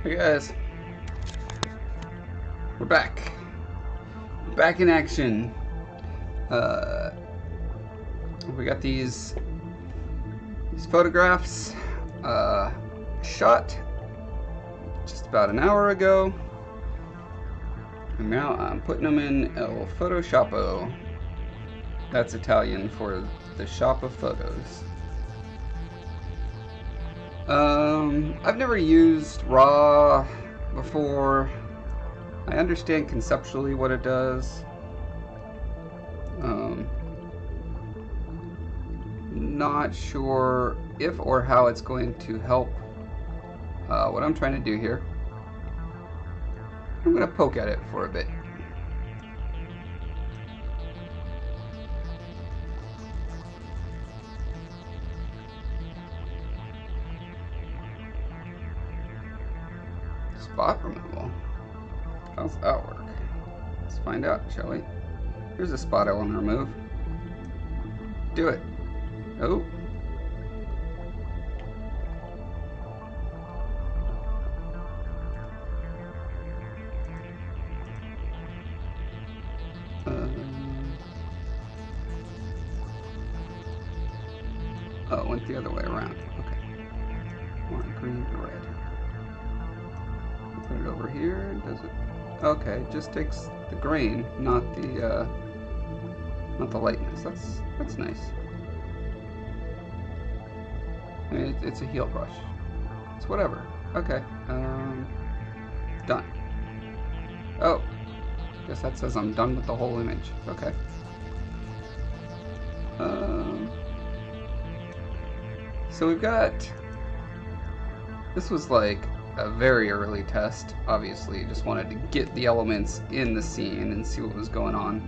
Hey guys, we're back. Back in action. We got these photographs shot just about an hour ago, and now I'm putting them in El Photoshopo. That's Italian for the shop of photos. I've never used RAW before. I understand conceptually what it does. Not sure if or how it's going to help what I'm trying to do here. I'm going to poke at it for a bit. Spot removal. How's that work? Let's find out, shall we? Here's a spot I want to remove. Do it. Oh. Oh, it went the other way around. Okay. One green to red. Put it over here. Does it? Okay, it just takes the grain, not the lightness. That's nice. I mean, it's a heel brush. It's whatever. Okay. Done. Oh, guess that says I'm done with the whole image. Okay. So we've got. This was like a very early test. Obviously, just wanted to get the elements in the scene and see what was going on.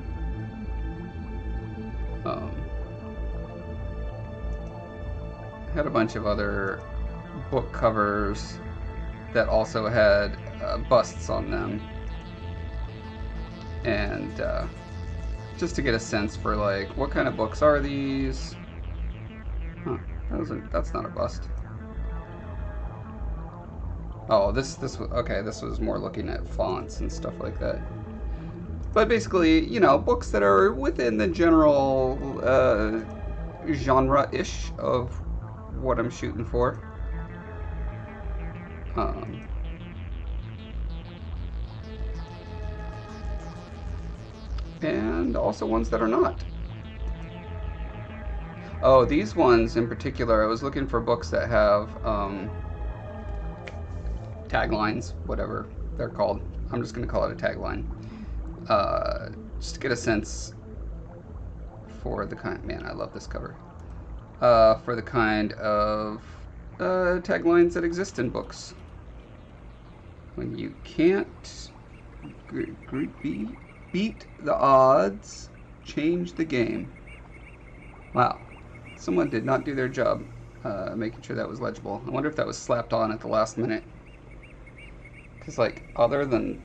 Had a bunch of other book covers that also had busts on them, and just to get a sense for like what kind of books are these. Huh, that's not a bust. Oh, this was okay. This was more looking at fonts and stuff like that. But basically, you know, books that are within the general genre-ish of what I'm shooting for. And also ones that are not. Oh, these ones in particular, I was looking for books that have taglines, whatever they're called. I'm just going to call it a tagline. Just to get a sense for the kind. Man, I love this cover. For the kind of taglines that exist in books. When you can't beat the odds, change the game. Wow. Someone did not do their job making sure that was legible. I wonder if that was slapped on at the last minute. Because, like, other than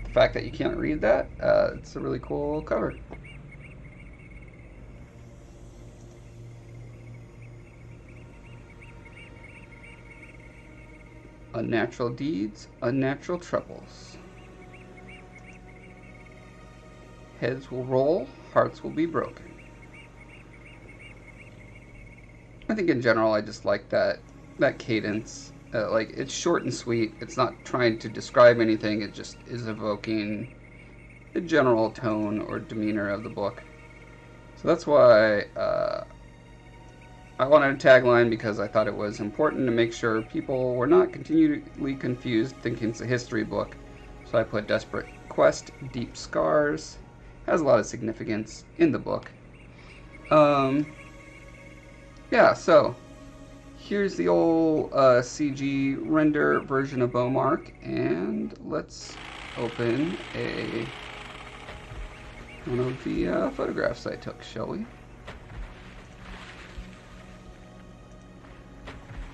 the fact that you can't read that, it's a really cool cover. Unnatural deeds, unnatural troubles. Heads will roll, hearts will be broken. I think in general I just like that cadence. Like, it's short and sweet. It's not trying to describe anything. It just is evoking the general tone or demeanor of the book. So that's why I wanted a tagline, because I thought it was important to make sure people were not continually confused thinking it's a history book. So I put Desperate Quest, Deep Scars. Has a lot of significance in the book. Yeah, so here's the old CG render version of Bowmark, and let's open one of the photographs I took, shall we?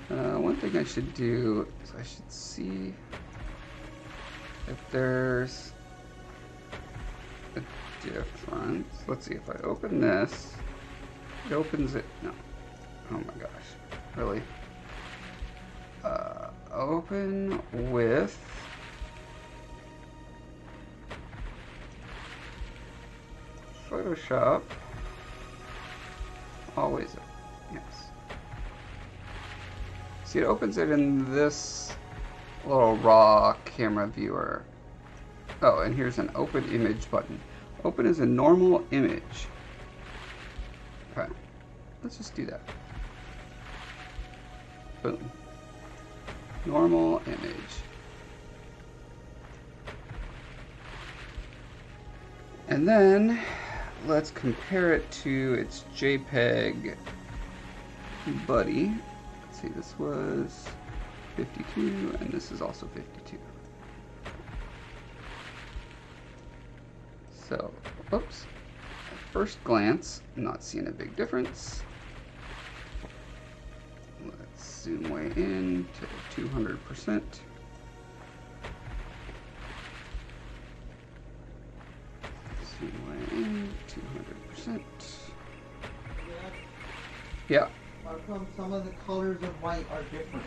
One thing I should do is I should see if there's a difference. Let's see if I open this. It opens it. No. Oh my gosh. Really? open with Photoshop. Always, yes. See, it opens it in this little raw camera viewer. Oh, and here's an open image button. Open as a normal image. Okay, let's just do that. Boom. Normal image. And then let's compare it to its JPEG buddy. Let's see, this was 52 and this is also 52. So, oops. At first glance, I'm not seeing a big difference. Let's zoom way in to 200%. Zoom way in, 200%. Yeah. How come some of the colors of white are different?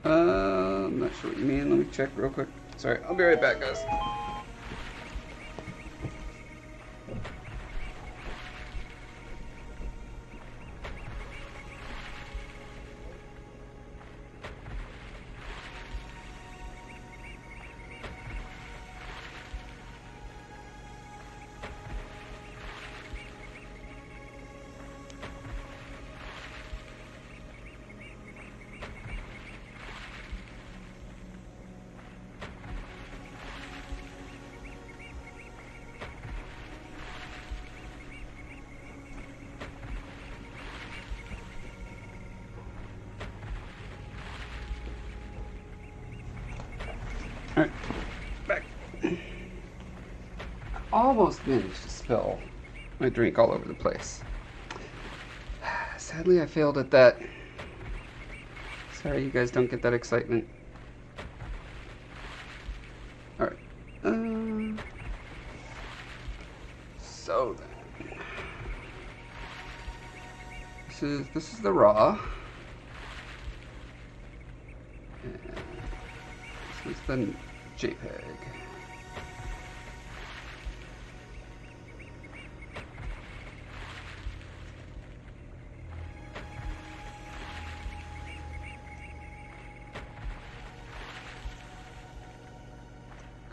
I'm not sure what you mean. Let me check real quick. Sorry, I'll be right back, guys. Alright, back. I almost managed to spill my drink all over the place. Sadly, I failed at that. Sorry you guys don't get that excitement. Alright. So then. This is the raw. This is the JPEG.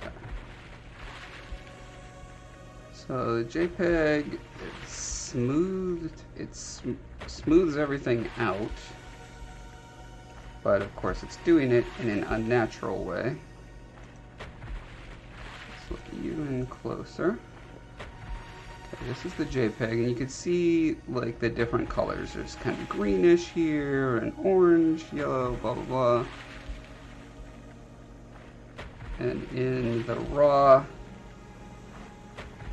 Okay. So the JPEG is smoothed. It smooths everything out. But of course it's doing it in an unnatural way. Let's look at you in closer. Okay, this is the JPEG, and you can see like the different colors. There's kind of greenish here, and orange, yellow, blah blah blah. And in the raw,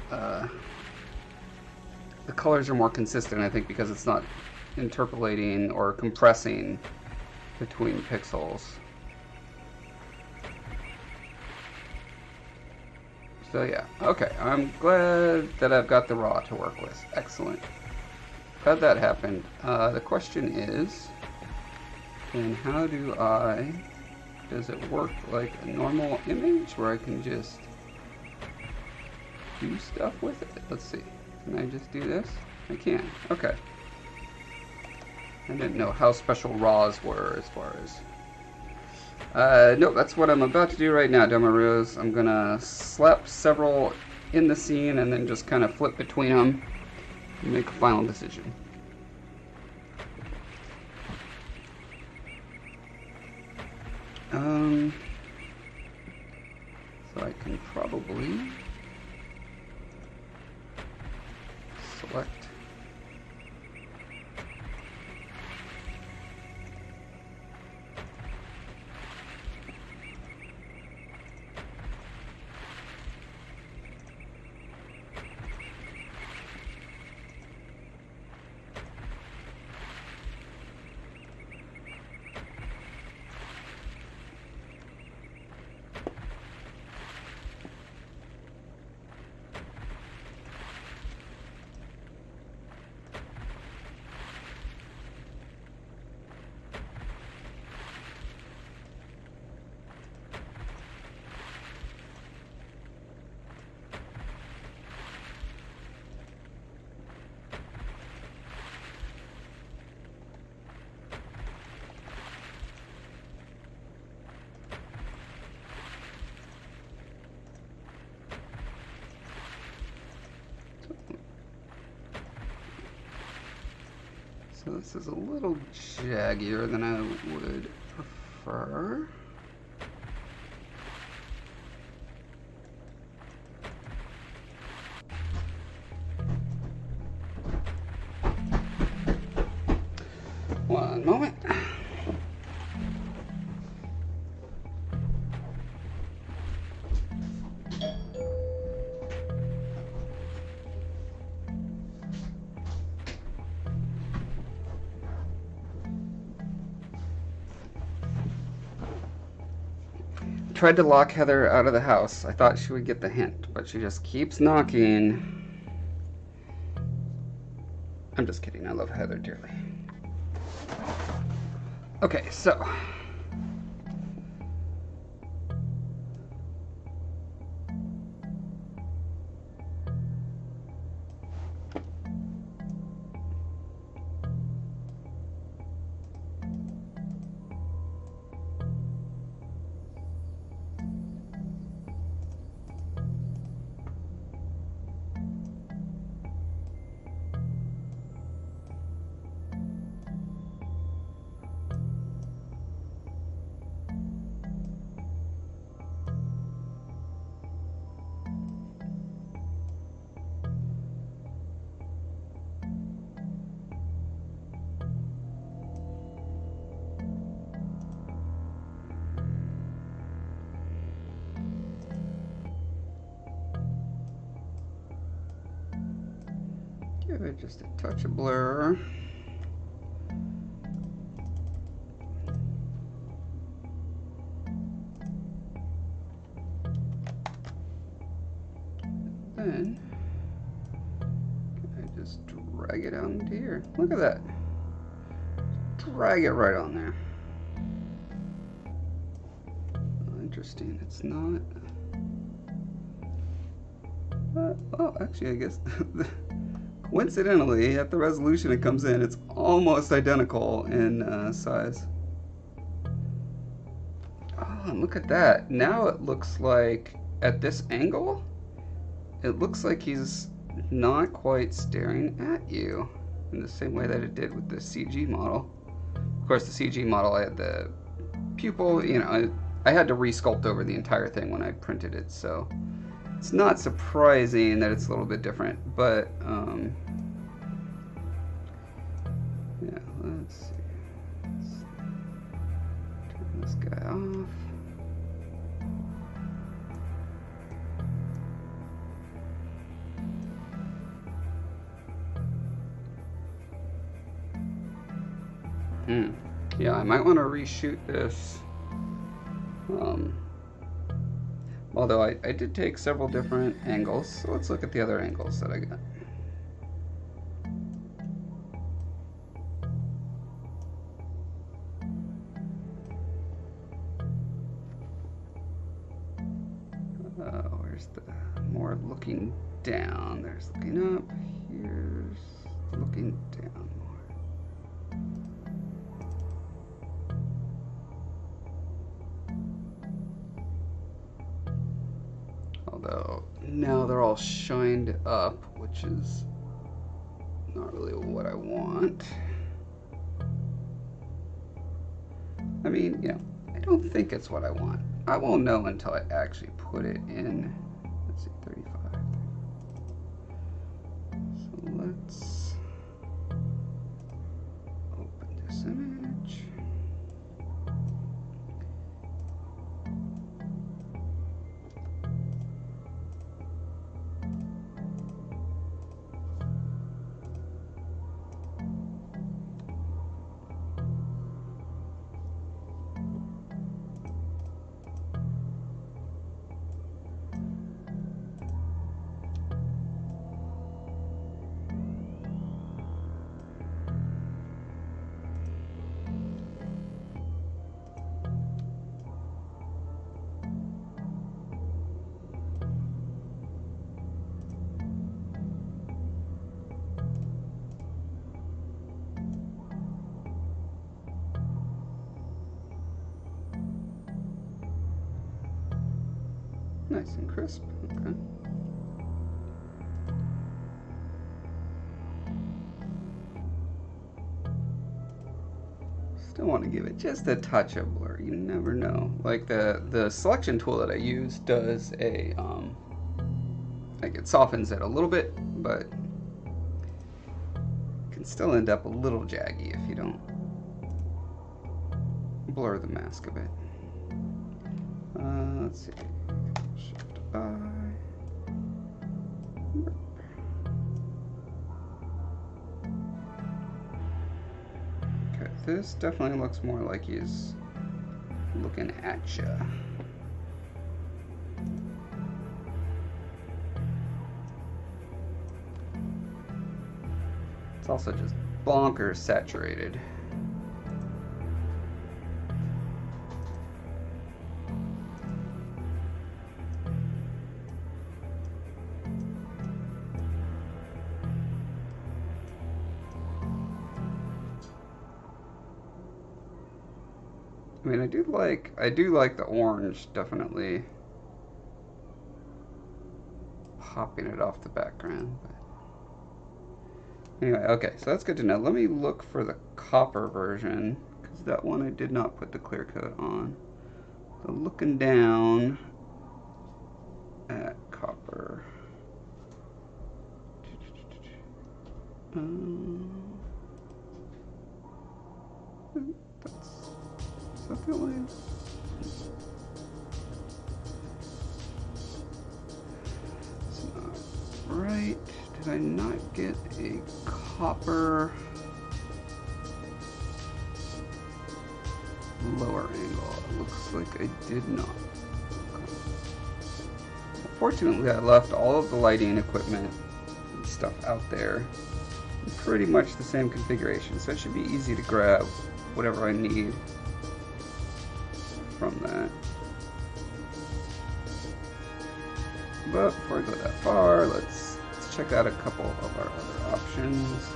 the colors are more consistent, I think, because it's not interpolating or compressing between pixels. So yeah, okay, I'm glad that I've got the raw to work with. Excellent. Glad that happened. The question is, and how does it work like a normal image where I can just do stuff with it? Let's see. Can I just do this? I can. Okay. I didn't know how special raws were as far as... no, that's what I'm about to do right now, Domaroos. I'm gonna slap several in the scene and then just kind of flip between them and make a final decision. So I can probably select So this is a little jaggier than I would prefer. One moment. Tried to lock Heather out of the house. I thought she would get the hint, but she just keeps knocking. I'm just kidding. I love Heather dearly. Okay, so give it just a touch of blur. Then I just drag it out into here. Look at that. Drag it right on there. Oh, interesting. It's not. Oh, actually, I guess coincidentally, at the resolution it comes in, it's almost identical in size. Oh, and look at that. Now it looks like at this angle, it looks like he's not quite staring at you in the same way that it did with the CG model. Of course, the CG model, I had the pupil, you know, I had to resculpt over the entire thing when I printed it, so it's not surprising that it's a little bit different, but yeah, let's see. Let's turn this guy off. Yeah, I might want to reshoot this. Although I did take several different angles, so let's look at the other angles that I got. Where's the more looking down? There's looking up. Here's looking down more. Although now they're all shined up, which is not really what I want. I mean, you know, I don't think it's what I want. I won't know until I actually put it in. Let's see, 35. So let's open this image. Nice and crisp. Okay. Still want to give it just a touch of blur. You never know. Like the selection tool that I use does a like it softens it a little bit, but it can still end up a little jaggy if you don't blur the mask a bit. Let's see. Shift I. Okay, this definitely looks more like he's looking at you. It's also just bonkers saturated. I mean, I do like the orange, definitely popping it off the background. But anyway, okay, so that's good to know. Let me look for the copper version, because that one I did not put the clear coat on. So looking down at copper. Is that the way? It's not right. Did I not get a copper lower angle? It looks like I did not. Okay. Fortunately, I left all of the lighting equipment and stuff out there in pretty much the same configuration, so it should be easy to grab whatever I need from that. But before I go that far, let's check out a couple of our other options.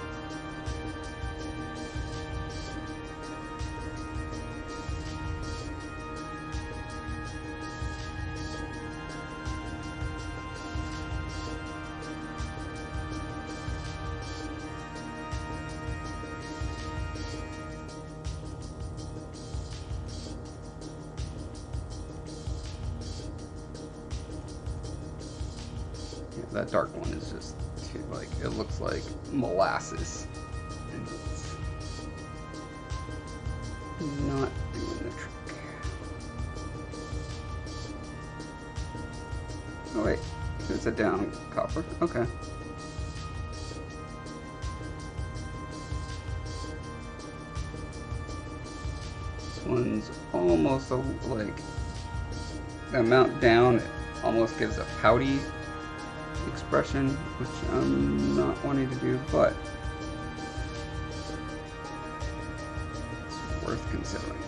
That dark one is just too, like, it looks like molasses. And it's not doing the trick. Oh wait, there's a down copper. Okay. This one's almost like the amount down, it almost gives a pouty expression, which I'm not wanting to do, but it's worth considering.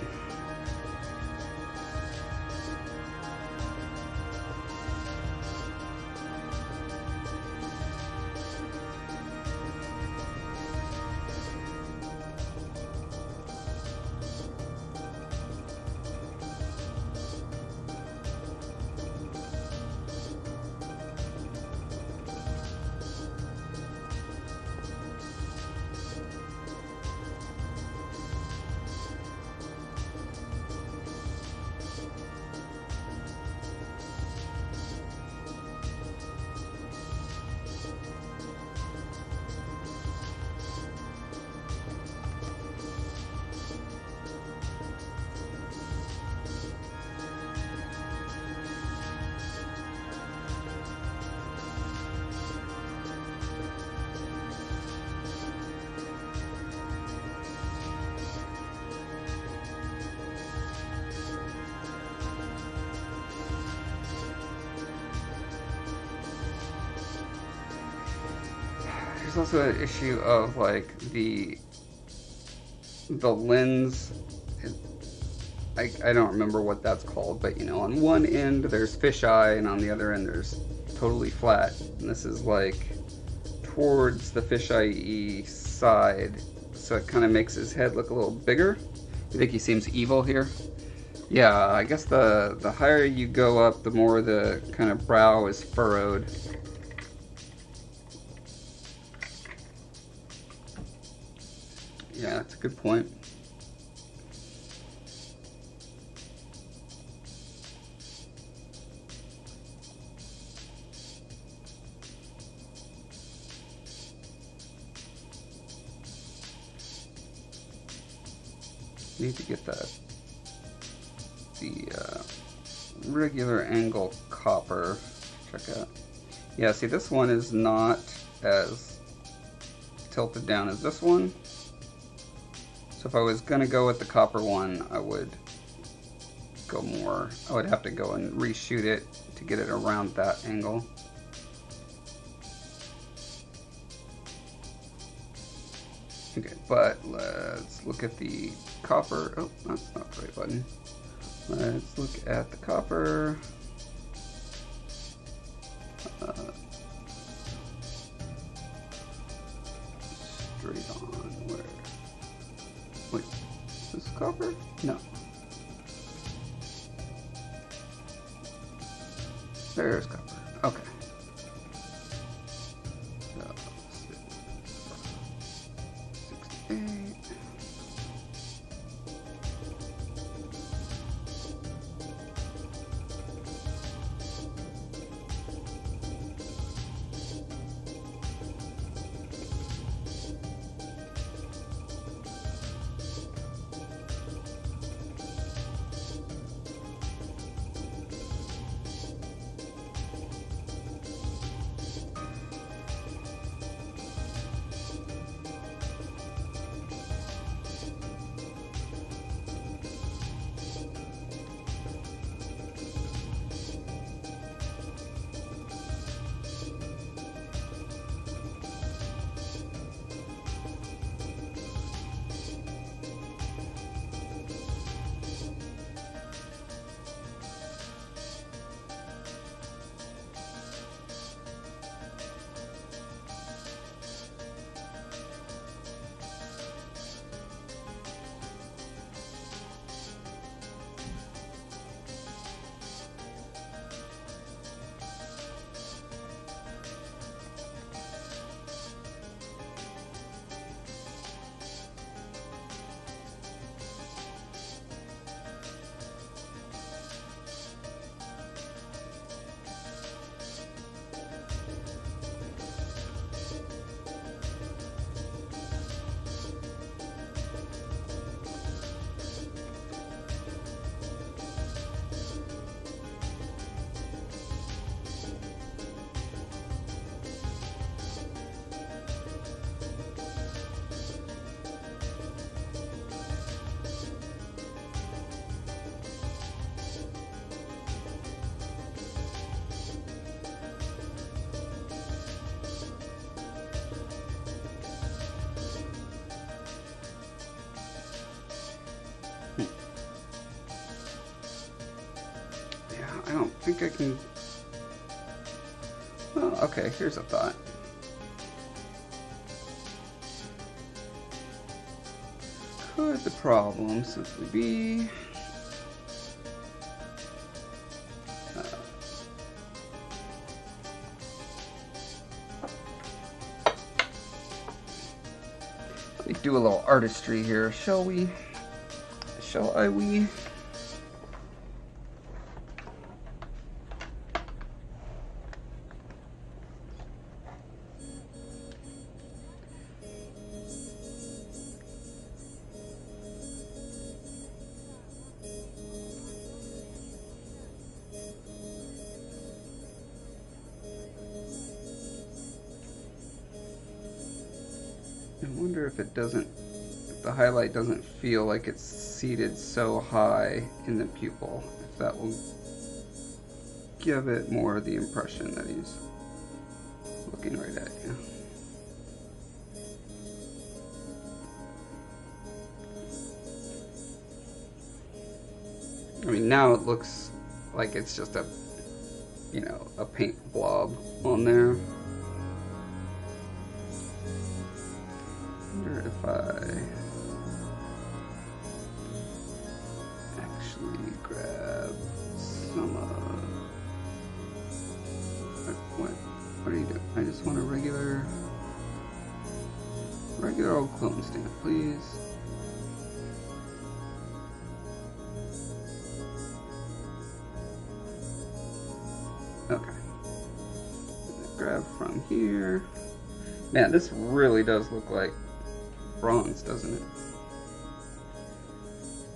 There's also an issue of like the lens. I don't remember what that's called, but you know, on one end there's fisheye and on the other end there's totally flat. And this is like towards the fisheye side, so it kind of makes his head look a little bigger. You think he seems evil here? Yeah, I guess the higher you go up, the more the kind of brow is furrowed. Yeah, that's a good point. need to get the regular angle copper. Check out. Yeah, see, this one is not as tilted down as this one. So if I was gonna go with the copper one, I would go more. I would have to go and reshoot it to get it around that angle. Okay, but let's look at the copper. Oh, that's not the right button. Let's look at the copper. Straight on where? Wait, is this copper? No. There's copper. Okay. So, 68. I don't think I can... Oh, okay, here's a thought. Could the problem simply be... let me do a little artistry here, shall we? Shall I we? I wonder if it doesn't, if the highlight doesn't feel like it's seated so high in the pupil, if that will give it more of the impression that he's looking right at you. I mean, now it looks like it's just a, you know, a paint blob on there. If I actually grab some what are you doing? I just want a regular old clone stamp, please. Okay. Grab from here. Man, this really does look like bronze, doesn't it?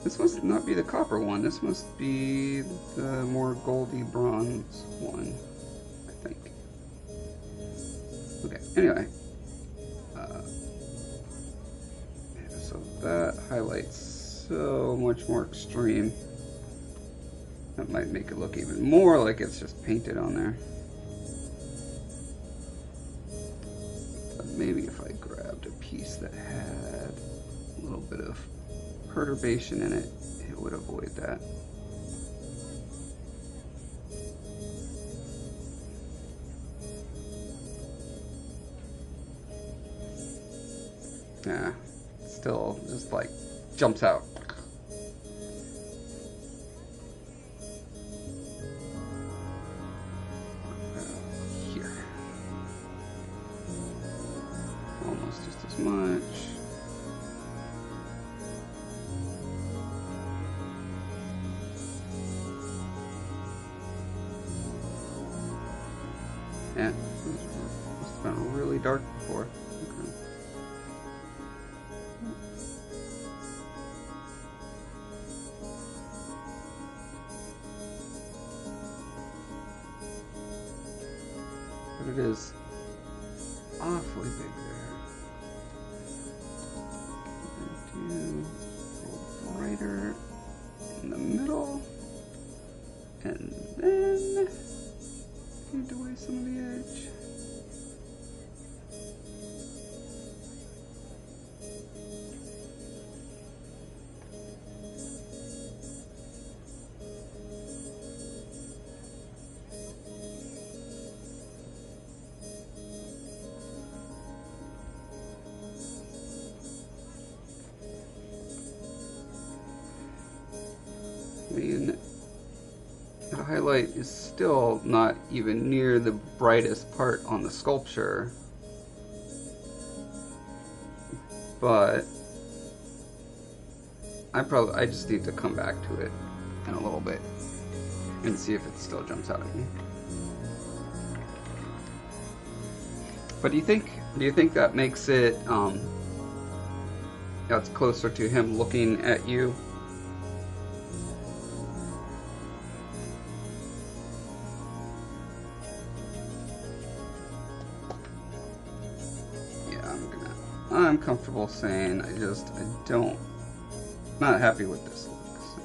This must not be the copper one. This must be the more goldy bronze one, I think. Okay, anyway. So that highlights so much more extreme. That might make it look even more like it's just painted on there. But maybe if I grabbed a piece that had a little bit of perturbation in it, it would avoid that. Yeah, still just like jumps out. Here. Almost just as much. Yeah, must have been really dark before. Okay. But it is awfully big there. Do a little brighter in the middle, and then fade away some of the edge. I mean, the highlight is still not even near the brightest part on the sculpture, but I just need to come back to it in a little bit and see if it still jumps out at me. But do you think that makes it that's closer to him looking at you? I'm comfortable saying not happy with this look. So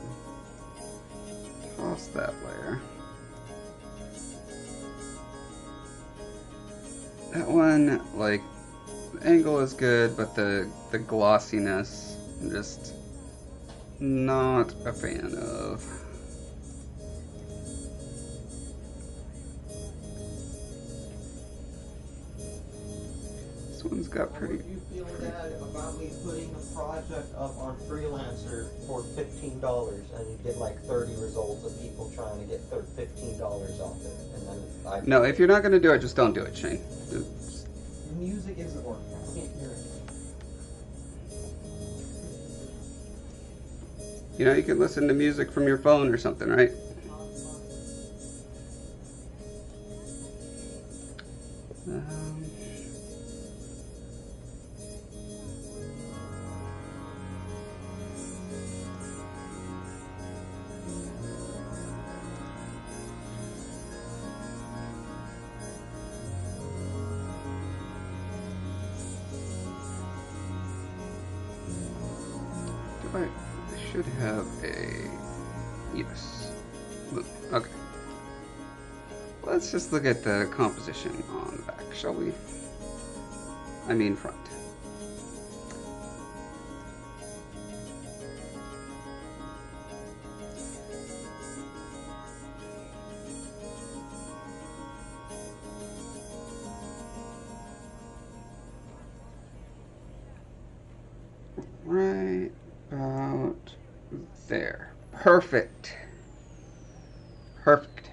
toss that layer. That one, like, the angle is good, but the glossiness, I'm just not a fan of. This one's got pretty. How would you feel, Dad, about me putting a project up on Freelancer for $15 and you get like 30 results of people trying to get $15 off it, and then No, if you're not gonna do it, just don't do it, Shane. The music isn't working. I can't hear it. You know, you can listen to music from your phone or something, right? I should have a... Yes. Okay. Let's just look at the composition on the back, shall we? I mean front. Right about there. Perfect. Perfect.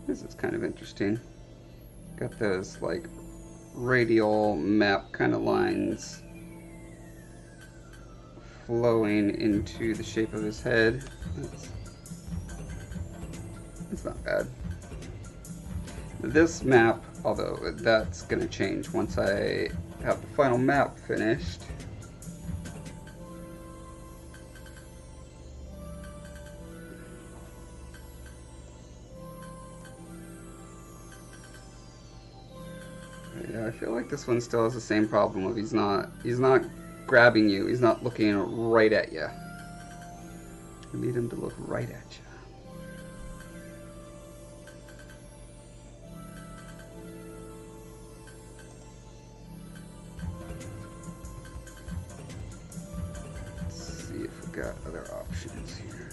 This is kind of interesting. Got those like radial map kind of lines flowing into the shape of his head. It's not bad. This map, although that's going to change once I have the final map finished. Yeah, I feel like this one still has the same problem of he's not grabbing you, he's not looking right at you. I need him to look right at you. Got other options here.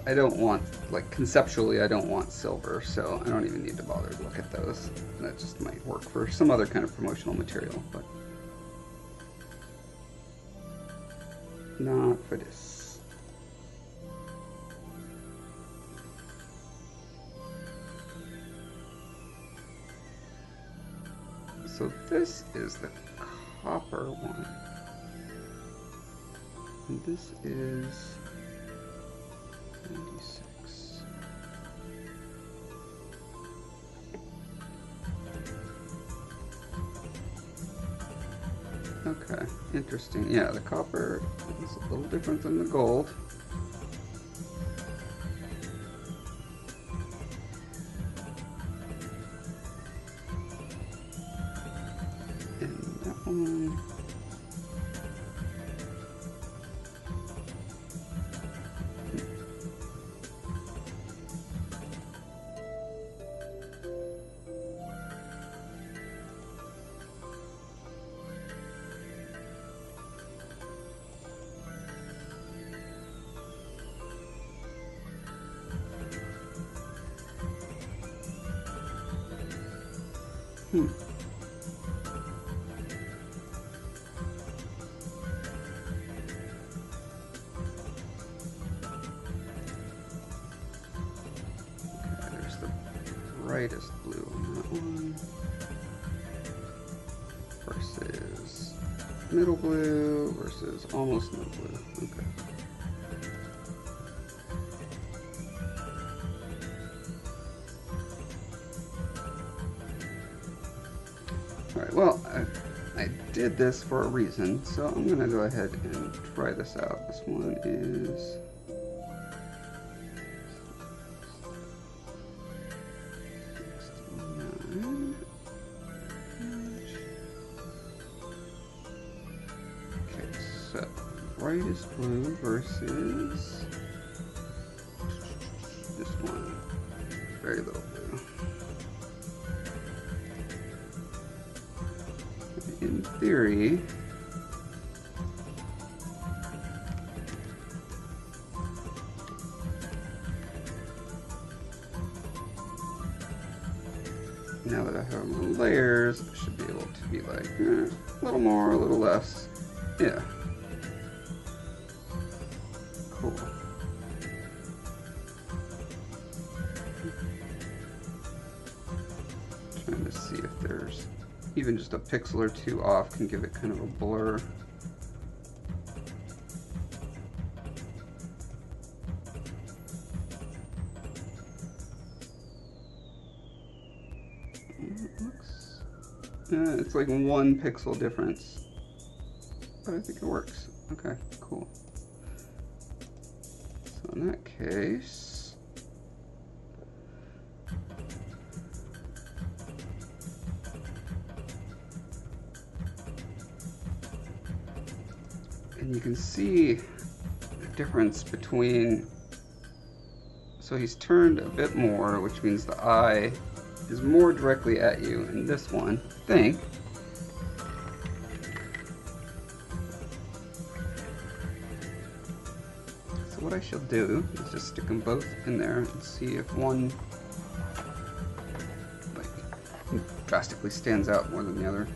I don't want, like, conceptually I don't want silver, so I don't even need to bother to look at those. That just might work for some other kind of promotional material, but not for this. So this is the copper one, and this is 96. Okay, interesting. Yeah, the copper is a little different than the gold. There's the brightest blue on that one versus middle blue versus almost middle blue. Okay. Alright, well, I did this for a reason, so I'm going to go ahead and try this out. This one is... Okay, so brightest blue versus this one. Very little blue. In theory, now that I have my layers, I should be able to be like, a little more, a little less. Yeah. Cool. Trying to see if there's even just a pixel or two off can give it kind of a blur. It looks, it's like 1 pixel difference, but I think it works. Okay, cool. So in that case, and you can see the difference between, so he's turned a bit more, which means the eye is more directly at you in this one, I think. So what I shall do is just stick them both in there and see if one like drastically stands out more than the other.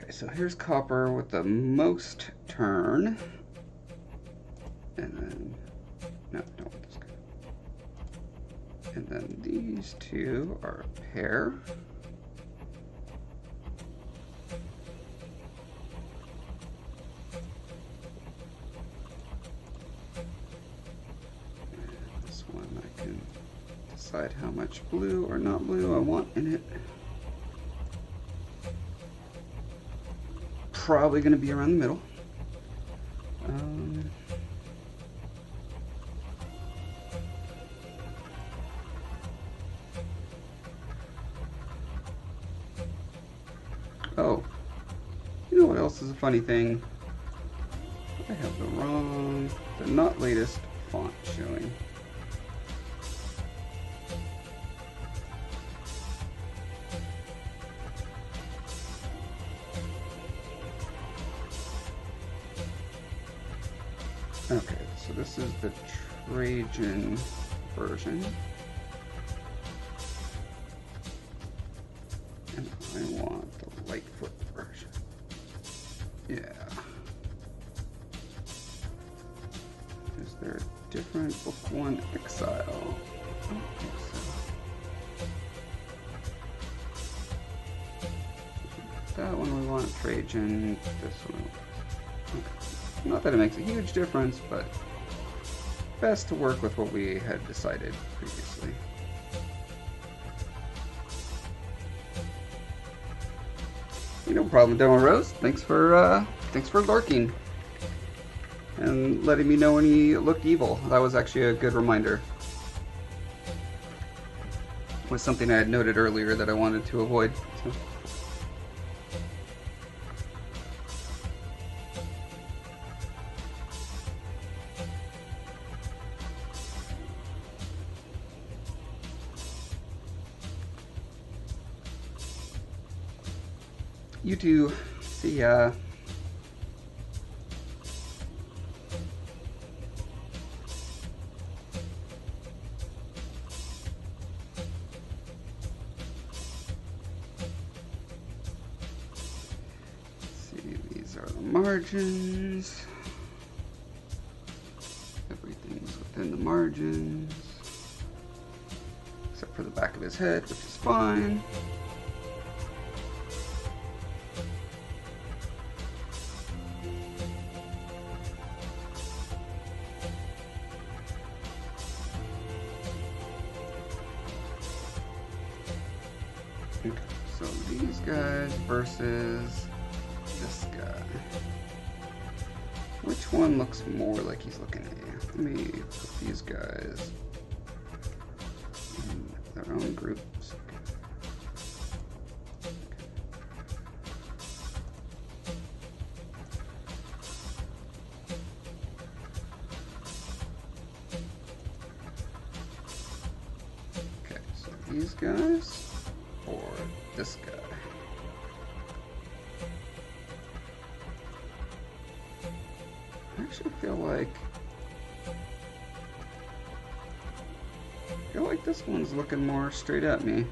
Okay, so here's copper with the most turn. And then, no, don't want this guy. And then these two are a pair. And this one I can decide how much blue or not blue I want in it. Probably going to be around the middle. Oh, you know what else is a funny thing? I have the not latest font showing. Okay, so this is the Trajan version. And I want the Lightfoot version. Yeah. Is there a different Book 1 Exile? Okay, so that one we want Trajan, this one. Okay. Not that it makes a huge difference, but best to work with what we had decided previously. No problem, Demo Rose. Thanks for lurking and letting me know when he looked evil. That was actually a good reminder. It was something I had noted earlier that I wanted to avoid. So. You too. See ya. See, these are the margins. Everything's within the margins. Except for the back of his head, which is fine. Okay, so these guys versus this guy. Which one looks more like he's looking at you? Let me put these guys in their own groups. Okay, so these guys. Or this guy. I actually feel like this one's looking more straight at me.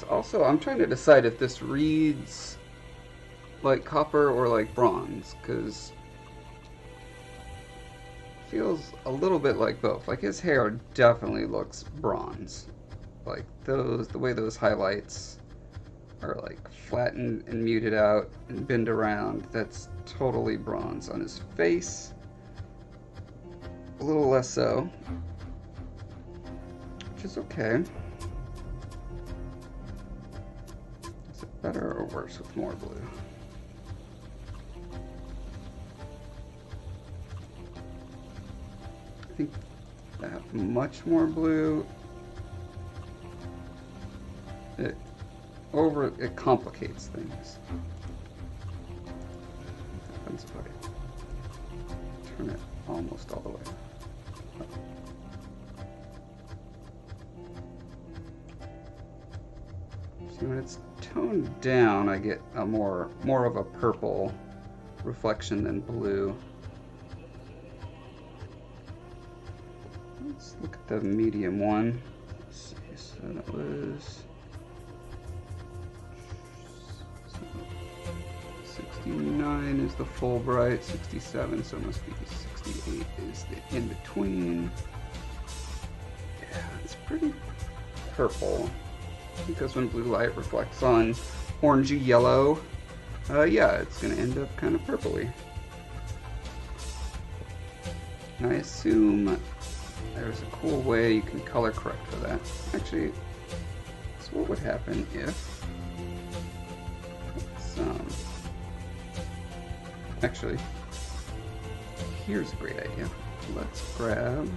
Also, I'm trying to decide if this reads like copper or like bronze, because it feels a little bit like both. Like his hair definitely looks bronze. Like the way those highlights are like flattened and muted out and bend around, that's totally bronze. On his face, a little less so, which is okay. Better or worse with more blue? I think that much more blue, it complicates things. What happens if I turn it almost all the way? See, when it's toned down, I get a more of a purple reflection than blue. Let's look at the medium one. Let's see, so that was 69 is the full bright, 67, so it must be 68 is the in between. Yeah, it's pretty purple because when blue light reflects on orangey yellow, yeah, it's going to end up kind of purpley. And I assume there's a cool way you can color correct for that. Actually, so what would happen if actually, here's a great idea. Let's grab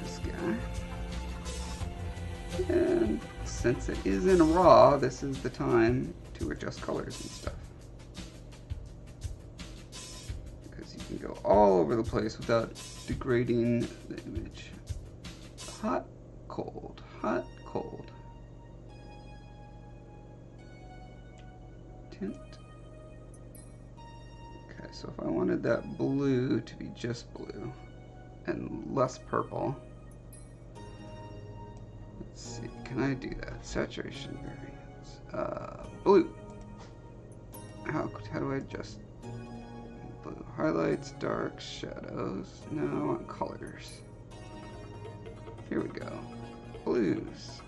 this guy. And since it is in raw, this is the time to adjust colors and stuff. Because you can go all over the place without degrading the image. Hot, cold, hot, cold. Tint. Okay, so if I wanted that blue to be just blue and less purple, let's see, can I do that? Saturation variance. Blue. How do I adjust blue? Highlights, darks, shadows. No, I want colors. Here we go. Blues.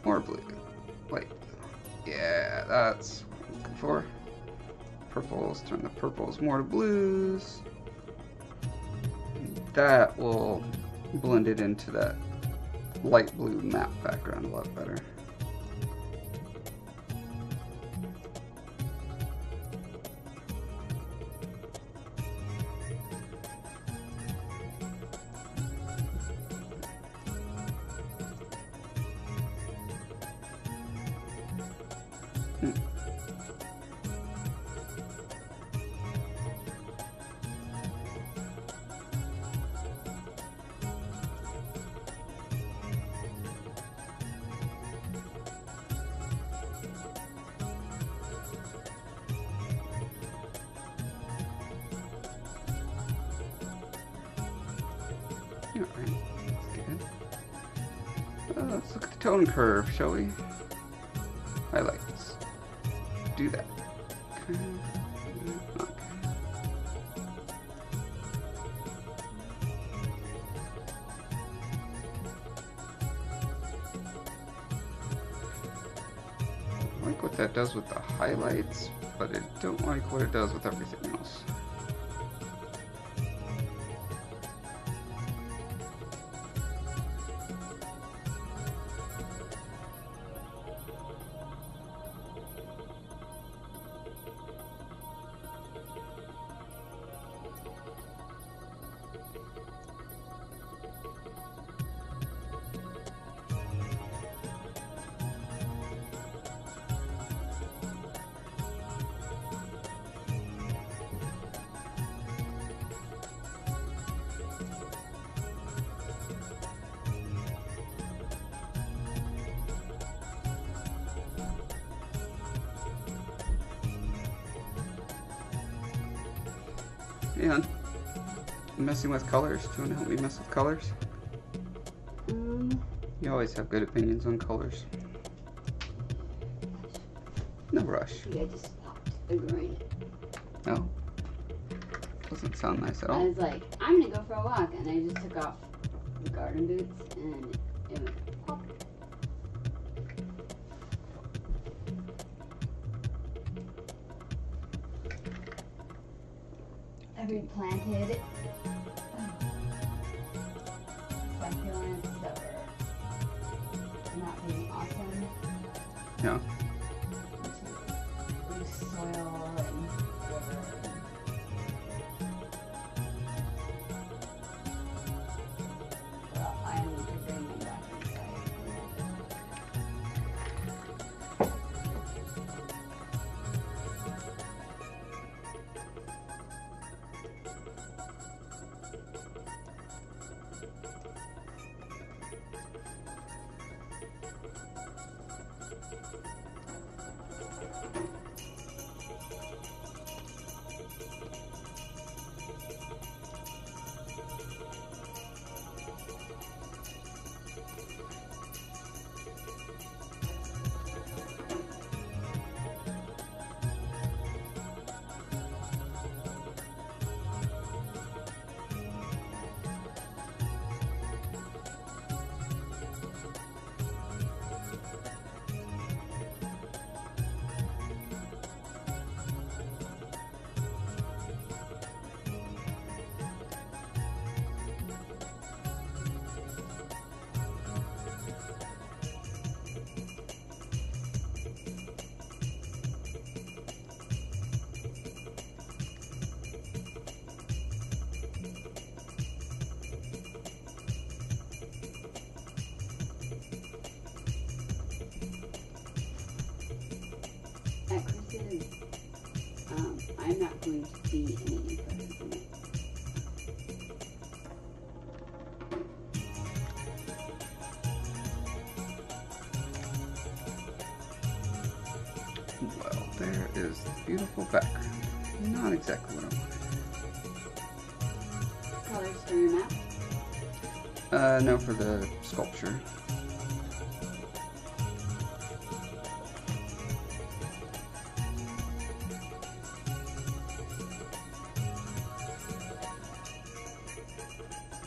More blue. Light blue. Yeah, that's what I'm looking for. Purples, turn the purples more to blues. And that will blend it into that light blue map background a lot better. Alright, that's good. Let's look at the tone curve, shall we? Highlights. Do that. Okay. Okay. I like what that does with the highlights, but I don't like what it does with everything else. Yeah, messing with colors. Do you want to help me mess with colors? You always have good opinions on colors. No rush. I just stopped agreeing it. No? Doesn't sound nice at all. I was like, I'm gonna go for a walk, and I just took off the garden boots, and it went pop. I replanted succulents that were not being awesome Yeah. into loose soil and whatever. Well, I need to bring them back inside. At Chris's, I'm not going to see any info from it. Well, there is the beautiful background. Not exactly what I wanted. Colors for your map? No, for the sculpture.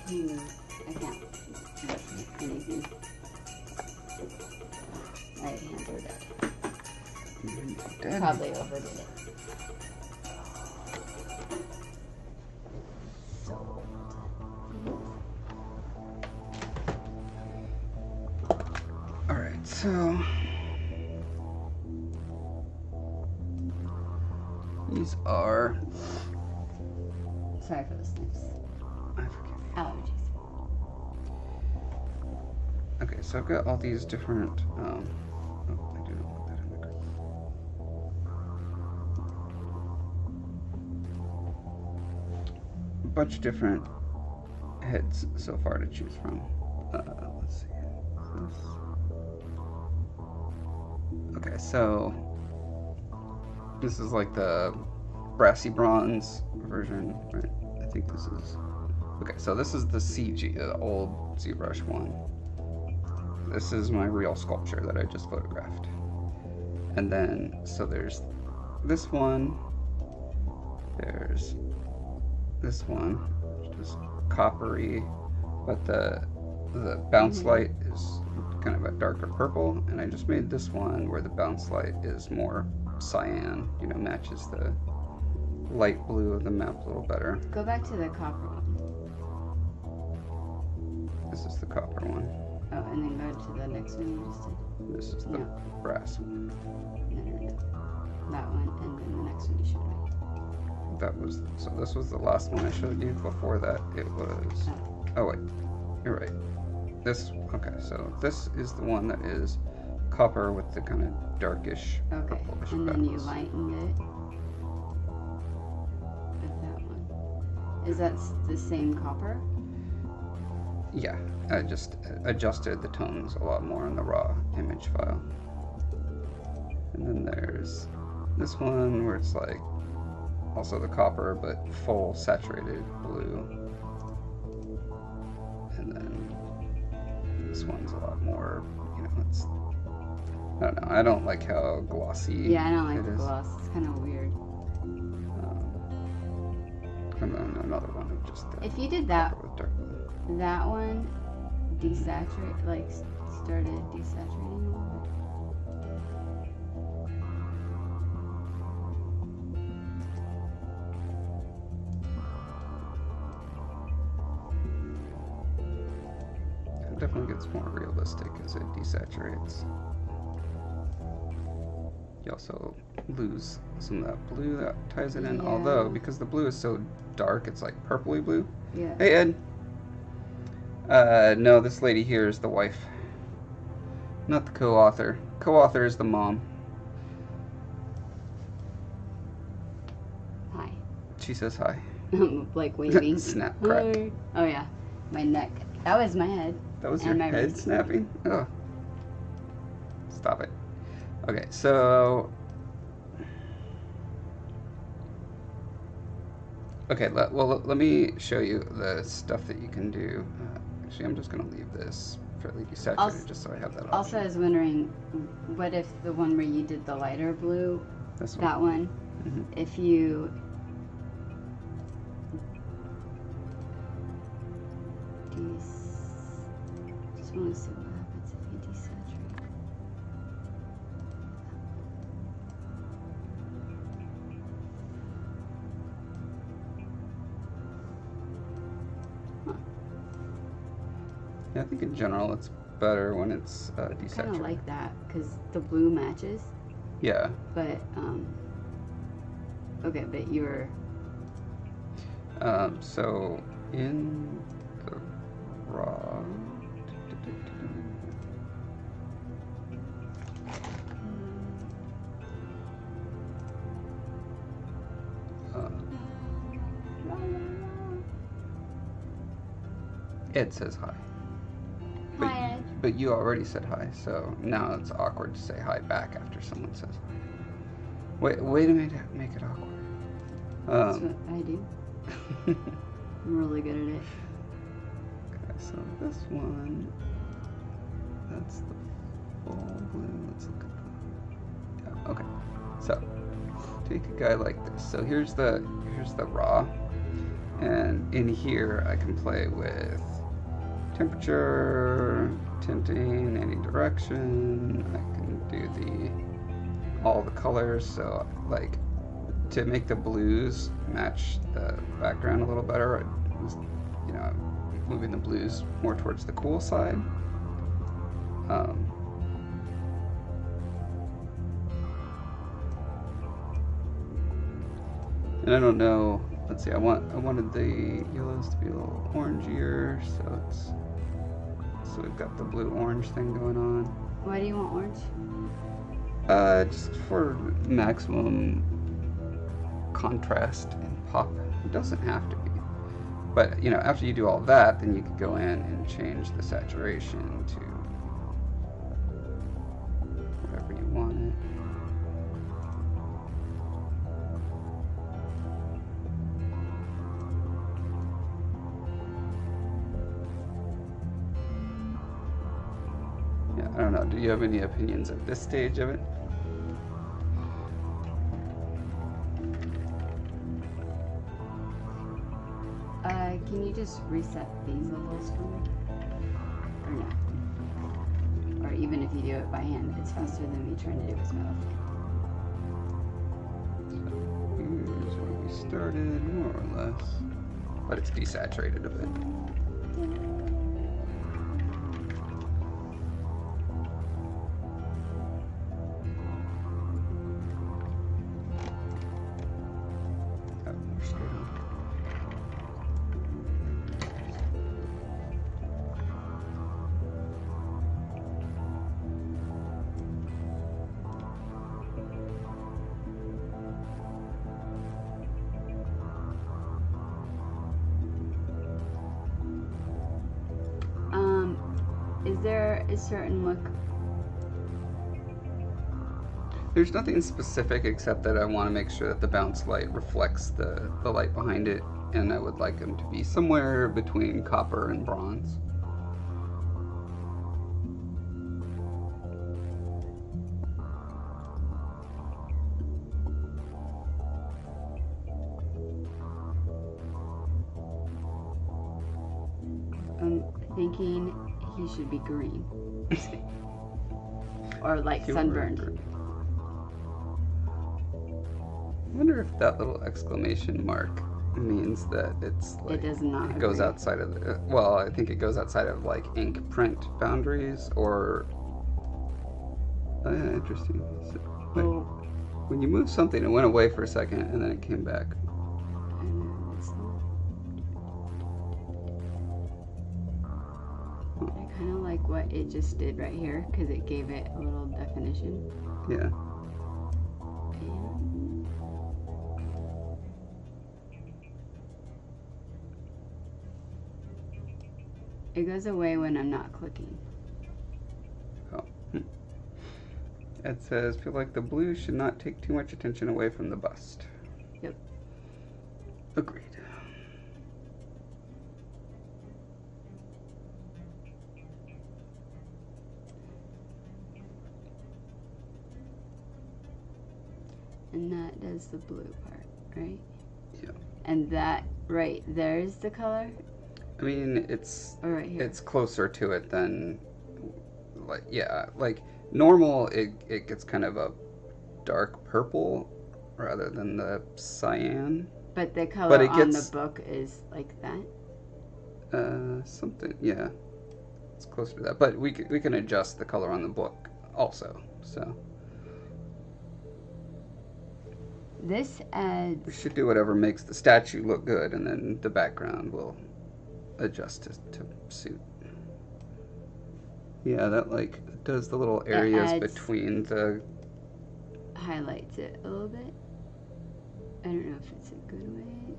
I can't see anything. My hands are dead. Dead. Probably overdid it. Alright, so these are, Sorry for the sniffs. I forget. Allergies. Okay, so I've got all these different, oh, I do not want that in the group. A bunch of different heads so far to choose from. Let's see. This. Okay, so this is like the brassy bronze version, right? I think this is, okay, so this is the CG, the old ZBrush one. This is my real sculpture that I just photographed. And then, so there's this one, there's this one, which is coppery, but the bounce light is kind of a darker purple, and I just made this one where the bounce light is more cyan, you know, matches the light blue of the map a little better. Go back to the copper one. This is the copper one. Oh, and then go to the next one you just did. This is the brass one. No. That one, and then the next one you showed me. That was, so this was the last one I showed you. Before that it was, oh wait, you're right. This, okay, so this is the one that is copper with the kind of darkish purplish and then you bounce. lightened it with that one. Is that the same copper? Yeah, I just adjusted the tones a lot more in the raw image file. And then there's this one where it's like also the copper but full saturated blue. And then this one's a lot more, you know, it's, I don't know, I don't like how glossy Yeah, I don't like it the is. gloss. It's kind of weird. And then another one of just the If you did that, copper with dark blue. that one desaturate, like started desaturating a little It definitely gets more realistic as it desaturates. You also lose some of that blue that ties it in, Yeah. although because the blue is so dark, it's like purpley blue. bit. Yeah. Hey, Ed. No, this lady here is the wife, not the co-author. Co-author is the mom. Hi. She says hi. I'm like waving. Snap, crack. Hi. Oh yeah, my neck. That was my head. That was And your my head wrist. snapping? Oh. Stop it. Okay, so... Okay, let me show you the stuff that you can do. Actually, I'm just going to leave this fairly desaturated just so I have that option. Also, I was wondering, what if the one where you did the lighter blue, that one, if you... Just want to see what happens if you desaturate. Huh. Yeah, I think in general it's better when it's desaturated. I kind of like that because the blue matches. Yeah. But okay, but you're. So in the raw. Ed says hi. Hi, Ed. But you already said hi, so now it's awkward to say hi back after someone says hi. Wait a minute, make it awkward. That's what I do. I'm really good at it. Okay, so this one, that's the full blue. Let's look at the, yeah, okay. So take a guy like this. So here's the raw, and in here I can play with temperature, tinting, any direction. I can do all the colors. So like to make the blues match the background a little better, I was, moving the blues more towards the cool side. And I don't know. Let's see. I wanted the yellows to be a little orangier, so we've got the blue-orange thing going on. Why do you want orange? Just for maximum contrast and pop. It doesn't have to be, but after you do all that, then you could go in and change the saturation to whatever you want it. I don't know. Do you have any opinions at this stage of it? Can you just reset these levels for me? Or no? Or even if you do it by hand, it's faster than me trying to do it with my left hand. Here's where we started, more or less. But it's desaturated a bit. Is there a certain look? There's nothing specific except that I want to make sure that the bounce light reflects the light behind it, and I would like them to be somewhere between copper and bronze. I'm thinking he should be green. Or like sunburned. I wonder if that little exclamation mark means that it's like it does not. It goes outside of the, well, I think it goes outside of like ink print boundaries, or oh yeah, interesting. So, when you move something, it went away for a second and then it came back. I kind of like what it just did right here because it gave it a little definition. Yeah. It goes away when I'm not clicking. Oh. It says, feel like the blue should not take too much attention away from the bust. Yep. Agreed. And that does the blue part, right? Yeah. And that right there's the color? I mean, it's Or right here? it's closer to it than, like, yeah, like normal. It gets kind of a dark purple rather than the cyan. But the color it on gets- the book is like that? Something, yeah, it's closer to that. But we can adjust the color on the book also. So This we adds... should do whatever makes the statue look good, and then the background will adjust to suit. Yeah, that like does the little areas adds- between the. highlights it a little bit. I don't know if it's a good way.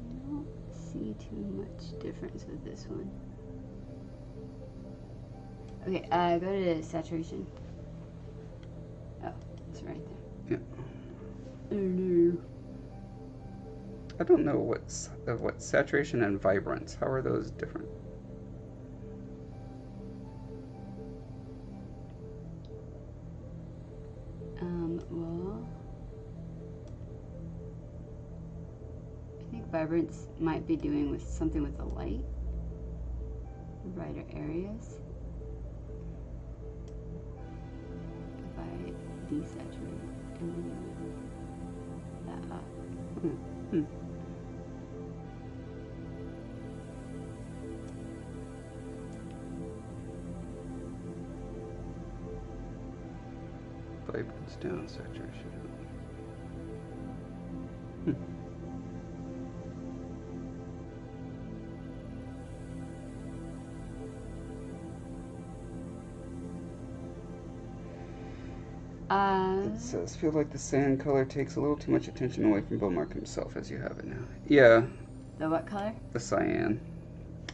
I don't see too much difference with this one. Okay, go to saturation. Oh, it's right there. Yeah. Oh no. I don't know what saturation and vibrance. How are those different? Well, I think vibrance might be doing with something with the light, the brighter areas. If I desaturate and then move that up. Hmm. Vibrance down, saturation up. It says, feel like the sand color takes a little too much attention away from Bowmark himself as you have it now. Yeah, The what color? the cyan.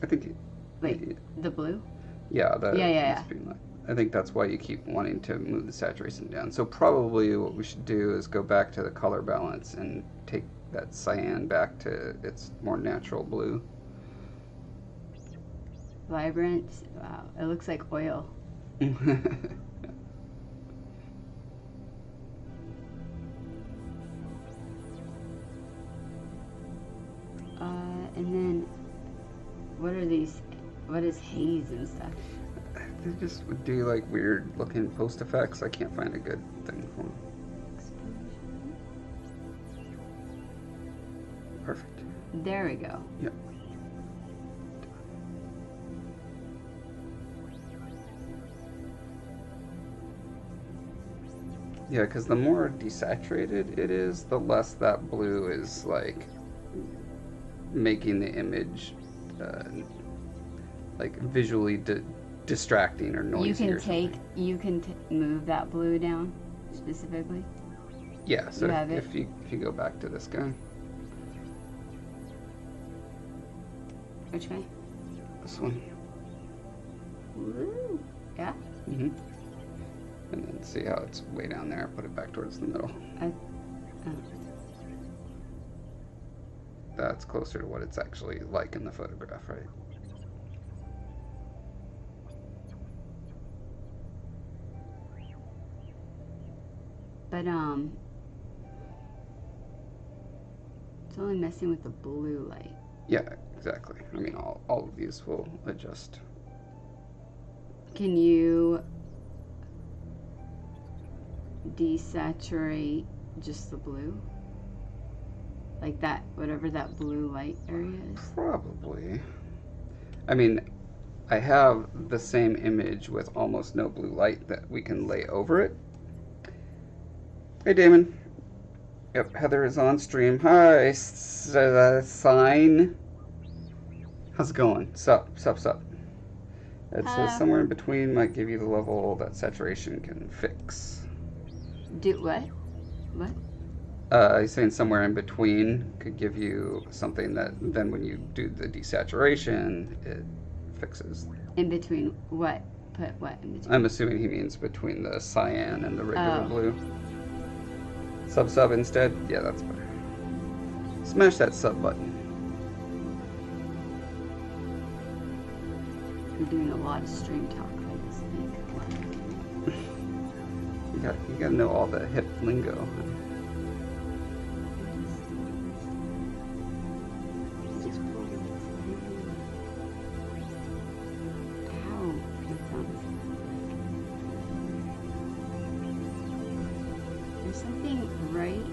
I think. Wait, the blue? Yeah, Yeah. I think that's why you keep wanting to move the saturation down. So probably what we should do is go back to the color balance and take that cyan back to its more natural blue. Vibrance. Wow, it looks like oil. And then, what are these? What is haze and stuff? They just would do like weird looking post effects. I can't find a good thing for them. Perfect. There we go. Yep. Yeah, because the more desaturated it is, the less that blue is like making the image like visually distracting or noisy. You can move that blue down specifically. Yeah. So You have it? if you go back to this guy, Which guy? this one. Woo. Yeah. Mm-hmm. And then see how it's way down there. Put it back towards the middle. That's closer to what it's actually like in the photograph, right? But it's only messing with the blue light. Yeah, exactly. I mean, all of these will adjust. Can you desaturate just the blue? Like that, whatever that blue light area is? Probably. I mean, I have the same image with almost no blue light that we can lay over it. Hey, Damon. Yep, Heather is on stream. Hi, Sign. How's it going? Sup. It says somewhere in between might give you the level that saturation can fix. Do what? What? He's saying somewhere in between could give you something that then when you do the desaturation, it fixes. In between what? put what in between? I'm assuming he means between the cyan and the regular Oh. blue. Sub instead? Yeah, that's better. Smash that sub button. We're doing a lot of stream talk, I just think. You gotta know all the hip lingo. There's something right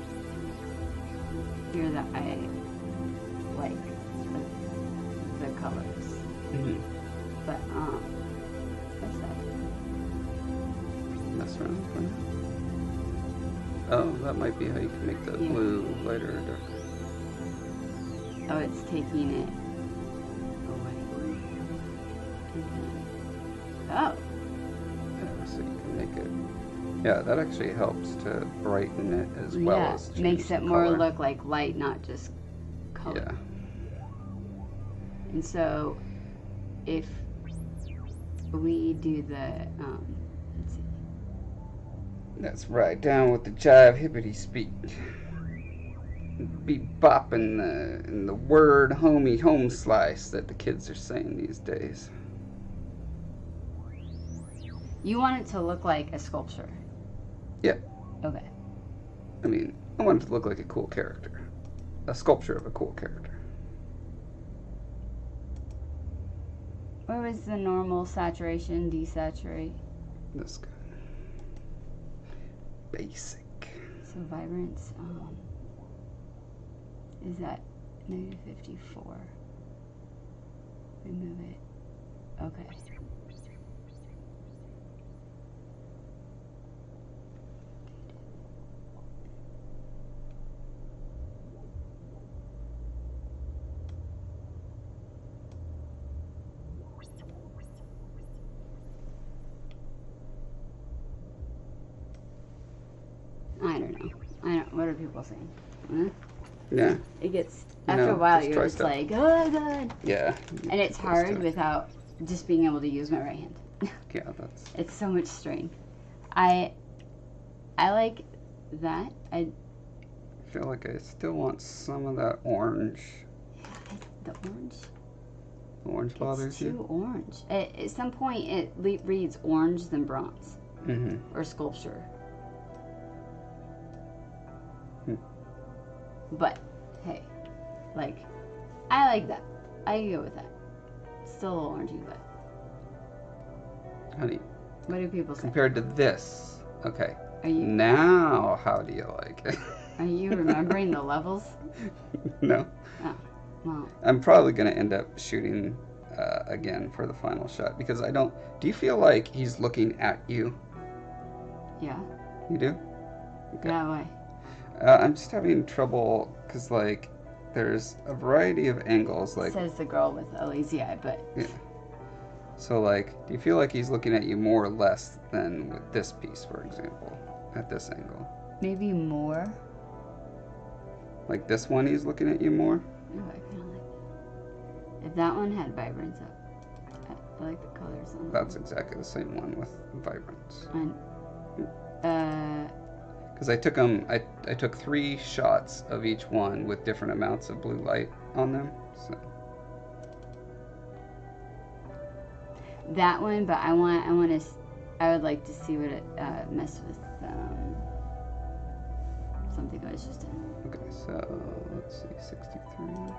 here that I like the colors. Mm-hmm. But what's that? Mess around for now. Oh, that might be how you can make the blue lighter or darker. Oh, it's taking it away. Oh. Yeah, so you can make it. Yeah, that actually helps to brighten it as well as change makes it the more color. look like light, not just color. Yeah. And so, if we do the, let's see. That's right, down with the jive hippity speak. Be bopping in the word homie home slice that the kids are saying these days. You want it to look like a sculpture? Yeah. Okay. I mean, I want it to look like a cool character. A sculpture of a cool character. What was the normal saturation, desaturate? This guy. Basic. So vibrance, is that -54? Remove it. Okay. I don't know. What are people saying? Huh? Yeah. It gets, You after know, a while, just you're try just stuff. like, oh god. Yeah. And it's Try hard stuff. without just being able to use my right hand. Yeah, that's. It's so much strain. I like that. I feel like I still want some of that orange. the orange. Orange bothers It's too you? orange. At some point, it reads orange than bronze Mm-hmm. or sculpture. Hmm. But hey, like I like that. I can go with that. Still a little orangey, but Honey, what do people say? compared to this. Okay. Are you Now, how do you like it? are you remembering the levels? No. Oh, well, I'm probably going to end up shooting again for the final shot because I don't. Do you feel like he's looking at you? yeah. You do? Okay. That way. I'm just having trouble because, like, there's a variety of angles. Like, Says the girl with a lazy eye, but yeah. So, like, do you feel like he's looking at you more or less than with this piece, for example, at this angle? maybe more. Like this one, he's looking at you more? Oh, I kind of like that. If that one had vibrance up, I like the colors on That's exactly the same one with vibrance. And, Because I took them, I took 3 shots of each one with different amounts of blue light on them. So that one, but I would like to see what it messed with something I was just in. okay, so let's see, 63.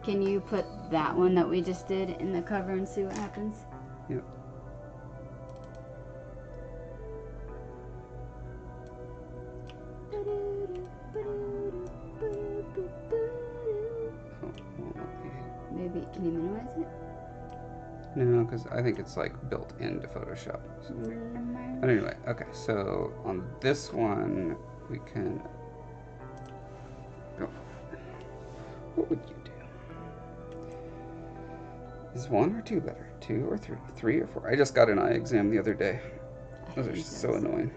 Can you put that one that we just did in the cover and see what happens? Yep. Maybe, can you minimize it? No, because I think it's like built into Photoshop. So. But anyway, okay, so on this one, we can go. What would you do? Is 1 or 2 better? 2 or 3? 3 or 4? I just got an eye exam the other day. Those are so annoying.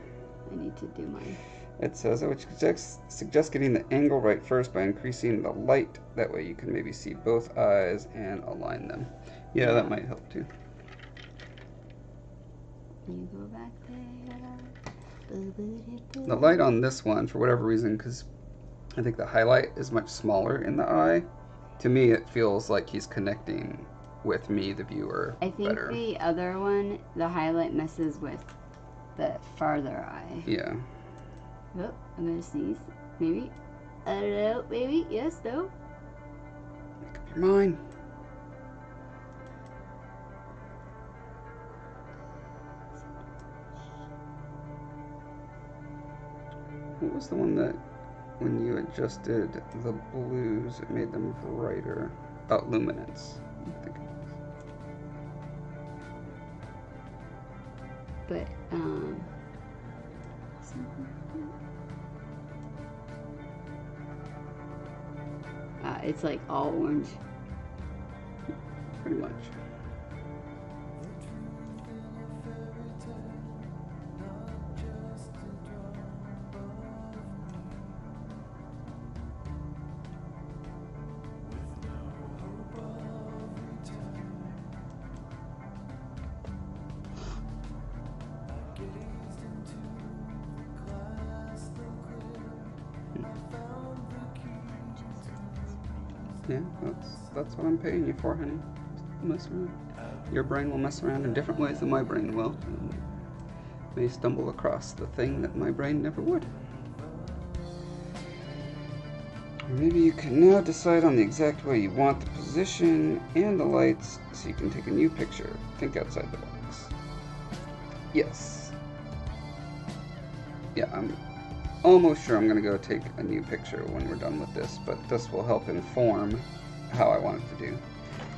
I need to do mine. It says, I would suggest getting the angle right first by increasing the light. That way you can maybe see both eyes and align them. Yeah, that might help too. You go back there. The light on this one, for whatever reason, because I think the highlight is much smaller in the eye, to me it feels like he's connecting with me, the viewer, I think better. the other one, the highlight messes with the farther eye. Yeah. Oh, I'm gonna sneeze. Maybe. I don't know. Maybe. Yes, no. Make up your mind. What was the one that, when you adjusted the blues, it made them brighter? About luminance, I think it was. But, it's like all orange. Pretty much. Yeah, that's what I'm paying you for, honey. Mess around. Your brain will mess around in different ways than my brain will, and may stumble across the thing that my brain never would. Maybe you can now decide on the exact way you want the position and the lights, so you can take a new picture. Think outside the box. Yes. Yeah, I'm almost sure I'm going to go take a new picture when we're done with this, but this will help inform how I want it to do.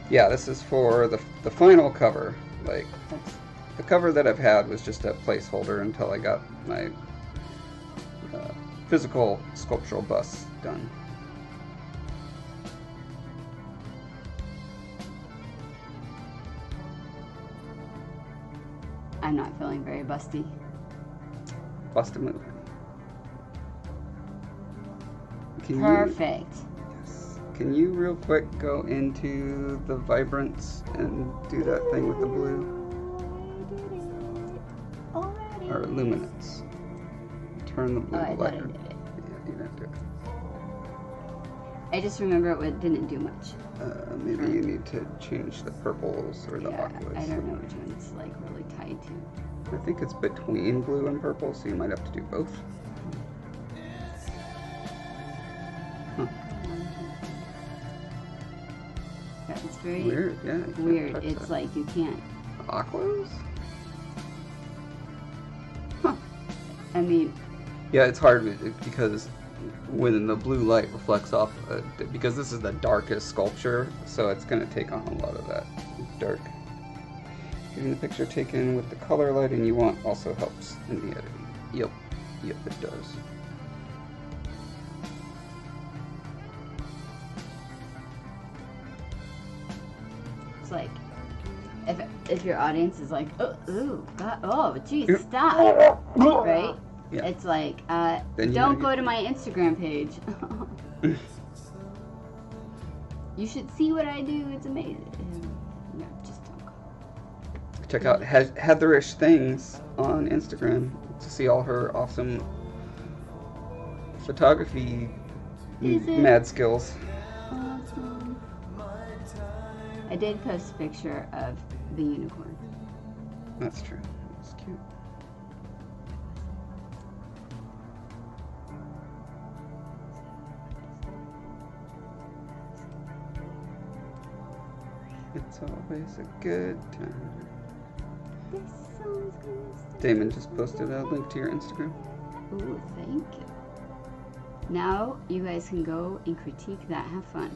Yeah, this is for the final cover. Like, the cover that I've had was just a placeholder until I got my physical sculptural bust done. I'm not feeling very busty. Bust a move. Perfect. Yes. Can you real quick go into the vibrance and do that thing with the blue? Or luminance. Turn the blue lighter. Yeah, you didn't do it. I just remember it didn't do much. Maybe you need to change the purples or the aquas. I don't know which one it's like really tied to. I think it's between blue and purple, so you might have to do both. Huh. Yeah, it's very Weird, yeah. weird. It's like you can't. Aquas? Huh. I mean. Yeah, it's hard because when the blue light reflects off, because this is the darkest sculpture, so it's going to take on a lot of that dark. Getting the picture taken with the color lighting you want also helps in the editing. Yep, it does. It's like, if your audience is like, oh, ooh, God, oh, geez, stop, right? Yeah. It's like, Then don't go to my Instagram page. You should see what I do. It's amazing. No, just don't go. Check out Heatherish Things on Instagram to see all her awesome photography mad skills. Awesome. I did post a picture of the unicorn. That's true. That's cute. It's always a good time. This song's gonna start. Damon just posted a link to your Instagram. Ooh, thank you. Now you guys can go and critique that. Have fun.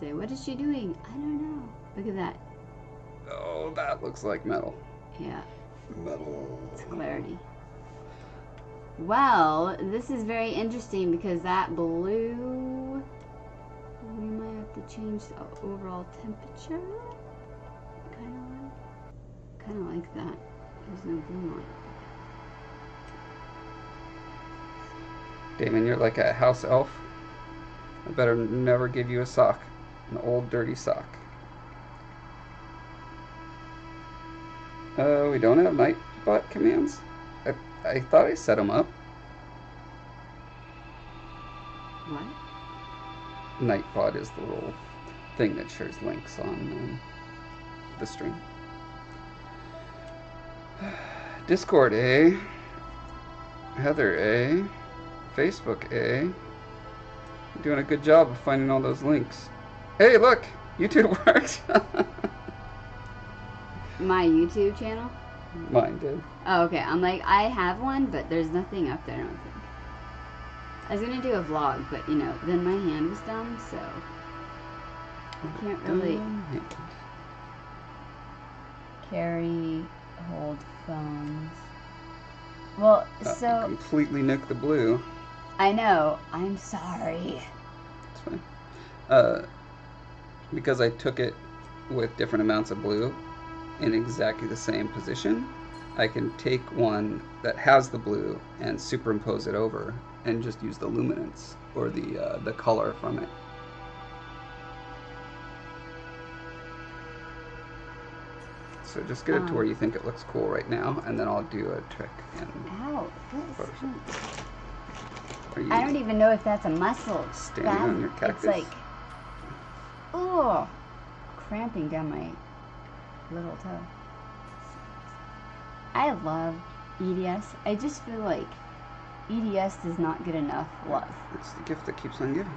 Say, what is she doing? I don't know. Look at that. Oh, that looks like metal. Yeah. Metal. It's clarity. Well, this is very interesting because that blue, we might have to change the overall temperature. Kind of like that. There's no blue on it. Damon, you're like a house elf. I better never give you a sock. An old dirty sock. We don't have Nightbot commands? I thought I set them up. What? Nightbot is the little thing that shares links on the stream. Discord A. Heather A. Facebook A. You're doing a good job of finding all those links. Hey, look! YouTube worked! My YouTube channel? Mine did. Oh, okay. I'm like, I have one, but there's nothing up there, I don't think. I was gonna do a vlog, but, you know, then my hand was dumb, so... I can't really... Carry, hold phones... Well, so... You completely nicked the blue. I know. I'm sorry. It's fine. Because I took it with different amounts of blue in exactly the same position, I can take one that has the blue and superimpose it over and just use the luminance or the color from it. So just get it to where you think it looks cool right now, and then I'll do a trick in Photoshop. I don't even know if that's a muscle. Standing on your cactus? It's like, oh, cramping down my little toe. I love EDS. I just feel like EDS does not get enough love. It's the gift that keeps on giving.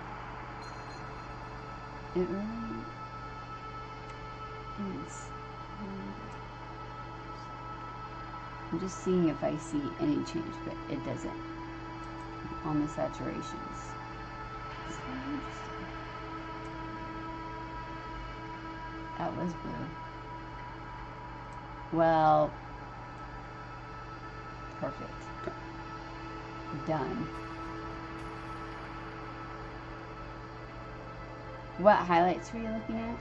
It really is. I'm just seeing if I see any change, but it doesn't on the saturations. So interesting. That was blue. Well, perfect. Done. What highlights were you looking at?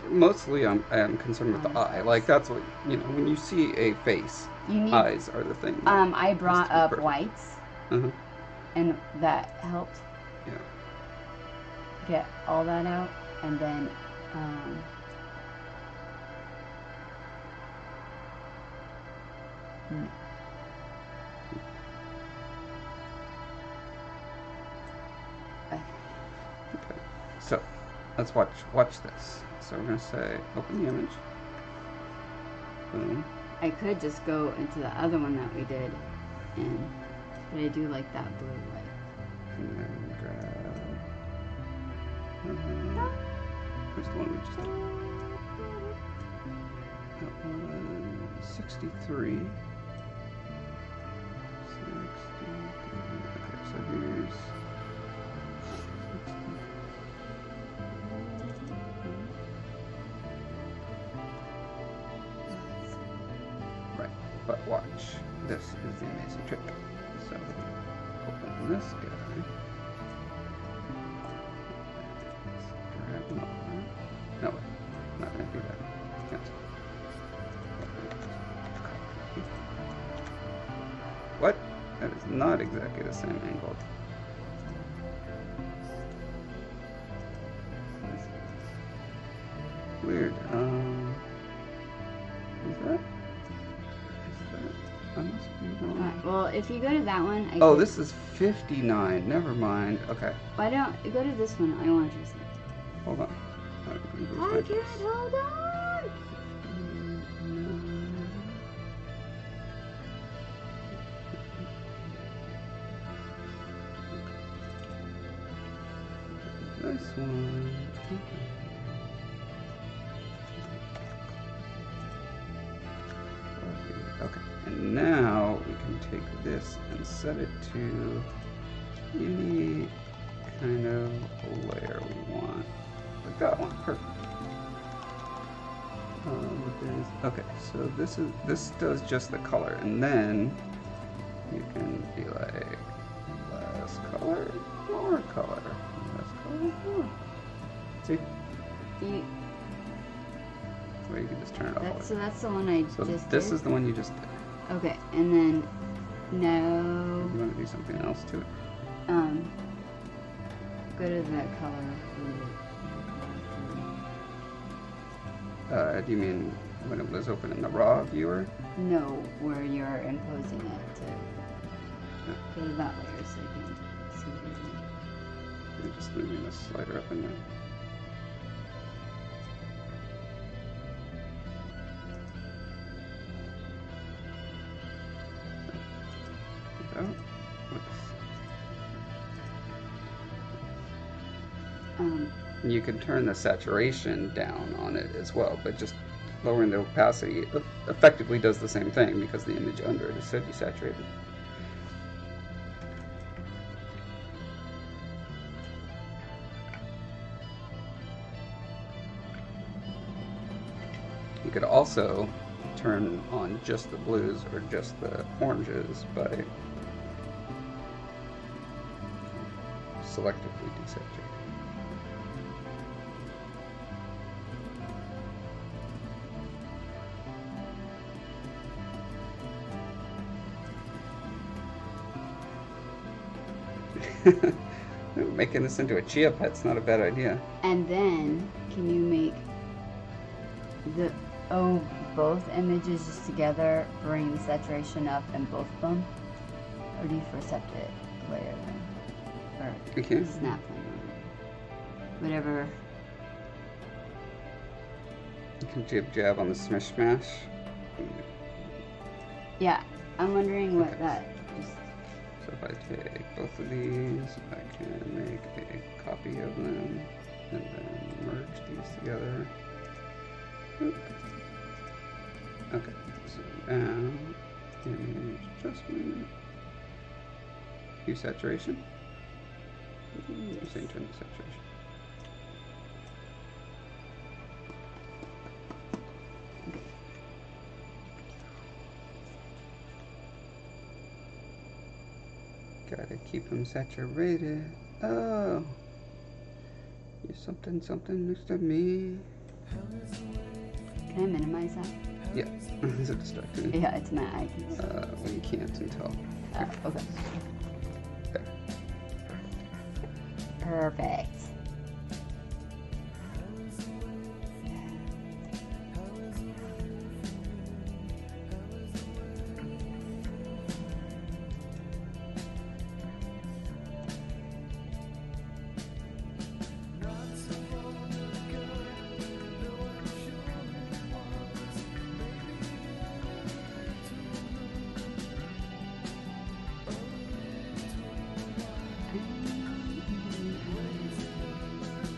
Mostly I am concerned with the eye. Like, that's what, you know, when you see a face, eyes are the thing. I brought up whites. Uh-huh. And that helped. Yeah. Get all that out. And then, Okay. So, let's watch this. So we're going to say, open the image. Boom. I could just go into the other one that we did, but I do like that blue light. And then grab... Where's the one we just did? That was 63. 63. Okay, so here's... But watch, this is the amazing trick. So, open this guy. Grab him over. No, wait, not going to do that. Cancel. What? That is not exactly the same angle. Weird. Is that? I must be wrong. Alright, well, if you go to that one, Oh, this is 59. Never mind. Okay. Why don't you go to this one? I want to see. Hold on. I can't hold on. This one. Okay. And now we can take this and set it to any kind of layer we want. Like that one. Perfect. Okay, so this does just the color, and then you can be like less color, more color, less color, more. See? Or you can just turn it off. So that's the one I so just this did? is the one you just did. Okay, and then no. You want to do something else to it. Go to the color. Do you mean when it was open in the raw viewer? No, where you're imposing it to go to that layer so you can see what you're doing. I'm just moving this slider up and down. You can turn the saturation down on it as well, but just lowering the opacity effectively does the same thing because the image under it is so desaturated. You could also turn on just the blues or just the oranges by selectively desaturating. Making this into a chia pet's not a bad idea. And then, can you make both images just together, bring the saturation up in both of them? Or do you first have to layer them? Or Okay. snap them? Whatever. You can jab on the smash smash. Yeah, I'm wondering what Okay. that just... So if I take both of these, I can make a copy of them and then merge these together. Oop. Okay, so now image adjustment, hue saturation, same turn to saturation. Gotta keep them saturated. Oh, you're something next to me. Can I minimize that? Yeah, is it distracting? Yeah, it's my icons. Well, you can't until. Okay. There. Perfect.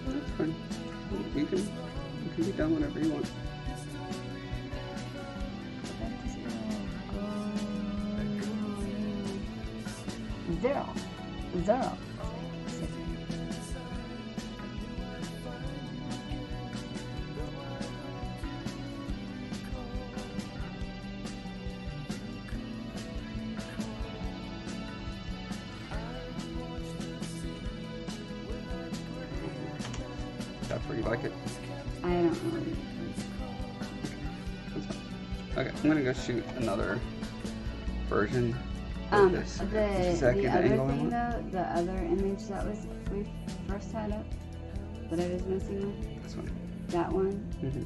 That's fine. You can be done whenever you want. Zero. That's where you like it. I don't know. That's fine. Okay, I'm gonna go shoot another version. The second other angle I thing want. though, the other image that we first had up, that I was messing with, This one. that one. Mm-hmm.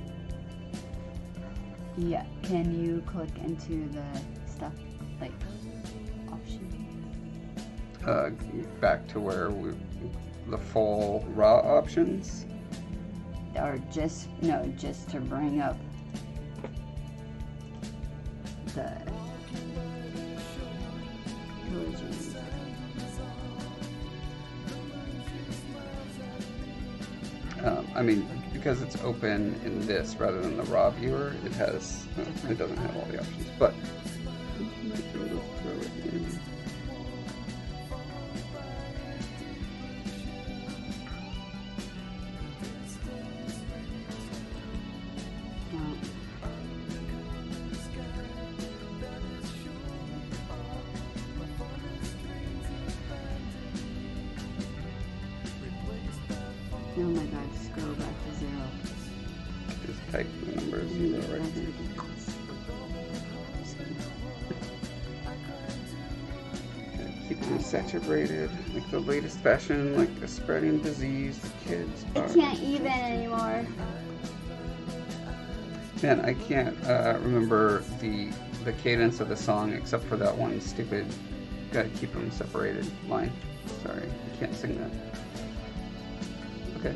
Yeah. Can you click into the stuff like option? Back to where the full raw options. Or just to bring up the pillaging. I mean, because it's open in this rather than the raw viewer, it has it doesn't have all the options. But I might be able to throw it in. Oh my god, scroll back to 0. Just type the numbers and go right That's here. ridiculous. Okay, keep Saturated, like the latest fashion, like a spreading disease. The kids I are can't even anymore. Man, I can't remember the cadence of the song except for that one stupid "gotta keep them separated" line. Sorry, I can't sing that. Okay.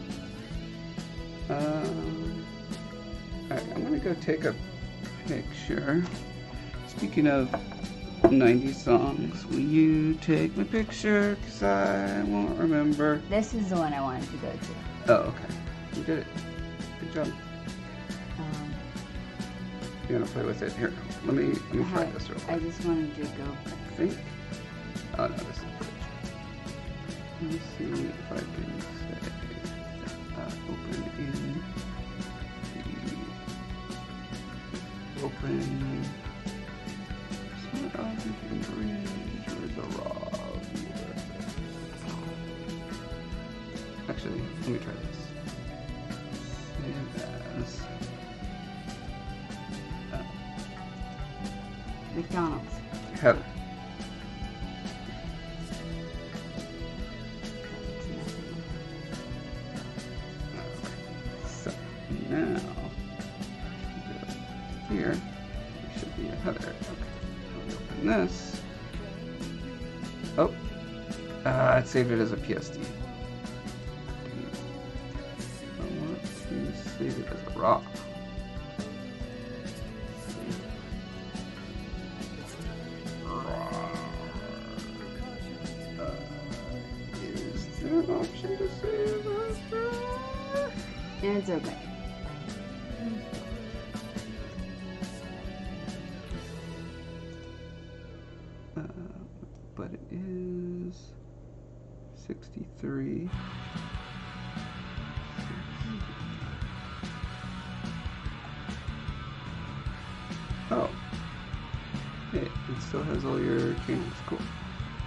Alright, I'm gonna go take a picture. Speaking of 90s songs, will you take my picture? Cause I won't remember. This is the one I wanted to go to. Oh, okay. You did it. Good job. You wanna play with it? Here, let me try this real quick. I just wanted to go. I think. Oh no, this is footage. Let me see if I can say open in the open. Smart object you can breathe. Where's the raw view? Actually, let me try this. Save as. McDonald's. Heather. So now here should be a header. Okay. Let me open this. Oh, it saved it as a PSD. I want to save it as a raw. Is there an option to save as raw? It's okay. But it is 63. Oh. Hey, it still has all your channels. Cool.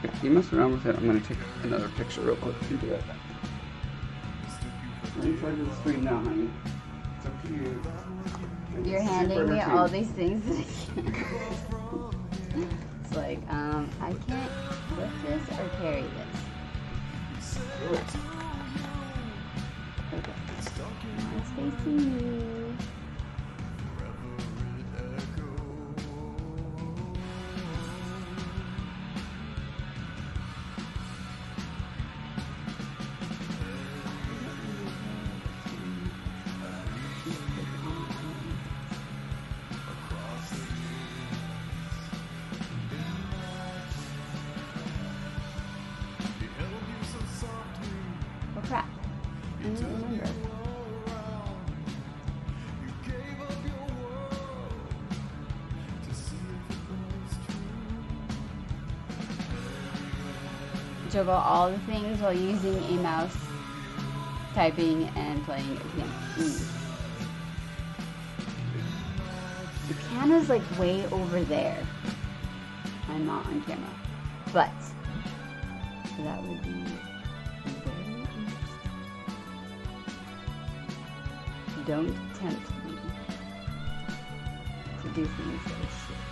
Okay, you mess around with it. I'm going to take another picture real quick and do that. Let me try to the screen now, honey. It's up to you. You're handing me all these things that I can't. It's like, I can't lift this or carry this. Okay. It's facing you. Oh crap. I don't remember. Juggle all the things while using a mouse, typing, and playing a piano. The piano's like way over there. I'm not on camera. But that would be very interesting. Don't tempt me to do things that I should.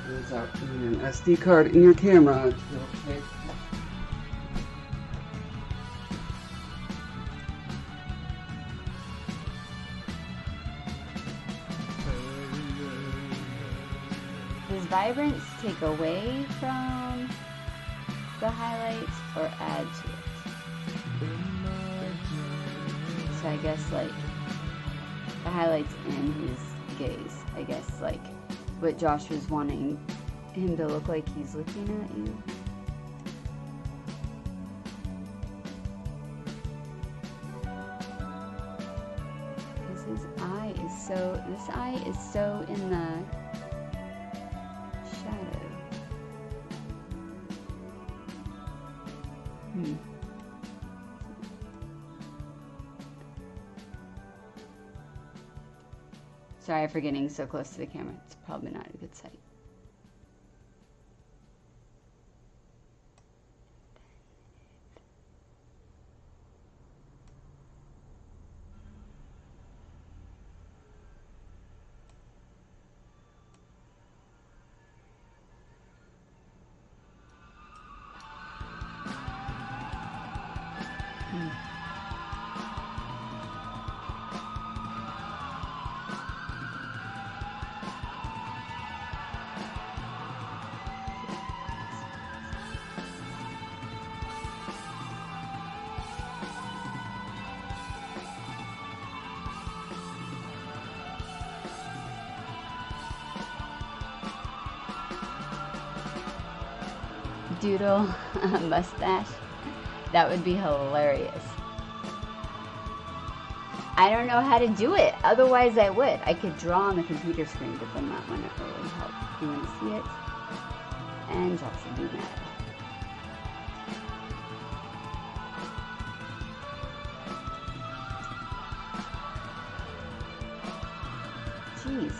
Turns out you need an SD card in your camera. Okay. Does Vibrance take away from the highlights or add to it? So I guess like the highlights in his gaze. I guess like what Josh was wanting him to look like he's looking at you. Because this eye is so in the shadow. Sorry for getting so close to the camera. It's probably not a good sight. Doodle mustache. That would be hilarious. I don't know how to do it. Otherwise, I would. I could draw on the computer screen, but then that wouldn't really help. You want to see it? And Josh would be mad. Jeez.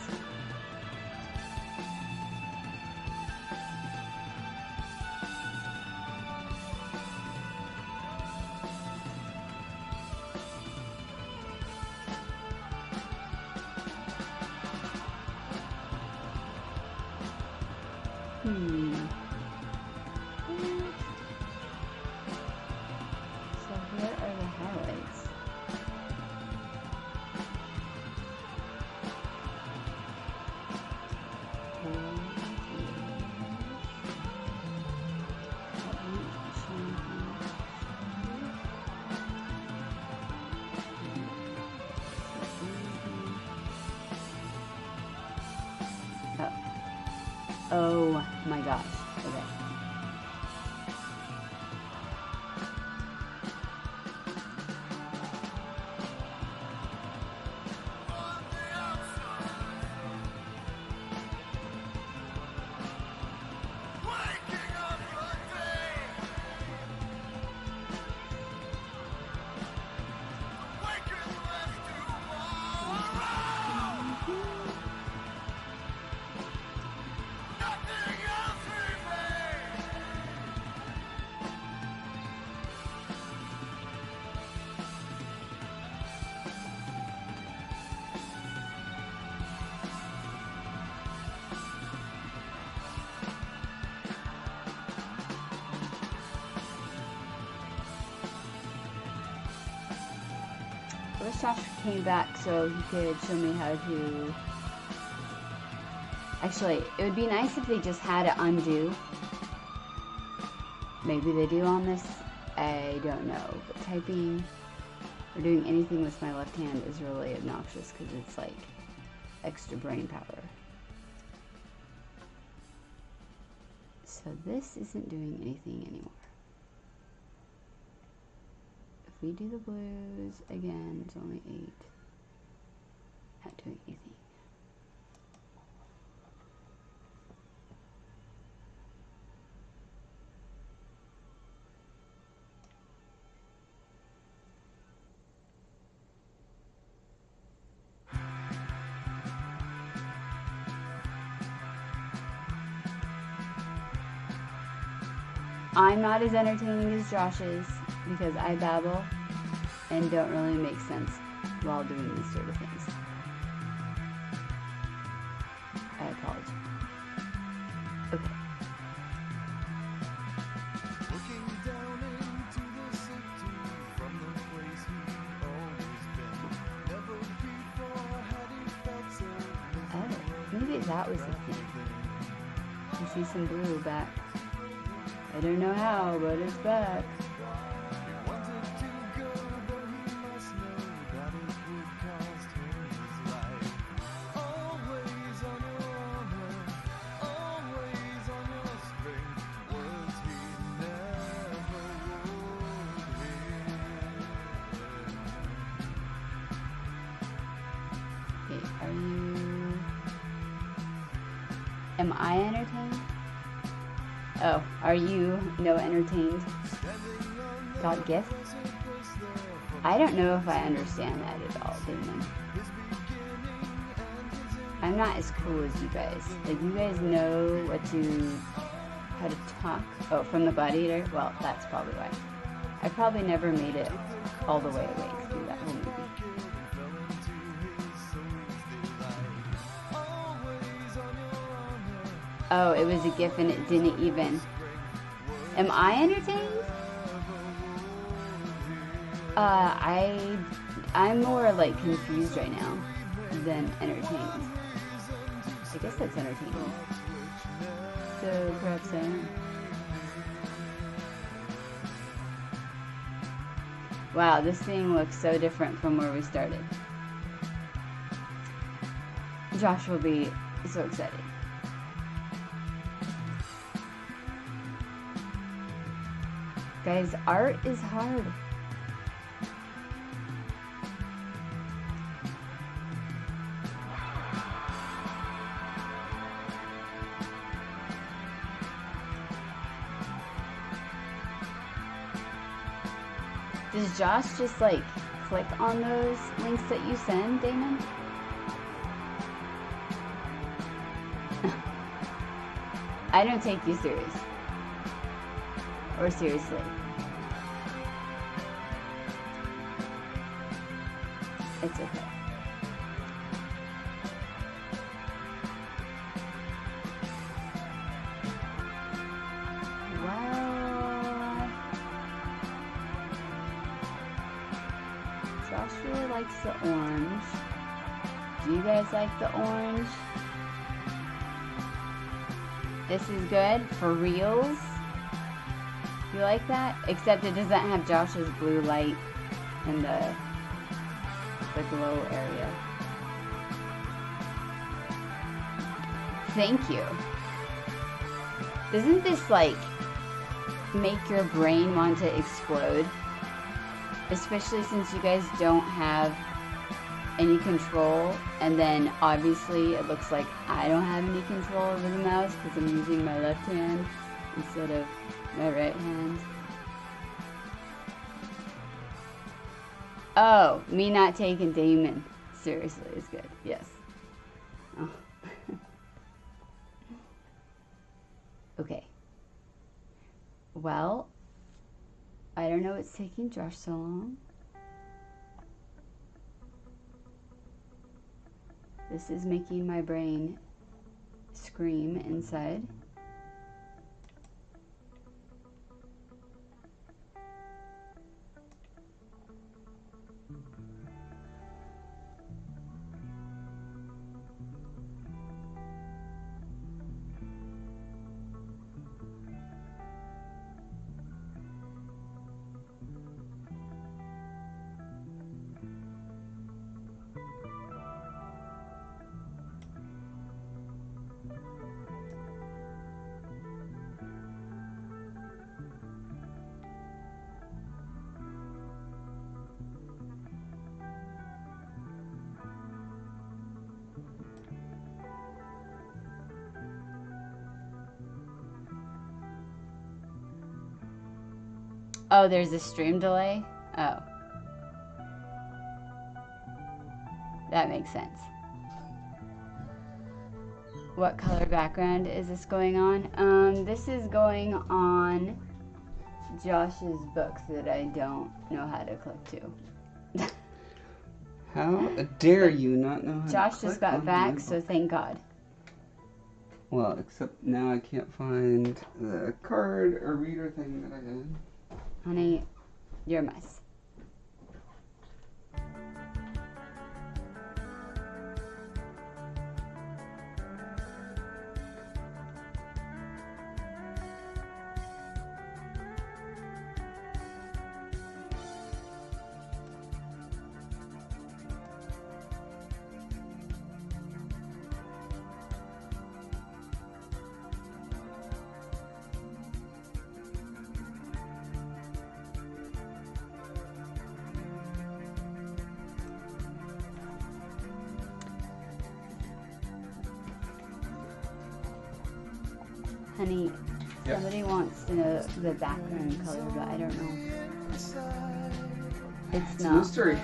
So where are the highlights? Oh my gosh. Okay. I wish Josh came back so he could show me how to... Actually, it would be nice if they just had it undo. Maybe they do on this. I don't know. But typing or doing anything with my left hand is really obnoxious because it's like extra brain power. So this isn't doing anything anymore. If we do the blues again, it's only 8. Not doing anything. I'm not as entertaining as Josh is because I babble and don't really make sense while doing these sort of things. I apologize. Okay. Oh, maybe that was the theme. You see some blue back. I don't know how, but it's back. Okay, are you... Am I entertained? Oh, are you no entertained? Got gift? I don't know if I understand that at all, Damon. I'm not as cool as you guys. Like, you guys know how to talk. Oh, from the gladiator? Well, that's probably why. I probably never made it all the way awake through that whole movie. Oh, it was a GIF and it didn't even... Am I entertained? I'm more like confused right now than entertained. I guess that's entertaining. So perhaps I am. Wow, this thing looks so different from where we started. Josh will be so excited. Guys, art is hard. Does Josh just like click on those links that you send, Damon? I don't take you serious. Or seriously. It's okay. Well, Josh really likes the orange. Do you guys like the orange? This is good for reals. You like that? Except it doesn't have Josh's blue light in the glow area. Thank you. Doesn't this like make your brain want to explode? Especially since you guys don't have any control, and then obviously it looks like I don't have any control over the mouse because I'm using my left hand instead of my right hand. Oh, me not taking Damon seriously is good. Yes. Oh. Okay. Well, I don't know what's taking Josh so long. This is making my brain scream inside. Oh, there's a stream delay? Oh. That makes sense. What color background is this going on? This is going on Josh's books that I don't know how to click to. How dare you not know how Josh to just click got on back, my so book? thank God. Well, except now I can't find the card or reader thing that I had. Honey, you're a mess. Honey, Yep. somebody wants to know the background color, but I don't know. It's It's a not. mystery.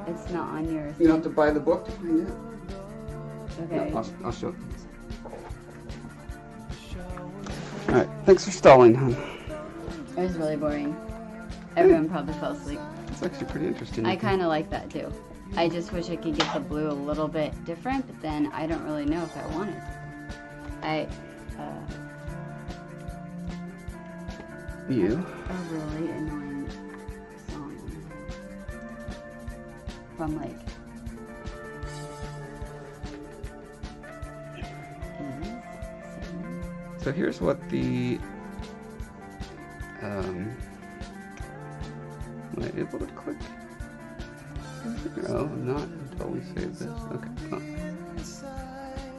It's not on your You thing. don't have to buy the book to find it. Okay. No, I'll show it. Alright, thanks for stalling, hon. It was really boring. Everyone probably fell asleep. It's actually pretty interesting. I kind of like that too. I just wish I could get the blue a little bit different, but then I don't really know if I want it. You? A really annoying song. from like 80s, 70s. So here's what the am I able to click? Oh, not until we save this. Okay. Oh.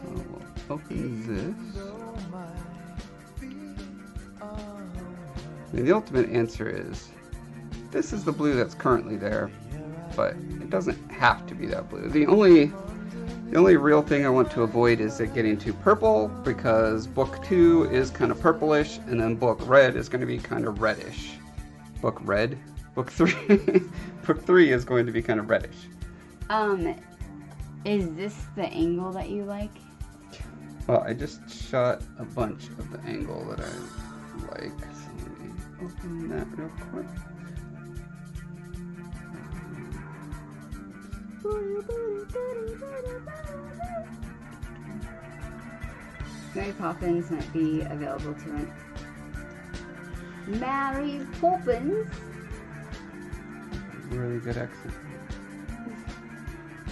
We'll open this. And the ultimate answer is this is the blue that's currently there, but it doesn't have to be that blue. The only real thing I want to avoid is it getting too purple, because book 2 is kind of purplish, and then book red is going to be kind of reddish. Book red? Book 3 book 3 is going to be kind of reddish. Is this the angle that you like? Well, I just shot a bunch of the angle that I like. So let me open that real quick. Mary Poppins might be available to rent. Mary Poppins? Really good accent.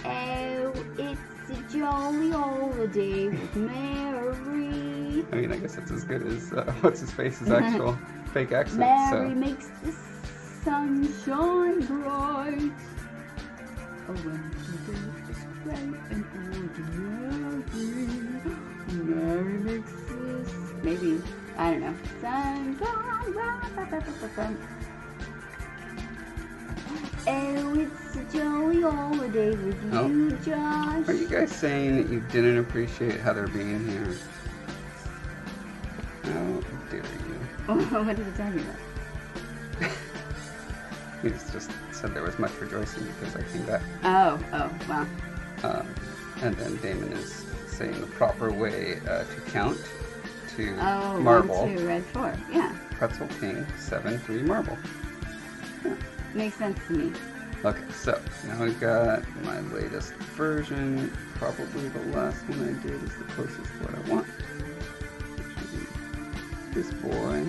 Oh, it's a jolly holiday with Mary. I mean, I guess it's as good as what's his face's actual fake accent. Mary So makes the sun shine bright. A winter day is bright and ordinary. Mary makes this. Maybe. I don't know. Sunshine bright. Oh, it's a jolly holiday with you, Josh. Are you guys saying that you didn't appreciate Heather being here? How dare you? What are you talking about? He just said there was much rejoicing because I came back. Oh, wow. And then Damon is saying the proper way to count to Oh, marble. 1, 2, red, 4. Yeah. Pretzel King, 7, 3 marble. Yeah. Makes sense to me. Okay, so now we've got my latest version. Probably the last one I did is the closest to what I want. This boy.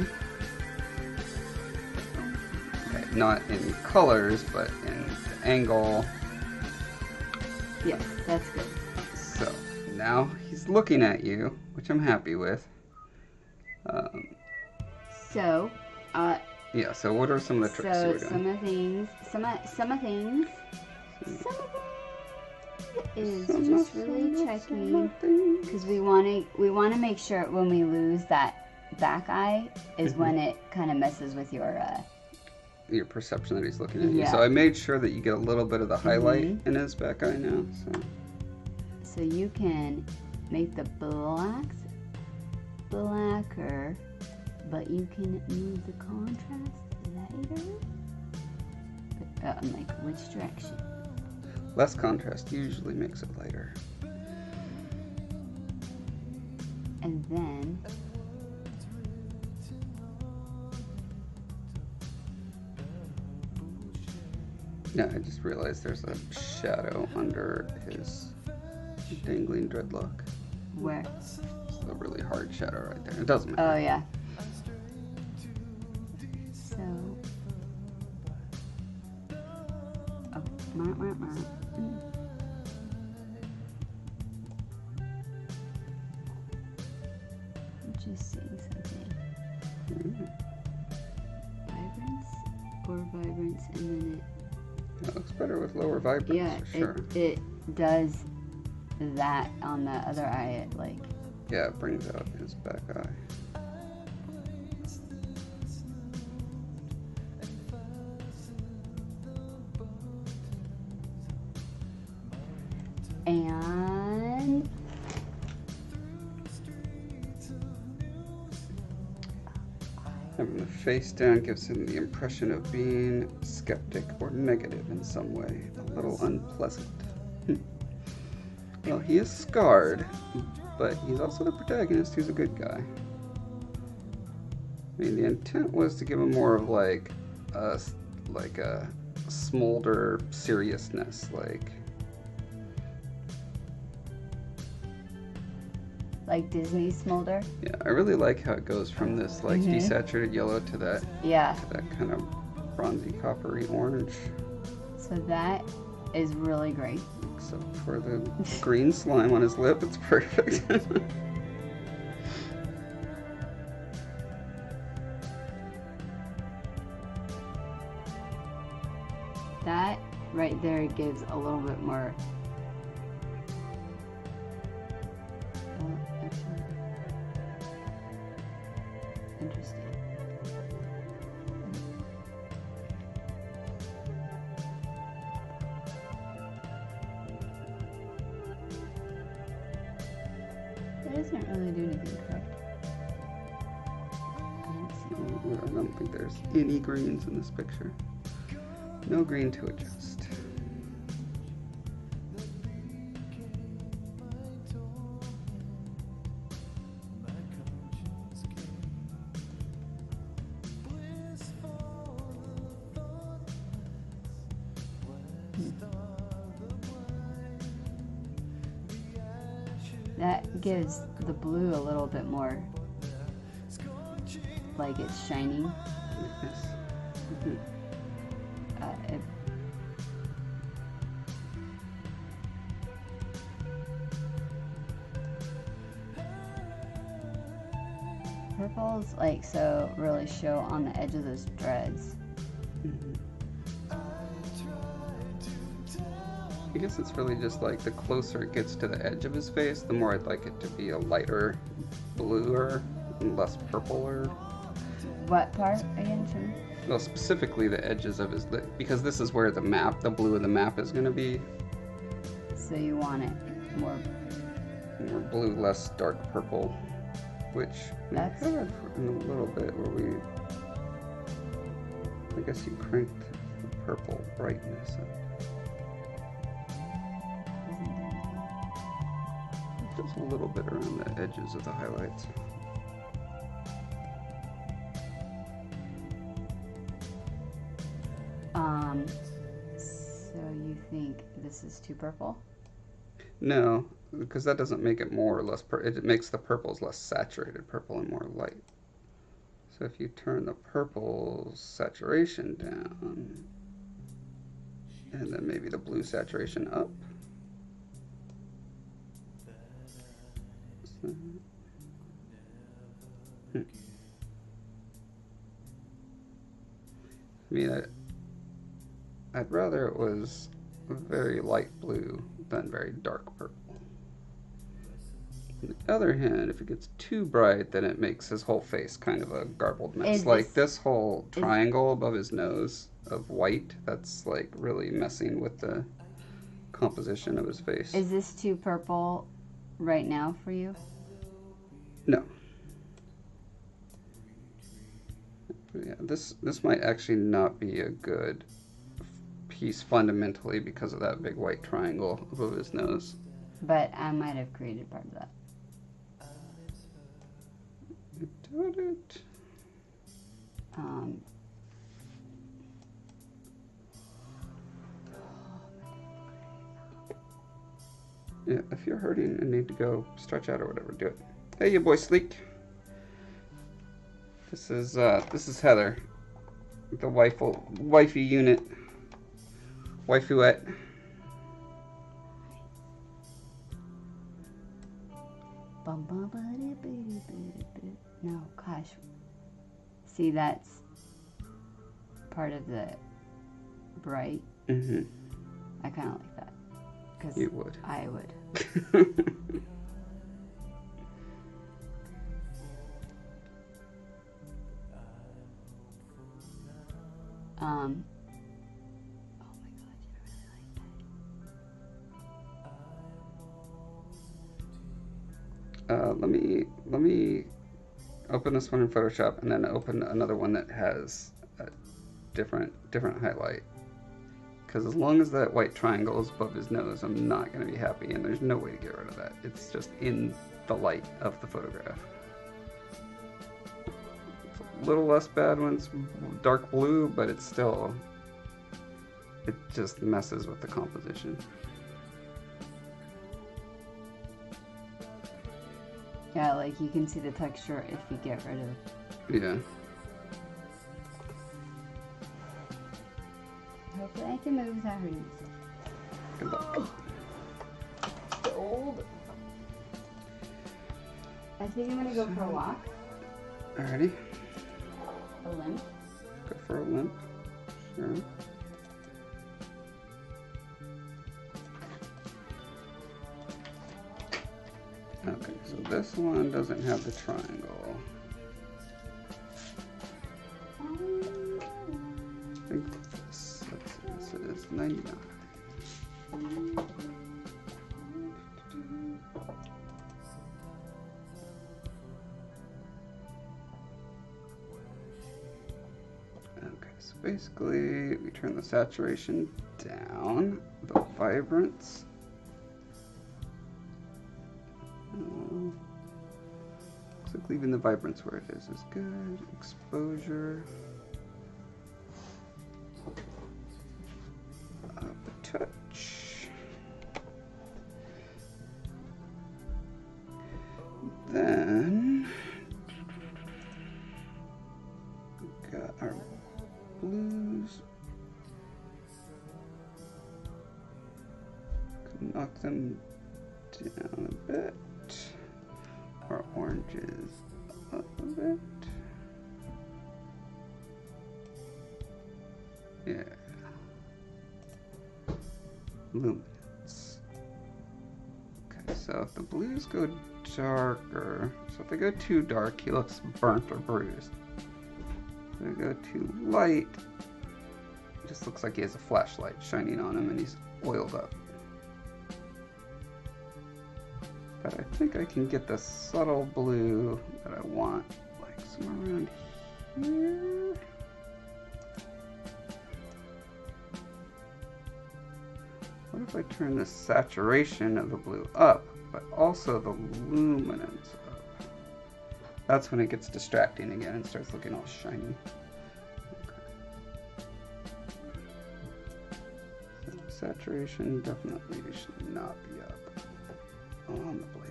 Okay, not in colors, but in the angle. Yes, that's good. So now he's looking at you, which I'm happy with. So, Yeah. So what are some of the tricks you were doing? some of things is just really checking, because we want to make sure when we lose that back eye is when it kind of messes with your perception that he's looking at you. Yeah. So I made sure that you get a little bit of the highlight in his back eye now. so you can make the blacks blacker, but you can move the contrast lighter. But, I'm like, which direction? Less contrast usually makes it lighter. And then Yeah, I just realized there's a shadow under his dangling dreadlock. where? It's a really hard shadow right there. It doesn't matter. Oh yeah. So. Oh. I'm just seeing something. Vibrance or vibrance, and then It looks better with lower vibrance, yeah, for sure. it does that on the other eye. It like. Yeah, it brings out his back eye. And Having the face down gives him the impression of being skeptic or negative in some way. A little unpleasant. Well, he is scarred, but he's also the protagonist who's a good guy. I mean, the intent was to give him more of like a smolder seriousness, like Disney smolder. Yeah, I really like how it goes from this like desaturated yellow to that Yeah. kind of bronzy coppery orange. So that is really great. Except for the green slime on his lip, it's perfect. That right there gives a little bit more. Oh, actually, interesting. That doesn't really do anything, correct? I don't see. I don't think there's any greens in this picture. No green to adjust. That gives the blue a little bit more, like it's shining. Yes. It, purples, like, so really show on the edge of those dreads. I guess it's really just like the closer it gets to the edge of his face, the more I'd like it to be a lighter bluer and less purpler. What part again, Jim? Well, specifically the edges of his lip, because this is where the map, the blue of the map is going to be. So you want it more. More blue, less dark purple, which That's- we had in a little bit where we, I guess you cranked the purple brightness up. Just a little bit around the edges of the highlights. So you think this is too purple? No, because that doesn't make it more or less it makes the purples less saturated purple and more light. So if you turn the purple saturation down, and then maybe the blue saturation up. So, I mean, I'd rather it was very light blue than very dark purple. On the other hand, if it gets too bright, then it makes his whole face kind of a garbled mess. Like this whole triangle above his nose of white, that's like really messing with the composition of his face. Is this too purple right now for you? No. Yeah, this might actually not be a good piece fundamentally because of that big white triangle above his nose. But I might have created part of that. Doubt it. Yeah, if you're hurting and need to go stretch out or whatever, do it. Hey, you boy, Sleek. This is Heather, the wifey unit, waifuette. No, gosh. See, that's part of the bright. Mm-hmm. I kind of like that. Cause you would. I would. Oh my gosh, I really like that. Let me open this one in Photoshop and then open another one that has a different highlight. Because as long as that white triangle is above his nose, I'm not going to be happy, and there's no way to get rid of that. It's just in the light of the photograph. It's a little less bad when it's dark blue, but it's still, it just messes with the composition. Yeah, like you can see the texture if you get rid of. Yeah. Hopefully I can move without hurting myself. Good luck. Old. I think I'm gonna go for a walk. Alrighty. A limp. Go for a limp. Sure. Okay, so this one doesn't have the triangle. I think this, let's see, this is 99. Okay, so basically we turn the saturation down, the vibrance. Looks like leaving the vibrance where it is good. Exposure. The touch. Then we got our blues. Can knock them down a bit. Our oranges up a bit. Yeah. Luminance. Okay, so if the blues go darker, so if they go too dark, he looks burnt or bruised. If they go too light, it just looks like he has a flashlight shining on him and he's oiled up. But I think I can get the subtle blue that I want, like somewhere around here. What if I turn the saturation of the blue up, but also the luminance up? That's when it gets distracting again and starts looking all shiny. Okay. So saturation definitely should not be up on the blue.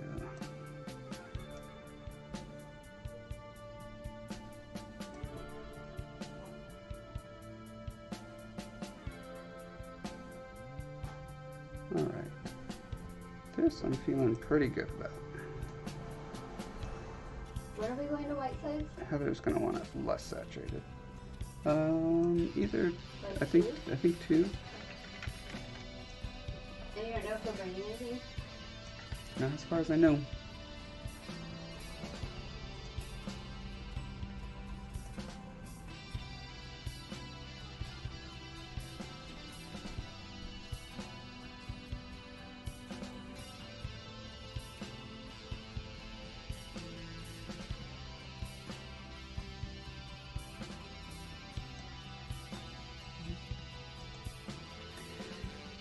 All right, this I'm feeling pretty good about. When are we going to white sides? Heather's gonna want it less saturated. Either Like I think 2. And you don't know if we're bringing anything? Not as far as I know.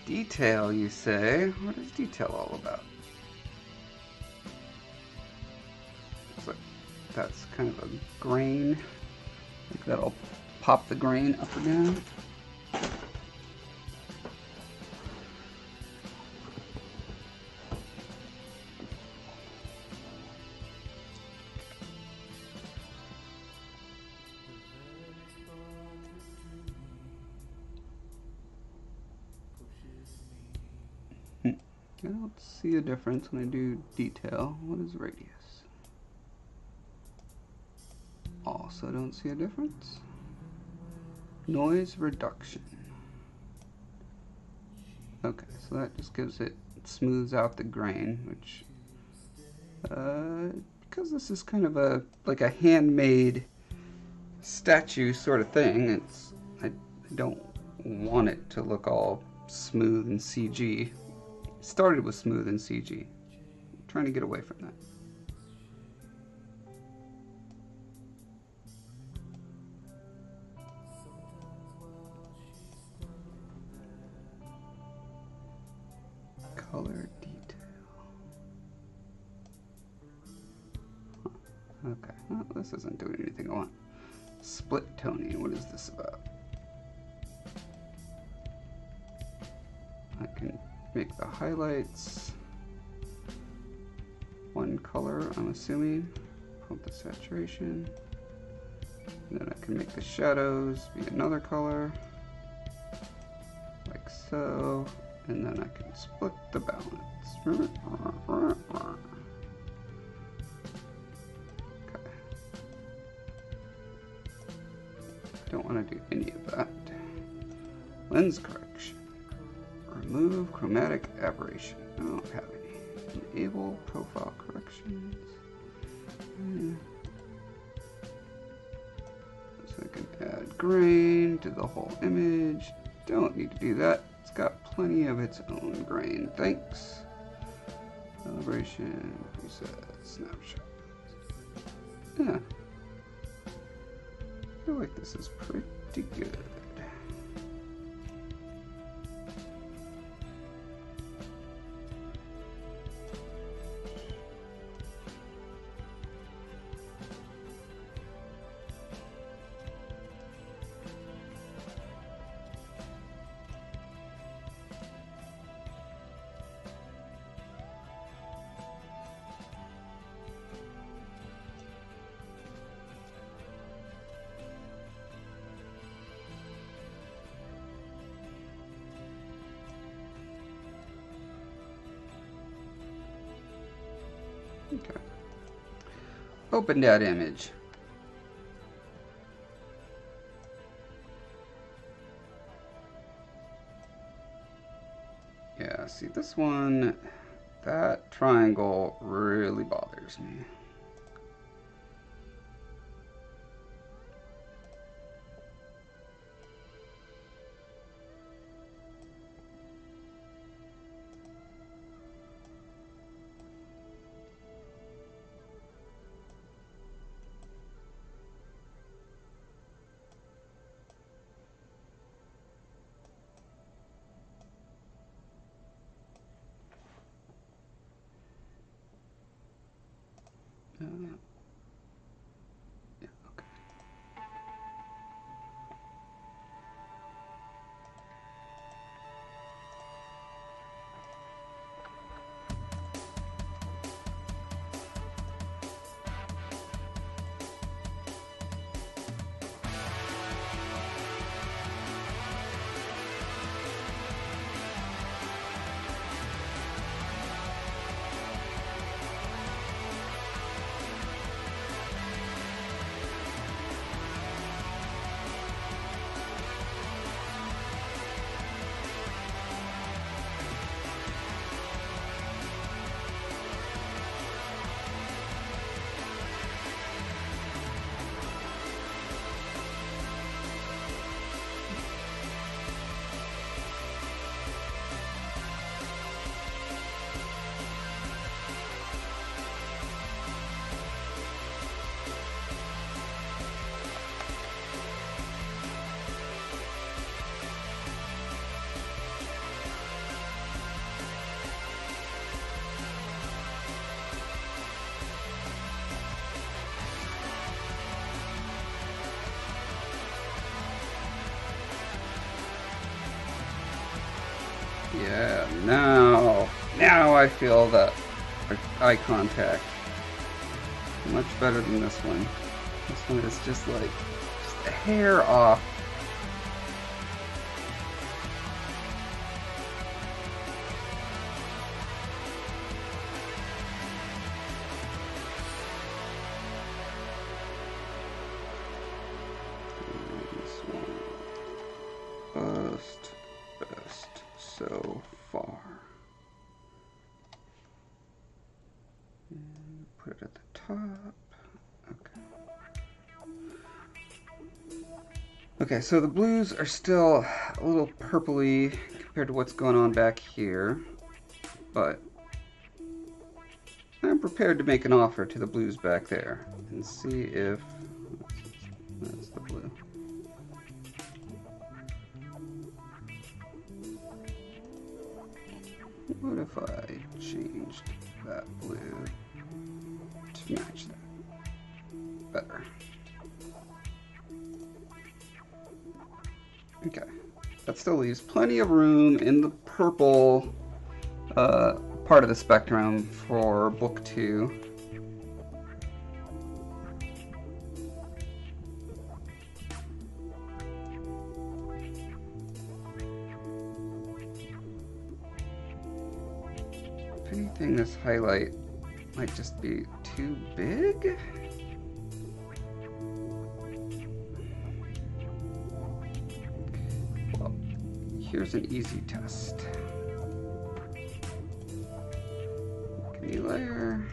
Detail, you say? What is detail all about? Looks like that's kind of a grain. I think that'll pop the grain up or down. I don't see a difference when I do detail. What is radius? Also don't see a difference. Noise reduction. Okay, so that just gives it smooths out the grain, which because this is kind of a like a handmade statue sort of thing, I don't want it to look all smooth and CG. Started with smooth and CG. I'm trying to get away from that. Color detail. Huh. Okay, well, this isn't doing anything I want. Split toning, what is this about? I can make the highlights one color, I'm assuming. Pump the saturation. And then I can make the shadows be another color, like so. and then I can split the balance. Okay. I don't want to do any of that. Lens correction. Remove chromatic aberration. I don't have any. Enable profile corrections. So I can add grain to the whole image. Don't need to do that. It's got plenty of its own grain. Thanks. Calibration, preset, snapshot. Yeah. I feel like this is pretty good. Okay. Open that image. Yeah, see this one, that triangle really bothers me. Yeah, okay. Yeah, now I feel that eye contact. Much better than this one. This one is just like, just a hair off. Best so far. And put it at the top. Okay. Okay, so the blues are still a little purpley compared to what's going on back here, but I'm prepared to make an offer to the blues back there and see if that's the blue. What if I changed that blue to match that better? Okay, that still leaves plenty of room in the purple part of the spectrum for book 2. If anything, this highlight might just be too big. Well, here's an easy test. Can you layer?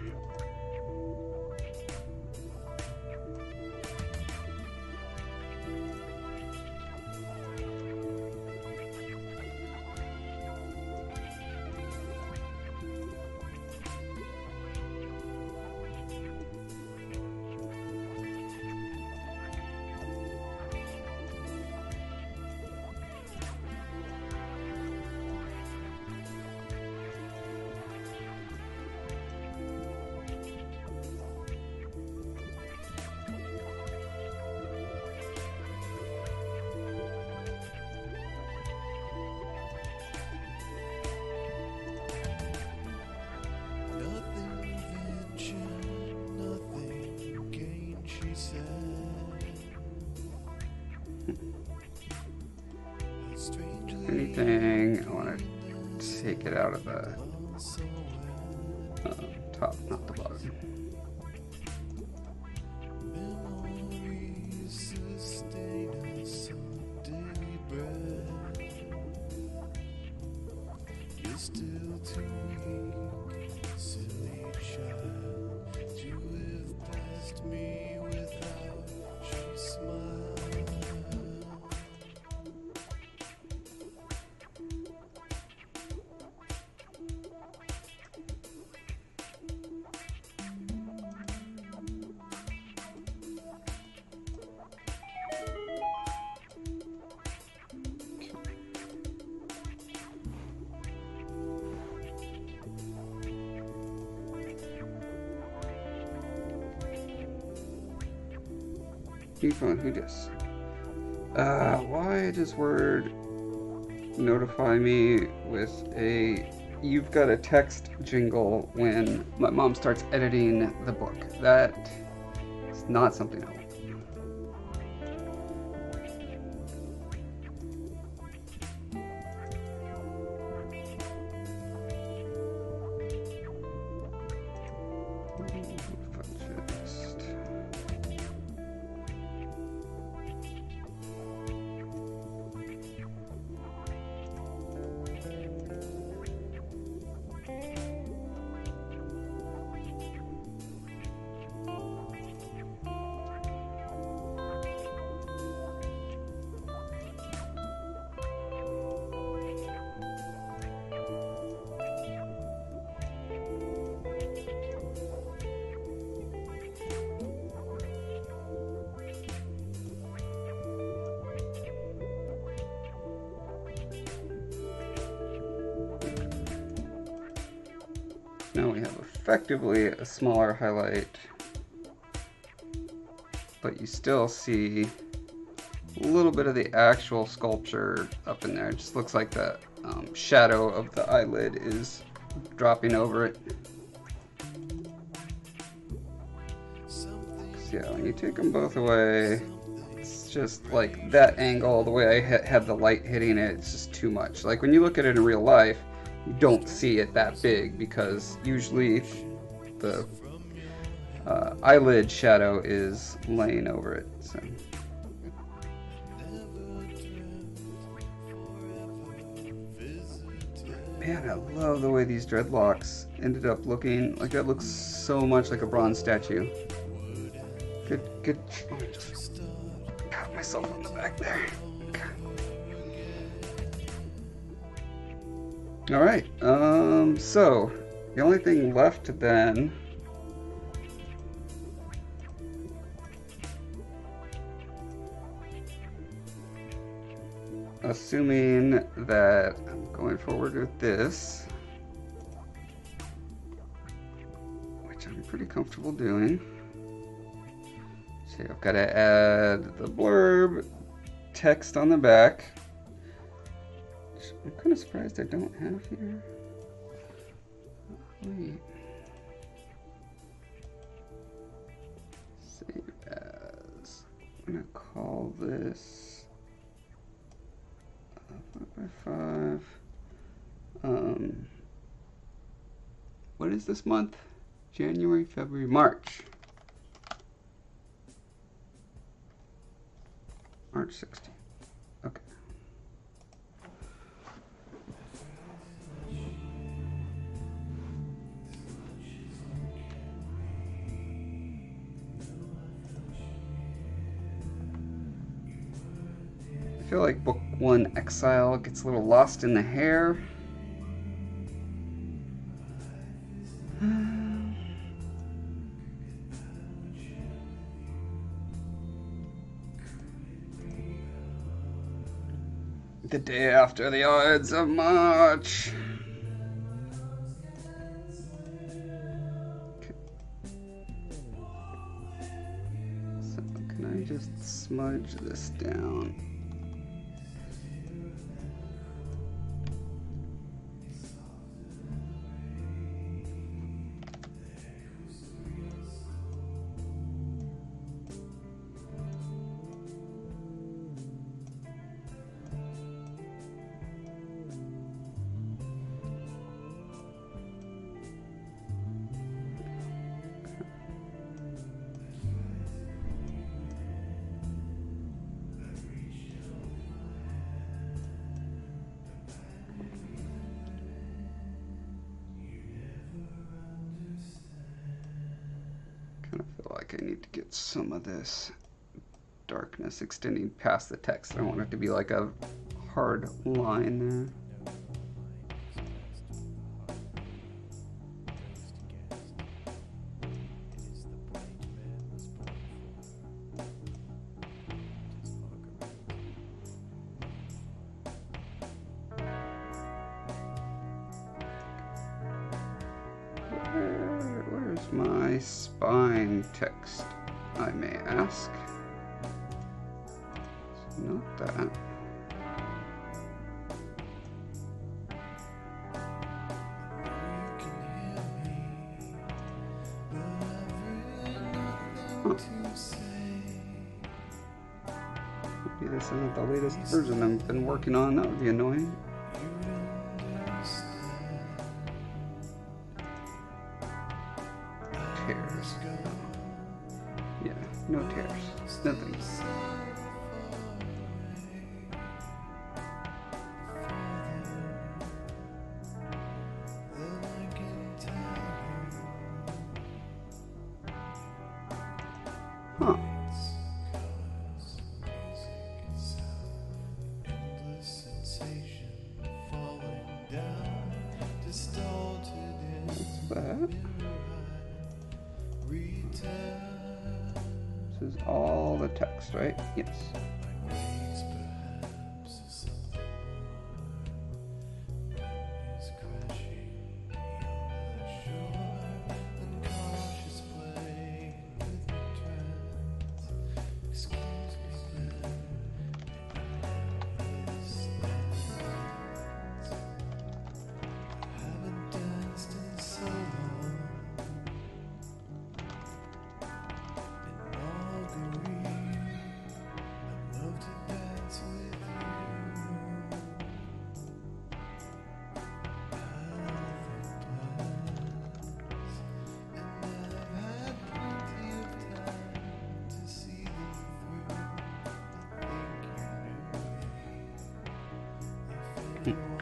Anything, I want to take it out of the top, not the bottom. Phone, who dis? Why does Word notify me with a "you've got a text" jingle when my mom starts editing the book? That is not something I want. Now we have effectively a smaller highlight, but you still see a little bit of the actual sculpture up in there. It just looks like the shadow of the eyelid is dropping over it. So yeah, when you take them both away, it's just like that angle, the way I had the light hitting it, it's just too much. Like when you look at it in real life, you don't see it that big because usually the eyelid shadow is laying over it. So. Man, I love the way these dreadlocks ended up looking. Like that looks so much like a bronze statue. Good. Let me just pat myself on the back there. All right, so the only thing left then assuming that I'm going forward with this, which I'm pretty comfortable doing. So I've got to add the blurb, text on the back. I'm kind of surprised I don't have here. Wait. Save as. I'm gonna call this 5x5. what is this month? January, February, March. March 16th. Okay. I feel like book 1 Exile gets a little lost in the hair. The day after the Ides of March. Okay. So can I just smudge this down? I need to get some of this darkness extending past the text. I don't want it to be like a hard line there. Where's my spine text, I may ask? It's not that. Huh. Maybe this isn't the latest version I've been working on. That would be annoying. Tears. Yeah, no tears. Nothing. Huh. What's that? This is all the text, right? Yes.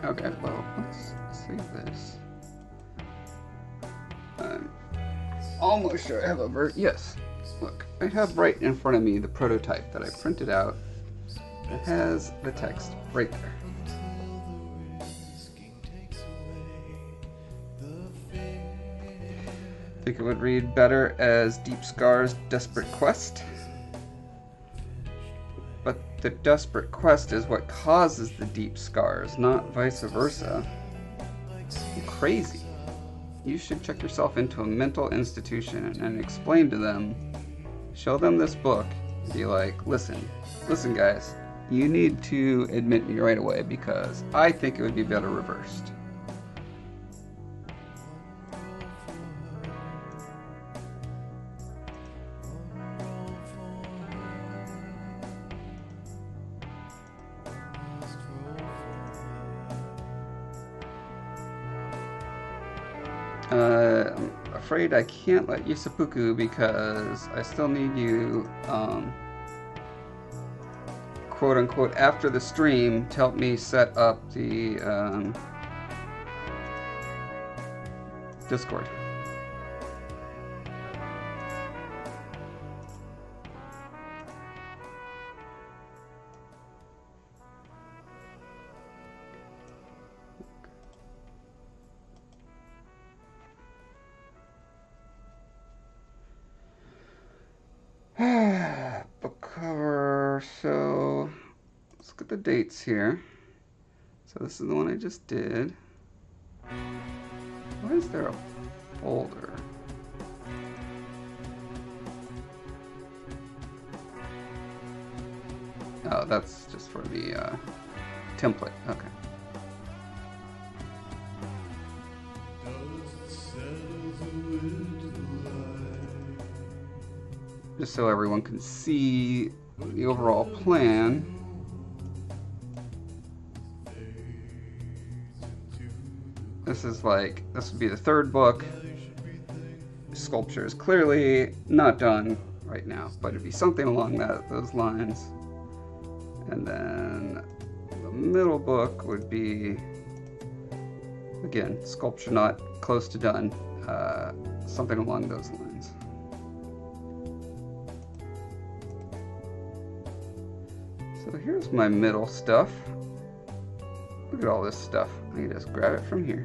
Okay, well, let's save this. I'm almost sure I have a yes, look, I have right in front of me the prototype that I printed out. It has the text right there. I think it would read better as Deep Scar's Desperate Quest. But the desperate quest is what causes the deep scars, not vice versa. You're crazy. You should check yourself into a mental institution and explain to them, show them this book, and be like, listen guys, you need to admit me right away because I think it would be better reversed. I'm afraid I can't let you seppuku because I still need you, quote unquote, after the stream to help me set up the Discord. Book cover. So let's look at the dates here. So this is the one I just did. Why is there a folder? Oh, that's just for the template. Okay. Just so everyone can see the overall plan. This is like, this would be the third book. Sculpture is clearly not done right now, but it'd be something along those lines. And then the middle book would be, again, sculpture not close to done, something along those lines. So here's my middle stuff. Look at all this stuff. I can just grab it from here.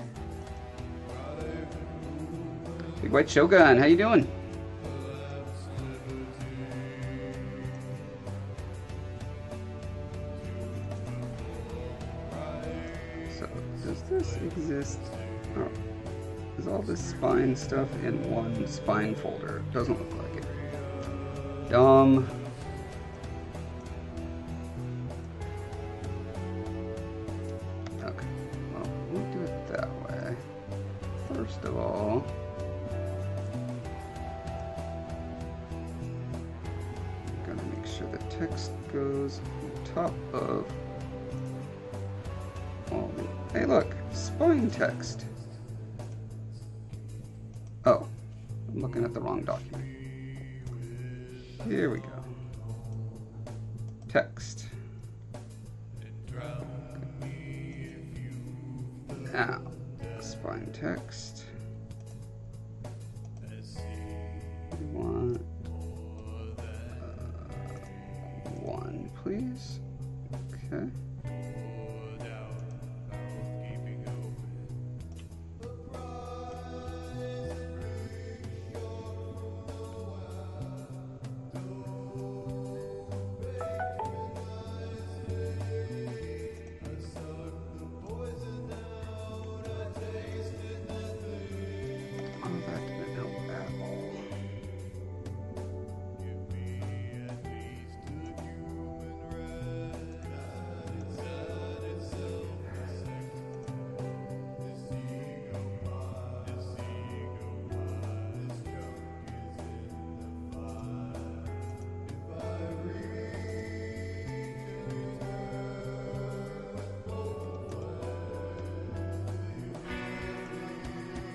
Big White Shogun, how you doing? So, does this exist? Oh, is all this spine stuff in one spine folder? Doesn't look like it. Dumb. First of all, I'm going to make sure the text goes on top of all the... Hey look, spine text. Oh, I'm looking at the wrong document. Here we go. Text. Now, spine text. We want one, please. Okay.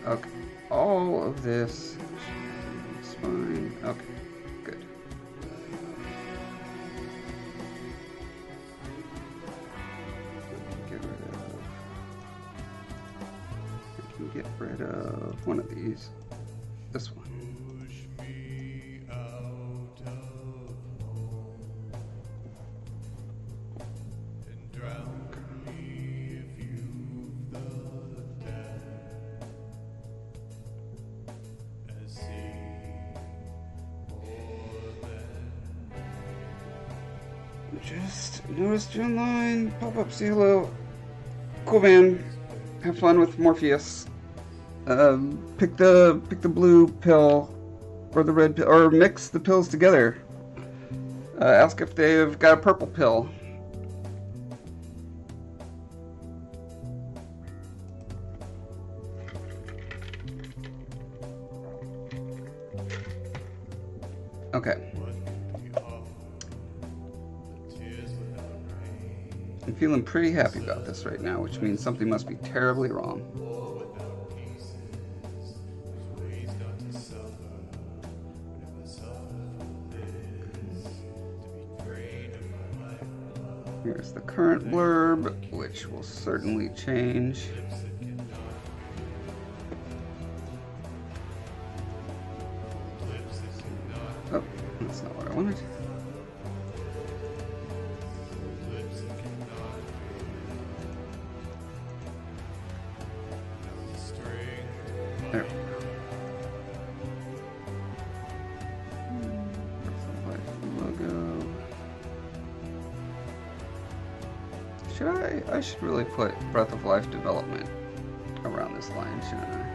Okay, all of this spine. Okay, good. Get rid of. I can get rid of one of these. This one. Just noticed you online. Pop up, say hello. Cool, man. Have fun with Morpheus. Pick the blue pill or the red pill, or mix the pills together. Ask if they've got a purple pill. Okay. I'm feeling pretty happy about this right now, which means something must be terribly wrong. is the current blurb, which will certainly change. Oh, that's not what I wanted. There. Logo. I should really put Breath of Life development around this line, shouldn't I?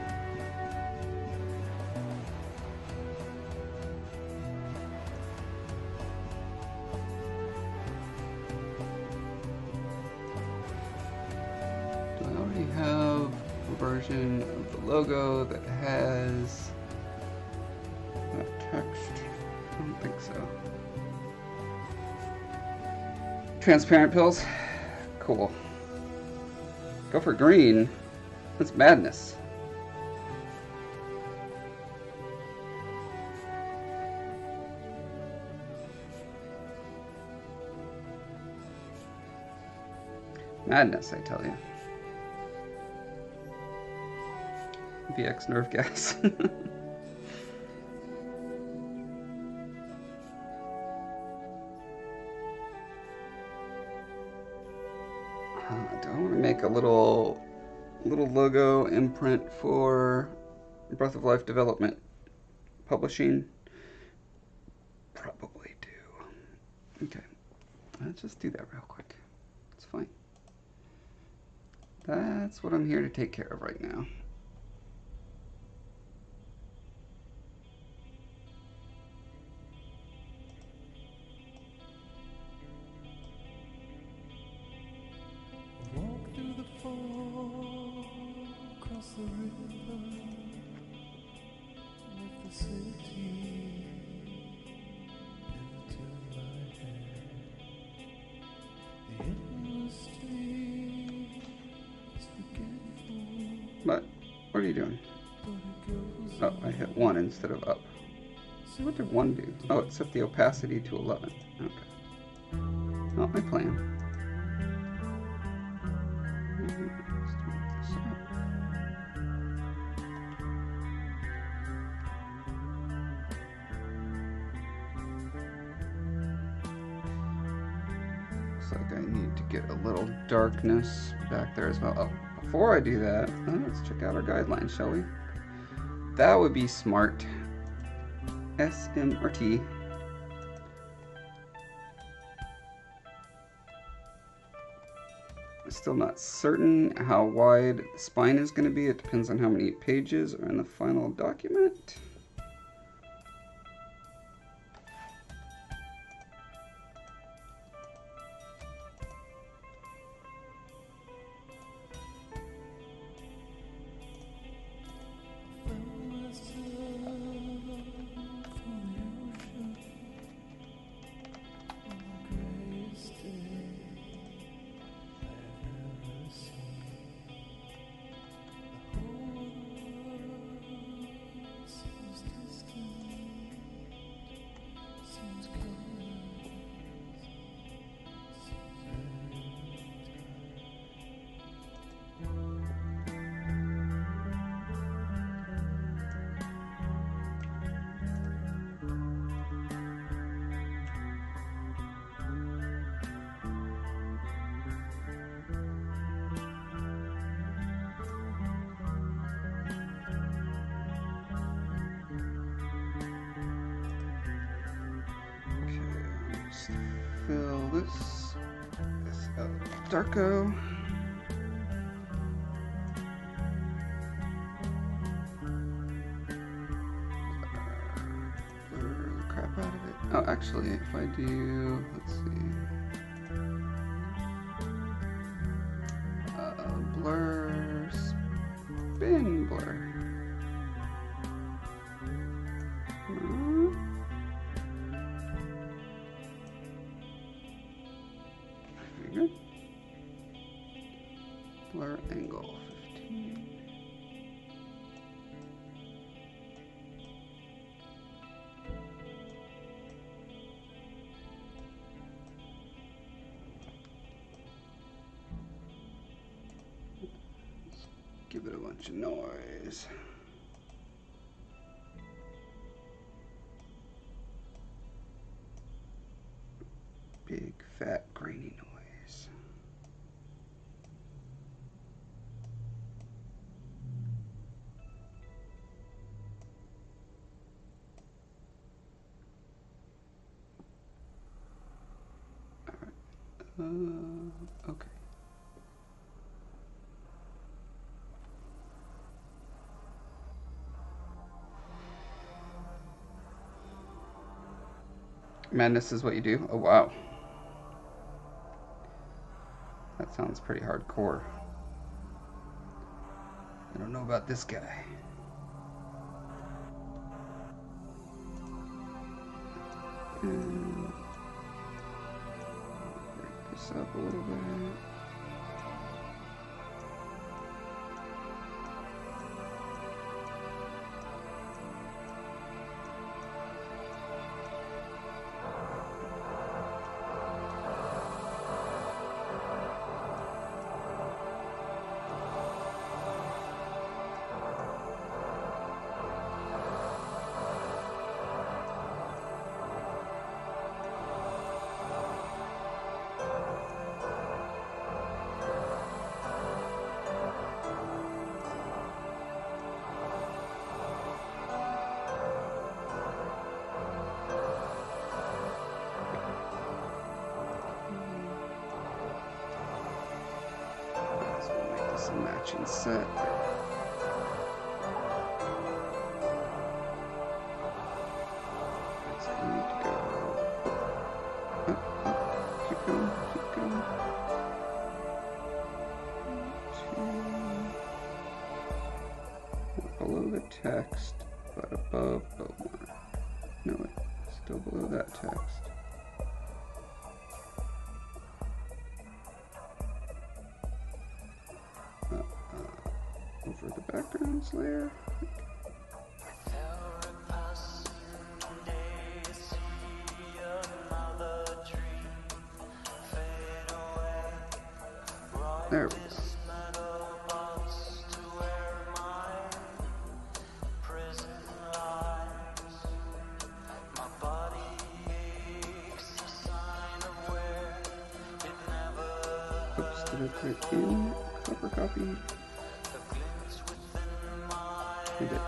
Do I already have a version of the logo that has that text? I don't think so. Transparent pills? Cool. Go for green. That's madness. Madness, I tell you. VX nerve gas. Do I want to make a little logo imprint for Breath of Life development publishing? Probably do. Okay, let's just do that real quick. It's fine. That's what I'm here to take care of right now. What are you doing? Oh, I hit 1 instead of up. So what did 1 do? Oh, it set the opacity to 11. Okay. Not my plan. Looks like I need to get a little darkness back there as well. Oh, before I do that, let's check out our guidelines, shall we? That would be smart. SMRT. Still not certain how wide the spine is going to be. It depends on how many pages are in the final document. Fill this out with Darko. Blur the crap out of it. Oh, actually, if I do, let's see. Blur, spin blur. Blur angle 15. Give it a bunch of noise. Big, fat, grainy noise. All right. Okay. Madness is what you do? Oh, wow. That sounds pretty hardcore. I don't know about this guy. Break this up a little bit. Matching set. It's going to go up, up, keep going, keep going. Below the text, but above Bowmark. No, it's still below that text. Over the backgrounds layer. There we go. Oops, did I put in copper copy? I did.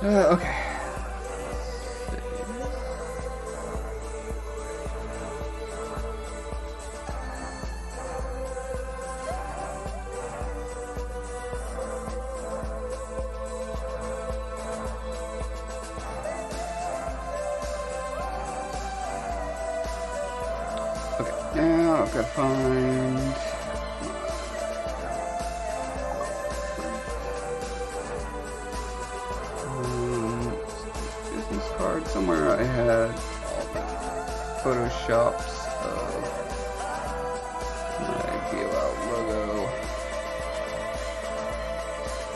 Okay. Okay, now I've got to find business card. Somewhere I had photoshops of my Give Out logo.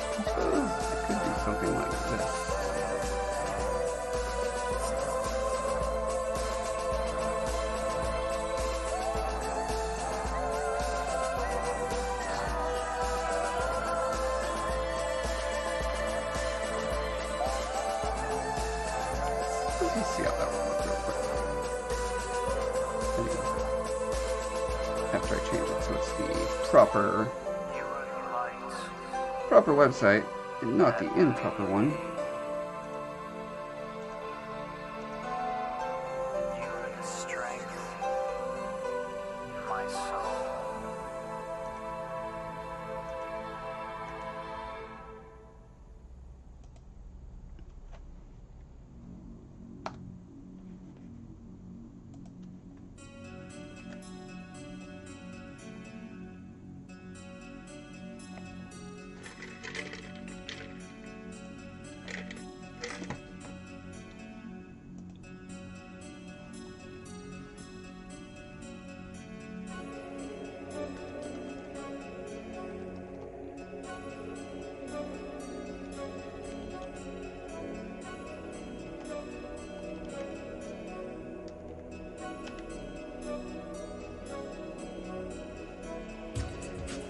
I suppose it could be something like this. after I change it so it's the proper website and not the improper one.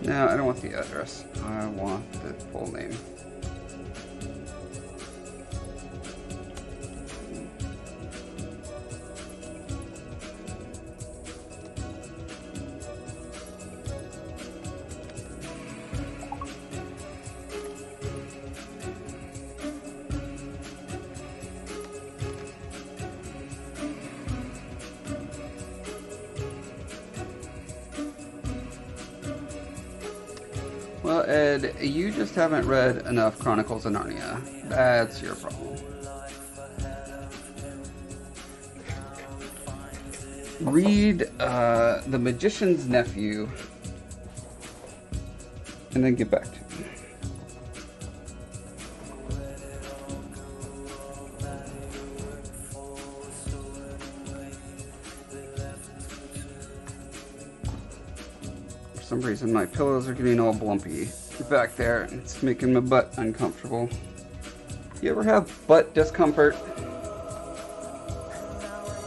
No, I don't want the address. I want the full name. Well, Ed, you just haven't read enough Chronicles of Narnia. That's your problem. Read The Magician's Nephew and then get back to me. For some reason, my pillows are getting all blumpy back there, and it's making my butt uncomfortable. You ever have butt discomfort?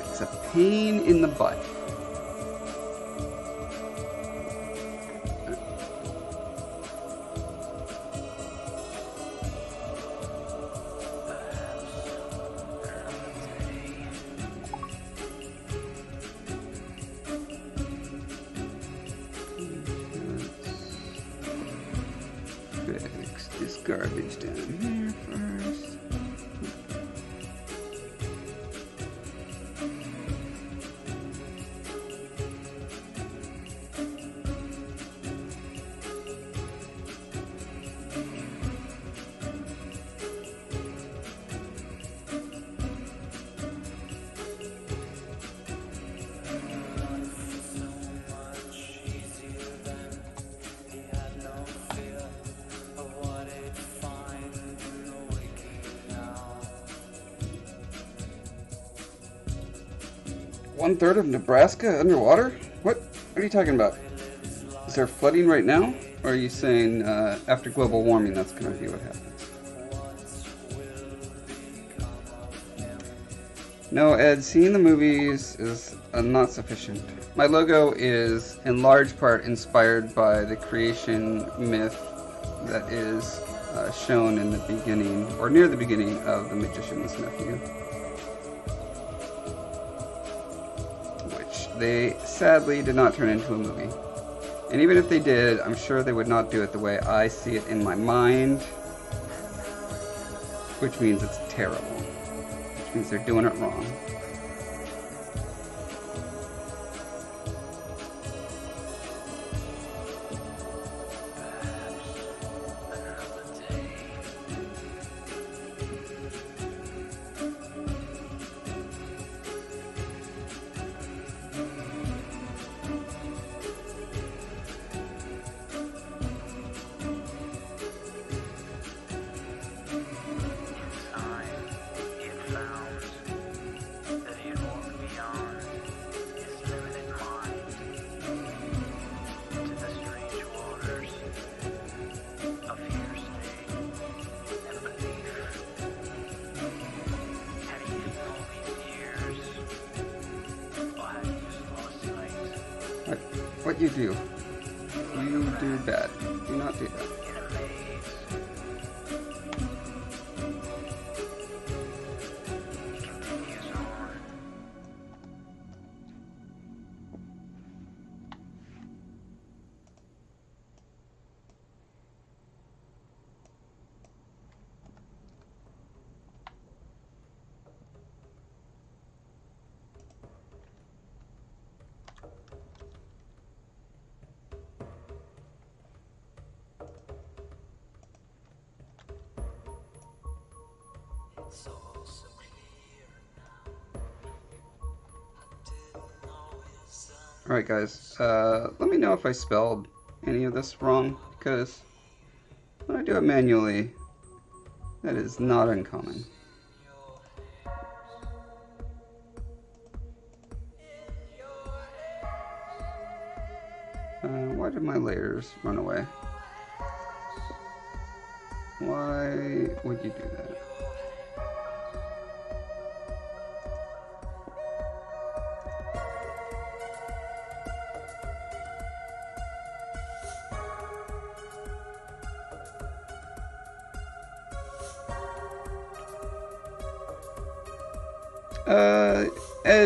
It's a pain in the butt. Fix this garbage down here first. One-third of Nebraska underwater? What are you talking about? Is there flooding right now? Or are you saying after global warming that's going to be what happens? No, Ed, seeing the movies is not sufficient. My logo is in large part inspired by the creation myth that is shown in the beginning, or near the beginning, of The Magician's Nephew. They sadly did not turn into a movie. And even if they did, I'm sure they would not do it the way I see it in my mind, which means it's terrible, which means they're doing it wrong. What you do? You do bad. Do not do that. Alright guys, let me know if I spelled any of this wrong, because when I do it manually, that is not uncommon. Why did my layers run away? Why would you do that?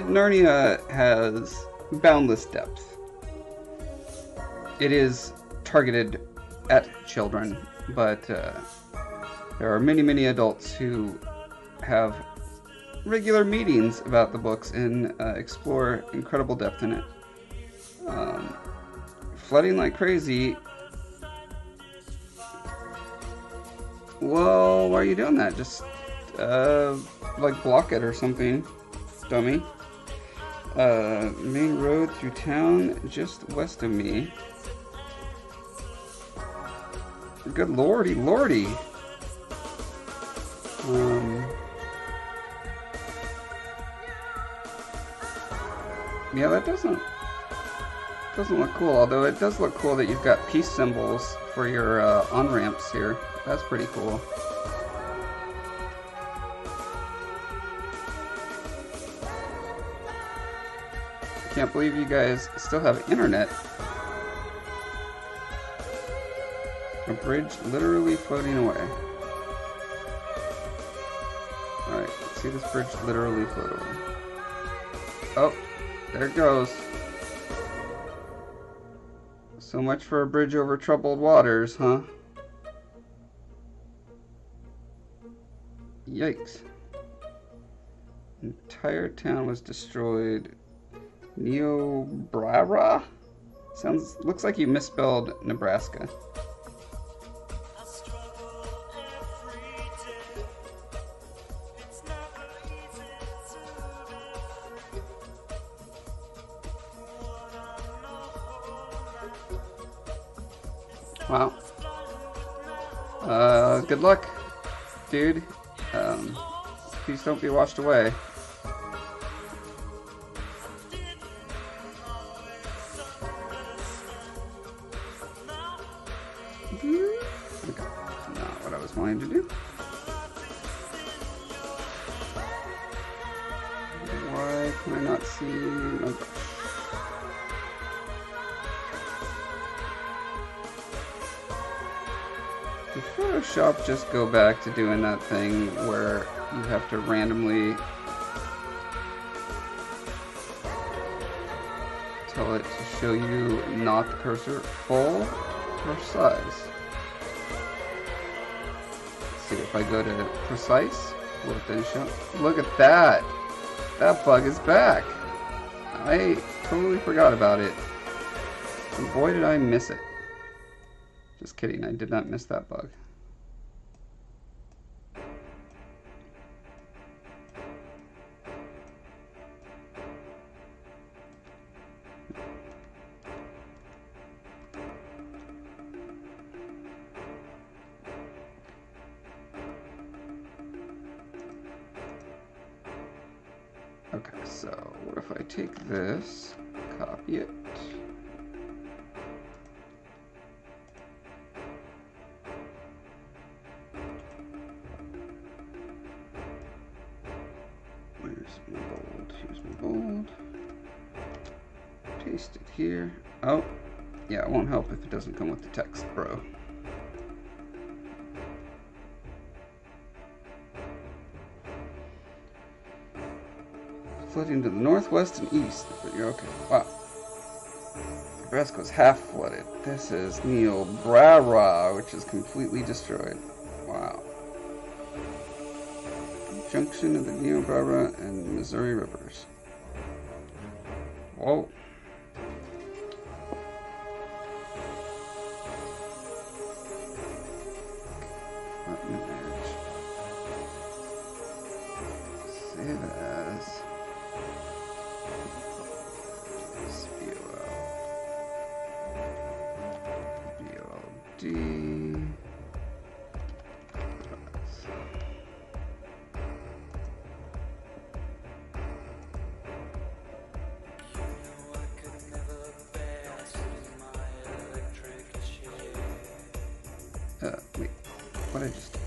Narnia has boundless depth. It is targeted at children, but there are many, many adults who have regular meetings about the books and explore incredible depth in it. Flooding like crazy. Well, why are you doing that? Just like block it or something, dummy. Main road through town just west of me. Good lordy, lordy. Yeah, that doesn't look cool, although it does look cool that you've got peace symbols for your on-ramps here. That's pretty cool. Can't believe you guys still have internet. A bridge literally floating away. Alright, let's see this bridge literally float away. Oh, there it goes. So much for a bridge over troubled waters, huh? Yikes. Entire town was destroyed. Niobrara? Looks like you misspelled Nebraska. Wow. Good luck, dude. Please don't be washed away. Okay. Not what I was wanting to do. Why can I not see my brush? Did Photoshop just go back to doing that thing where you have to randomly tell it to show you not the cursor full or size? Let's see if I go to precise, will it then show? Look at that! That bug is back! I totally forgot about it. And boy did I miss it. Just kidding, I did not miss that bug. Okay, so what if I take this, copy it, where's my bold, here's my bold, paste it here. Oh, yeah, it won't help if it doesn't come with the text, bro. Flooding to the northwest and east. But you're okay. Wow. Nebraska's half flooded. This is Niobrara, which is completely destroyed. Wow. Junction of the Niobrara and Missouri rivers. Whoa. Save as. 50. Wait, what did I just do?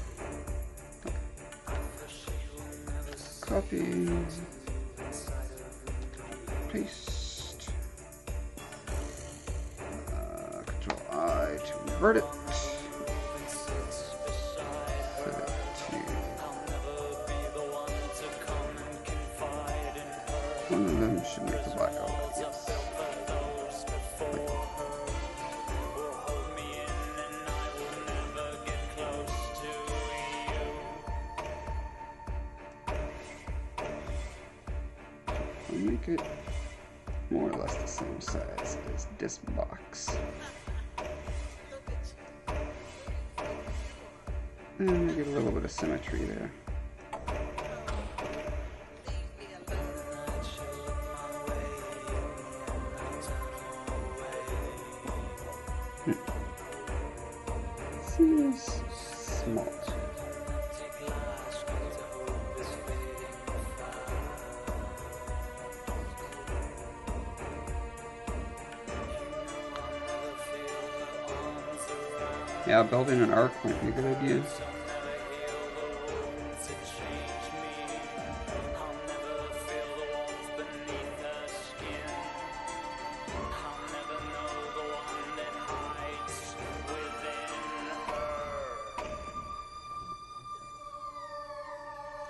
Copy, paste, Control I to invert it, set it to, one of them should make the black out, yes. Make it more or less the same size as this box. And get a little bit of symmetry there. Seems small. Yeah, building an arc might be a good idea.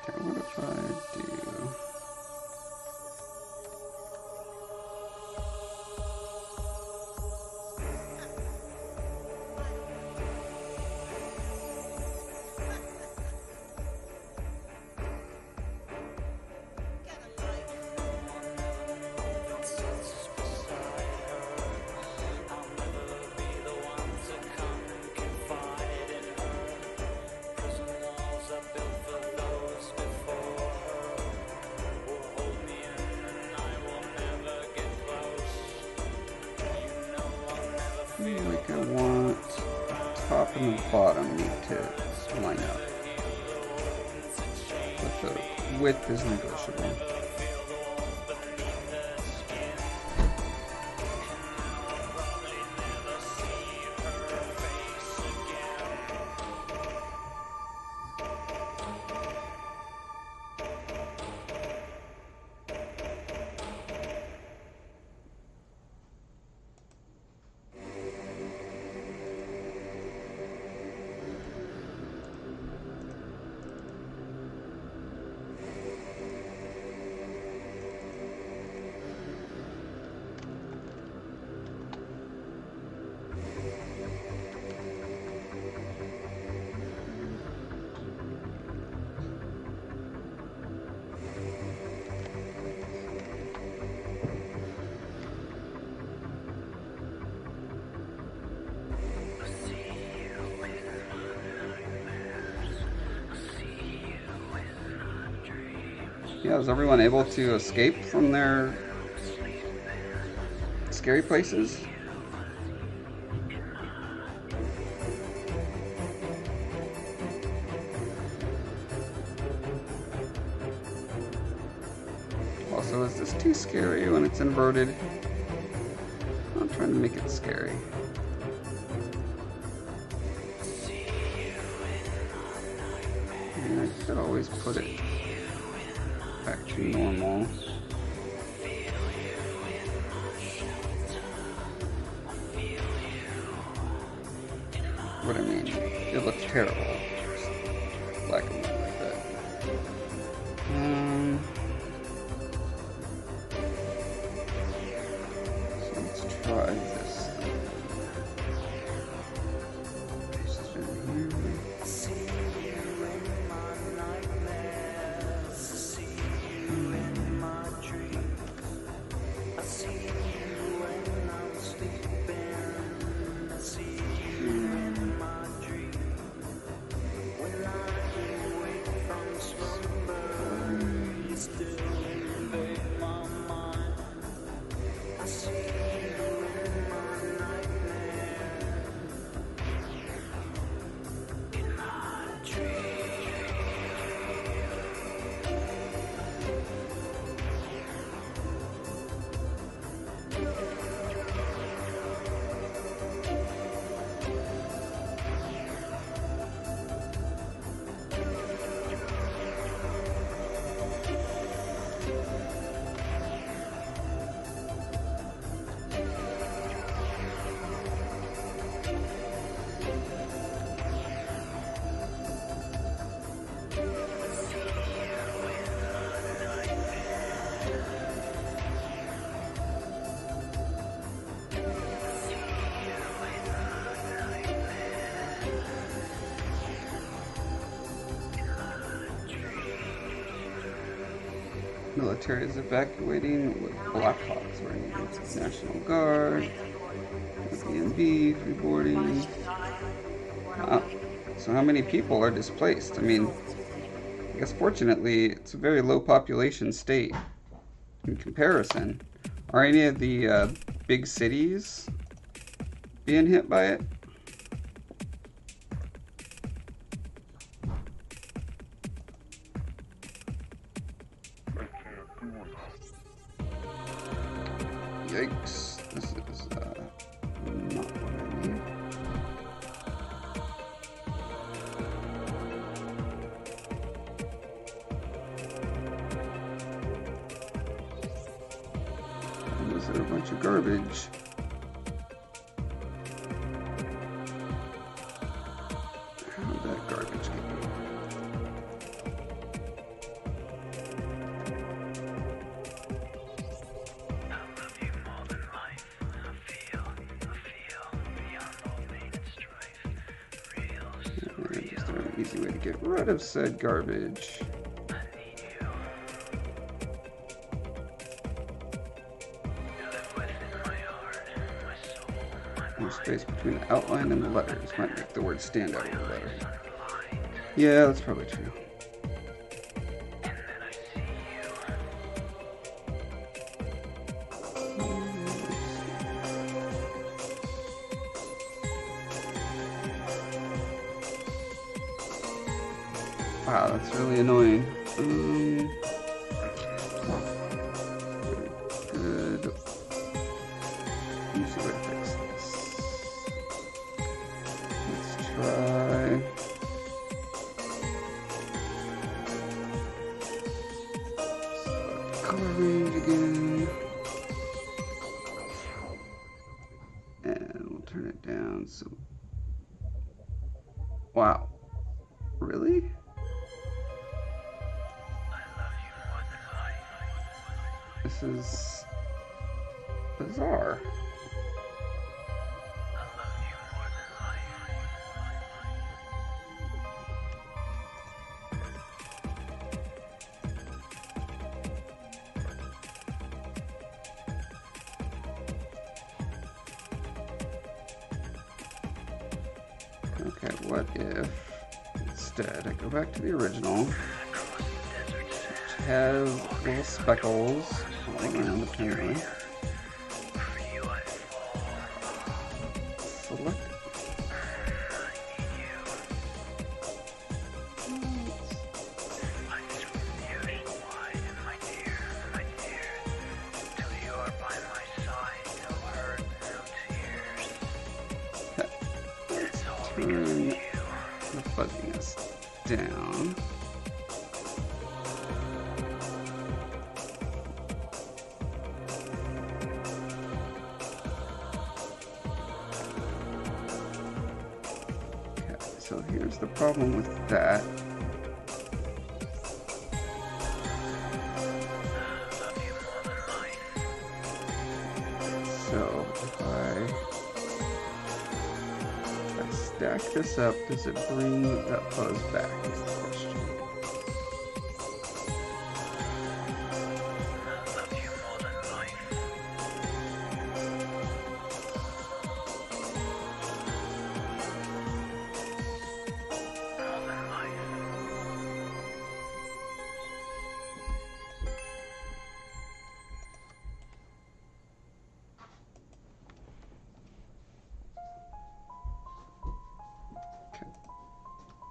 Okay, what if I do... like I want top and the bottom need to line up. But the width is negotiable. Yeah, is everyone able to escape from their scary places? Also, is this too scary when it's inverted? I'm trying to make it scary. I mean, I could always put it back to normal. What I mean, it looks terrible. Just black and white like that. So let's try this. Paste it in here. Military is evacuating with Blackhawks wearing units of National Guard. Airbnb, freeboarding. Wow. So how many people are displaced? I mean, I guess fortunately it's a very low population state in comparison. Are any of the big cities being hit by it? Yikes. This is not what I need. Was there a bunch of garbage? How did that garbage get here? Just an easy way to get rid of said garbage. More space between the outline and the letters might make the word stand out a little better. Yeah, that's probably true. Wow, that's really annoying. Good. Easy way to fix this. Let's try. Color range again. And we'll turn it down so. Wow. Really? This is bizarre. Okay, what if instead I go back to the original, which has little speckles all around apparently. Select it. Turn the fuzziness down. Okay, so here's the problem with that. So if I stack this up, does it bring that fuzz back is the question.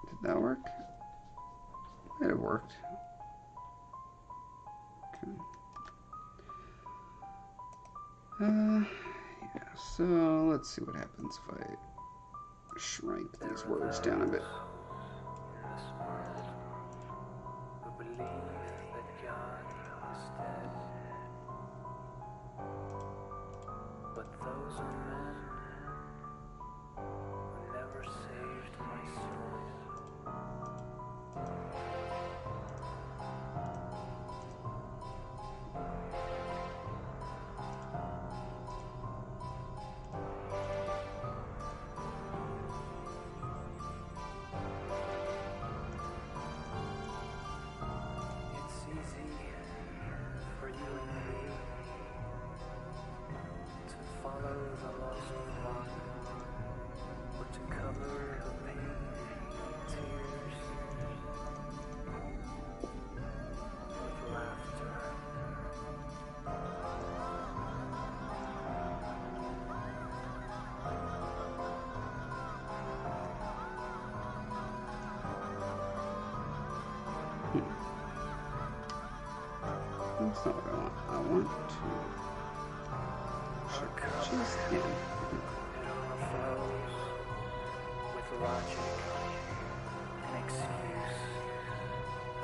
Did that work? Might have worked. Okay. Yeah, so let's see what happens if I shrink these words down a bit. the lost one, or to cover the pain and tears with laughter. That's not what I want. I want to just him. It overflows with logic and excuse.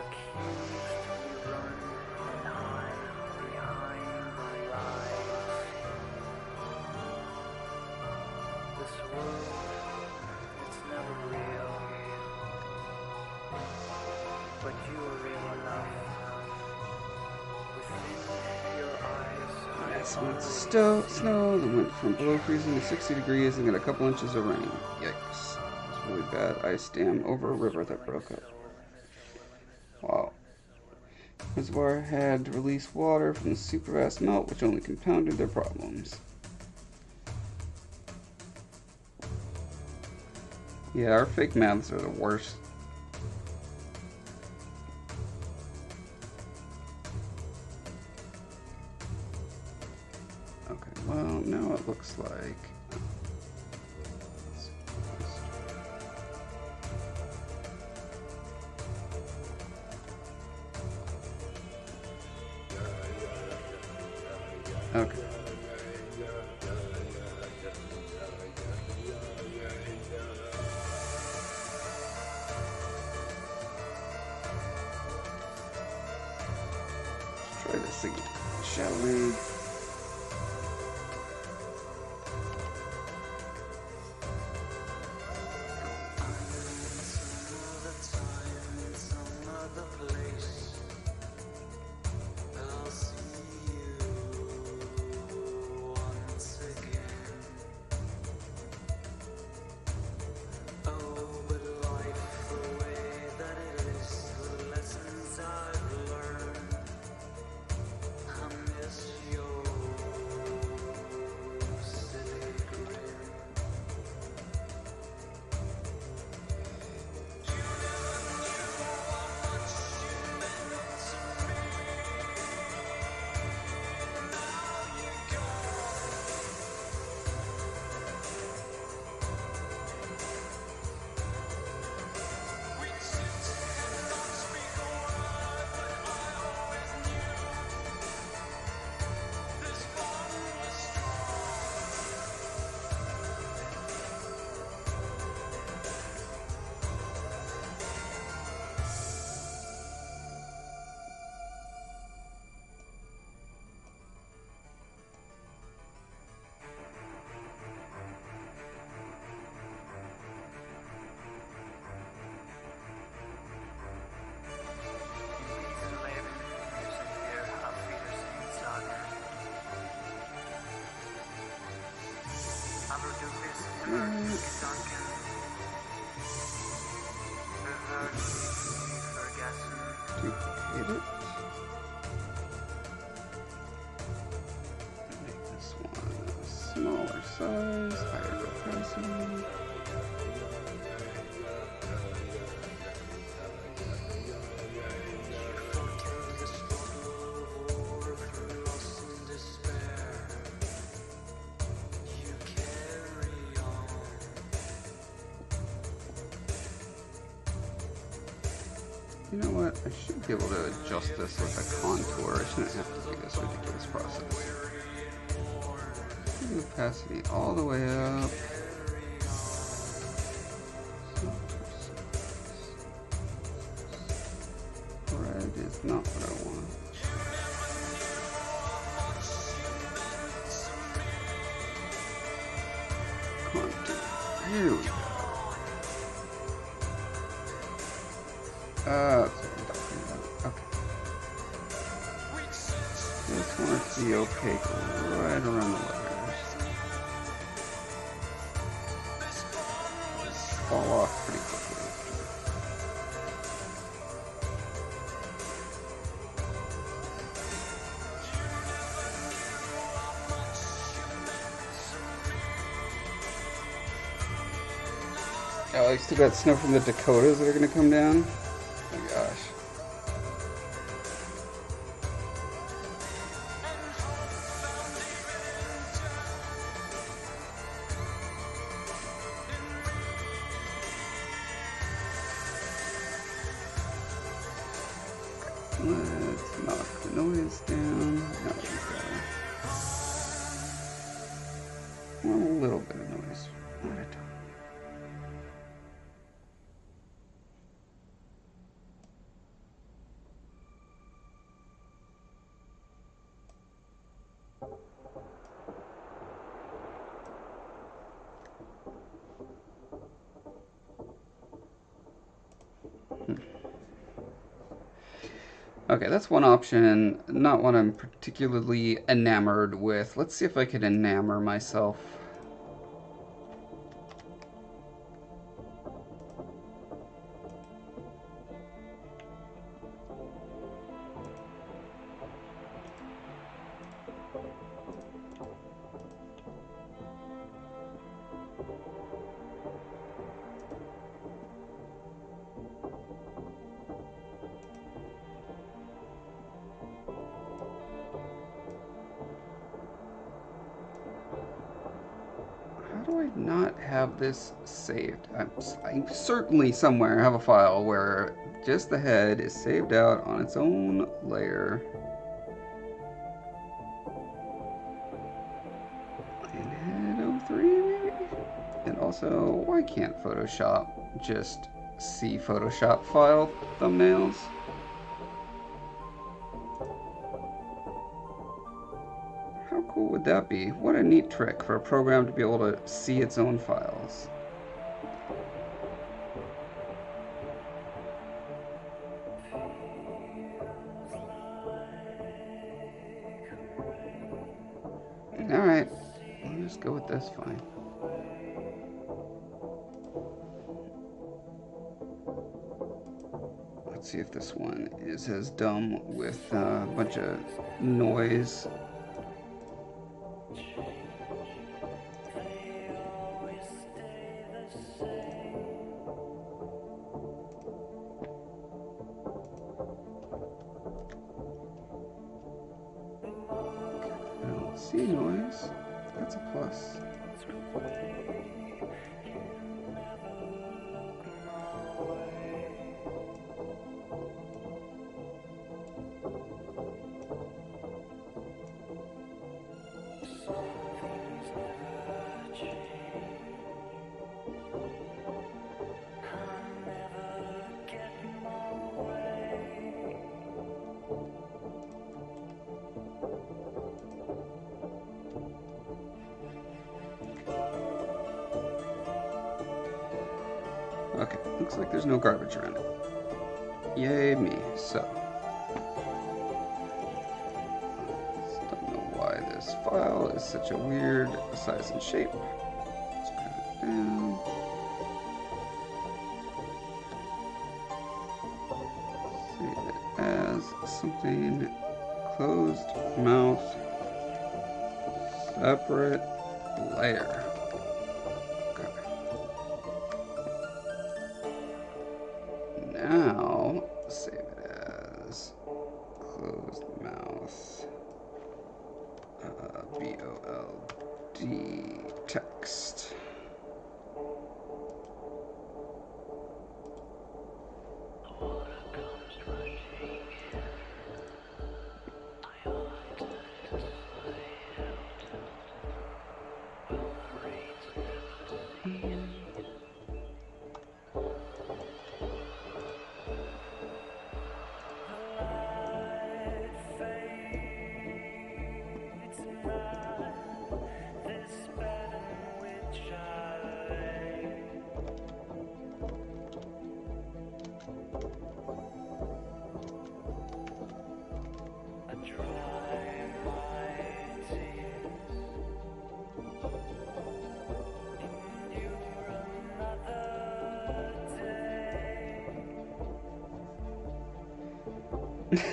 Accused, we run and hide behind the lies. This world, it's never real. But you are real enough. Within your eyes, Massive amounts of snow that went from below freezing to 60 degrees and got a couple inches of rain. Yikes. It's really bad ice dam over a river that broke up. Wow. Reservoir had released water from the super fast melt, which only compounded their problems. Yeah, our fake maths are the worst. Okay, well, now it looks like... Okay. Let's try this again, shall we? Duplicate it. Make this one a smaller size, higher capacity. You know what? I should be able to adjust this with a contour. I shouldn't have to do this ridiculous process. Opacity all the way up. Red is not what I want. Contour. Here we go. That's what I'm talking about. Okay. Just want it to be opaque right around the layers. Fall off pretty quickly. Oh, I still got snow from the Dakotas that are gonna come down. Oh my gosh. Let's knock the noise down. No, a little bit of noise. Not a ton. Okay, that's one option. Not one I'm particularly enamored with. Let's see if I can enamor myself. How do I not have this saved? I certainly somewhere have a file where just the head is saved out on its own layer. In head 03 maybe? And also, why can't Photoshop just see Photoshop file thumbnails? How cool would that be? What a neat trick for a program to be able to see its own files. Alright, I'll just go with this, fine. Let's see if this one is as dumb with a bunch of noise. I don't see noise. That's a plus. Okay, looks like there's no garbage around it. Yay me. So, don't know why this file is such a weird size and shape. Let's cut it down. Save it as something closed mouth separate layer. Now, save it as closed mouth BOLD text.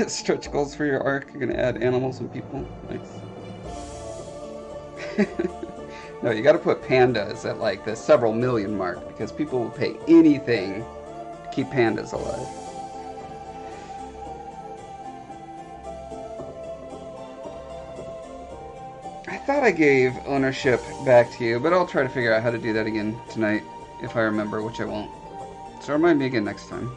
Stretch goals for your arc. You're gonna add animals and people. Nice. No, you got to put pandas at like the several million mark because people will pay anything to keep pandas alive. I thought I gave ownership back to you, but I'll try to figure out how to do that again tonight if I remember, which I won't. So remind me again next time.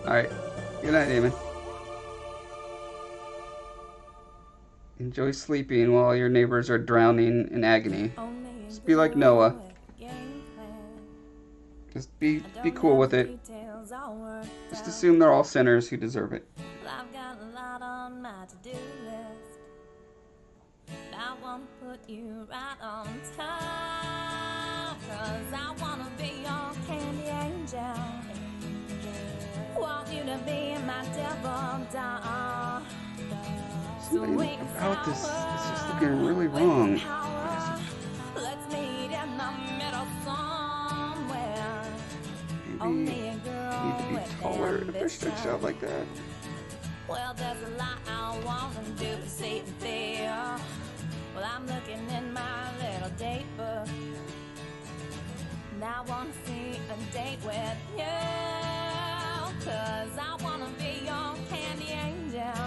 Alright. Good night, Damon. Enjoy sleeping while your neighbors are drowning in agony. Just be like Noah. Just be cool with it. Just assume they're all sinners who deserve it. I've got a lot on my to-do list. I want to put you right on time, 'cause I want to be your candy angel. Want you to be my devil doll. Something about this is just looking really wrong. Let's meet in the middle somewhere. Maybe you need to be taller if they're stretched out like that. Well, there's a lot I want to do to see and feel. Well, I'm looking in my little date book, and I want to see a date with you, 'cause I want to be your candy angel.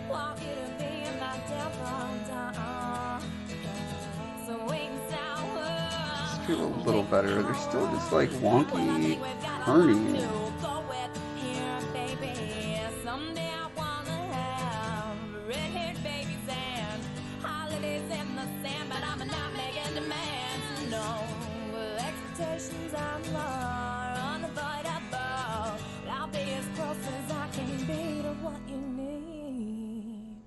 Want you to be my devil doll. Sweet and sour. Just feel a little better. They're still just like wonky, turning. Someday I wanna have red-haired babies and holidays in the sand, but I'm not making demands. No expectations are more unavoidable. I'll be as close as I can be to what you need.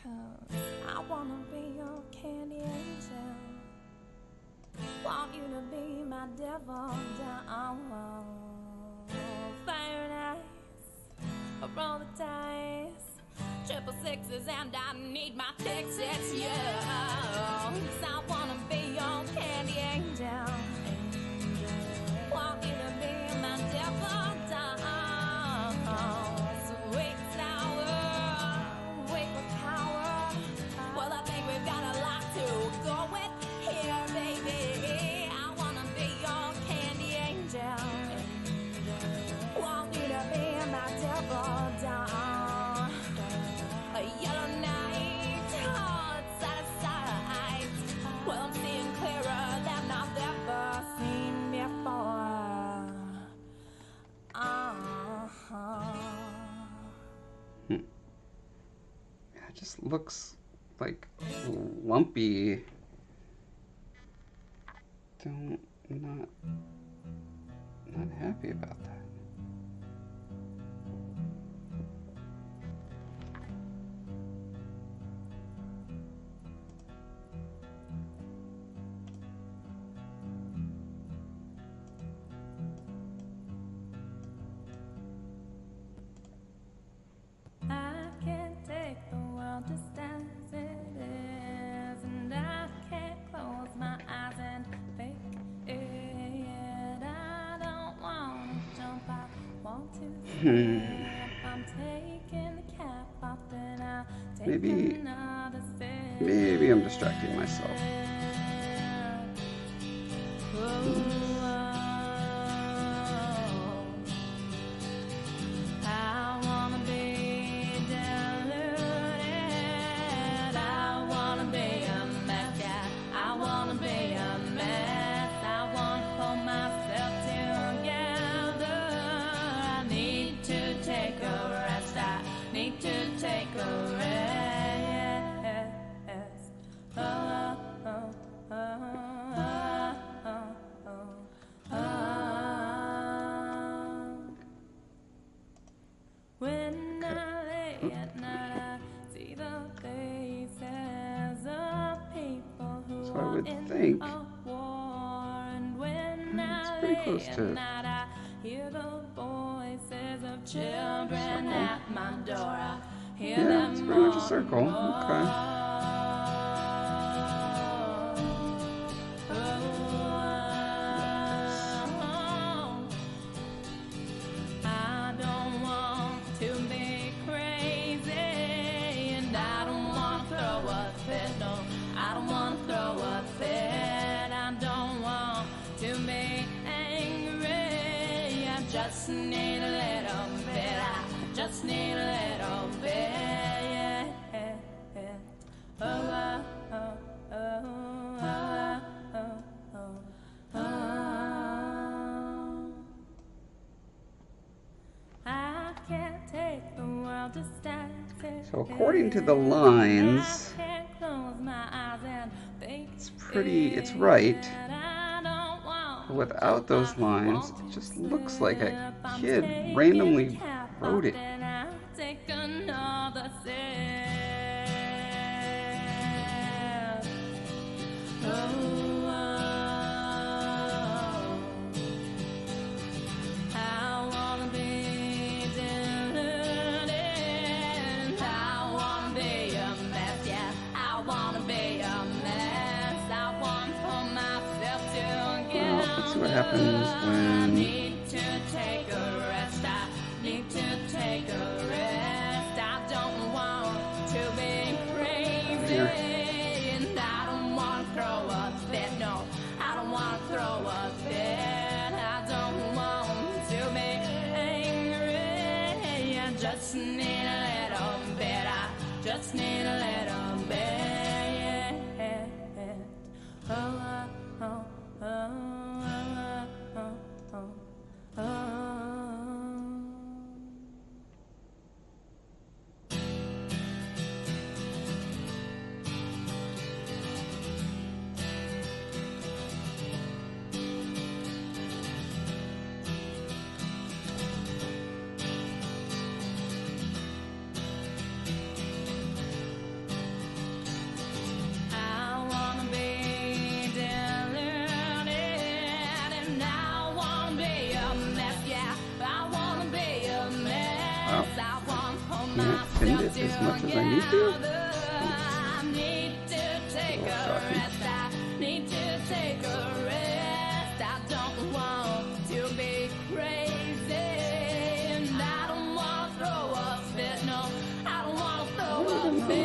'Cause I wanna be your candy angel. Want you to be my devil doll. Fire and ice, I roll the dice, 666s, and I need my fixes, yeah. 'Cause I wanna be your candy angel. Want you to be my devil doll. Sweet and sour, weak with power. Well, I think we've got a lot to go with here, baby. I wanna be your candy angel. Want you to be my devil doll. A yellow night, oh, it's out of sight. Well, I'm seeing clearer than I've ever seen before. Yeah, it just looks like lumpy. Not happy about that. I can't take the world just as it is, and I can't close my eyes and fake it. I don't want to jump, I want to slip. I'm taking the cap off, then I'll take Maybe another step. Maybe I'm distracting myself. I wanna be deluded. I wanna be a mess. Yeah, I wanna be a mess. I wanna hold myself together. I need to take a rest. I need to take a rest. Oh, oh, oh. think it's pretty close to yeah, it's pretty much a circle. Okay. Just need a little bit, I just need a little bit, yeah. Oh, oh, oh, oh, oh, oh, oh. I can't take the world to stand. So according to the lines, it's right. Without those lines, it just looks like a kid randomly wrote it. Let's see what happens when just need a little bit, I just need a little bit, yeah. Oh, oh, oh, oh, oh, oh, can't bend it as much as I need to.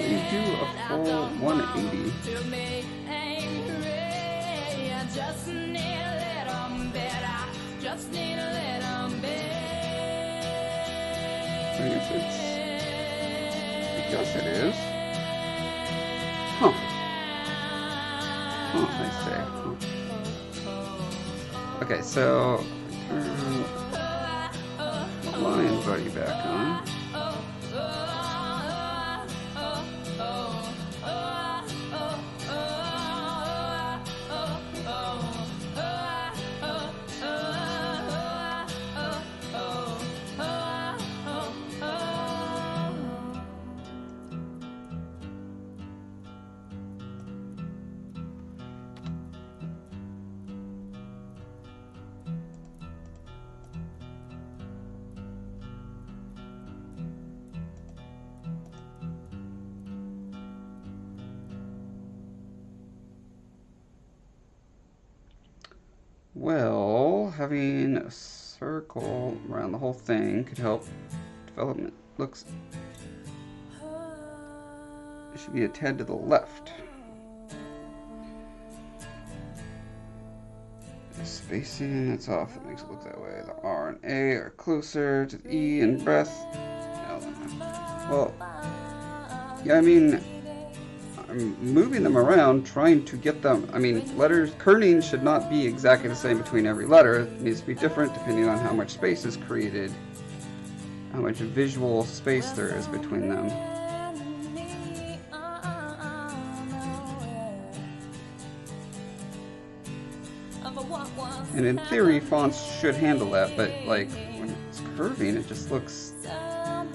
You do a full 180. Just need a little bit, I just need a little bit. I guess it is. Huh. Oh, I see. Okay, so turn the line buddy back on. Well, having a circle around the whole thing could help development. It should be a tad to the left. The spacing that's off, that makes it look that way. The R and A are closer to the E and breath. Well, yeah, I mean, I'm moving them around, trying to get them. I mean, letters, kerning should not be exactly the same between every letter. It needs to be different depending on how much space is created, how much visual space there is between them. And in theory, fonts should handle that, but like when it's curving, it just looks bad.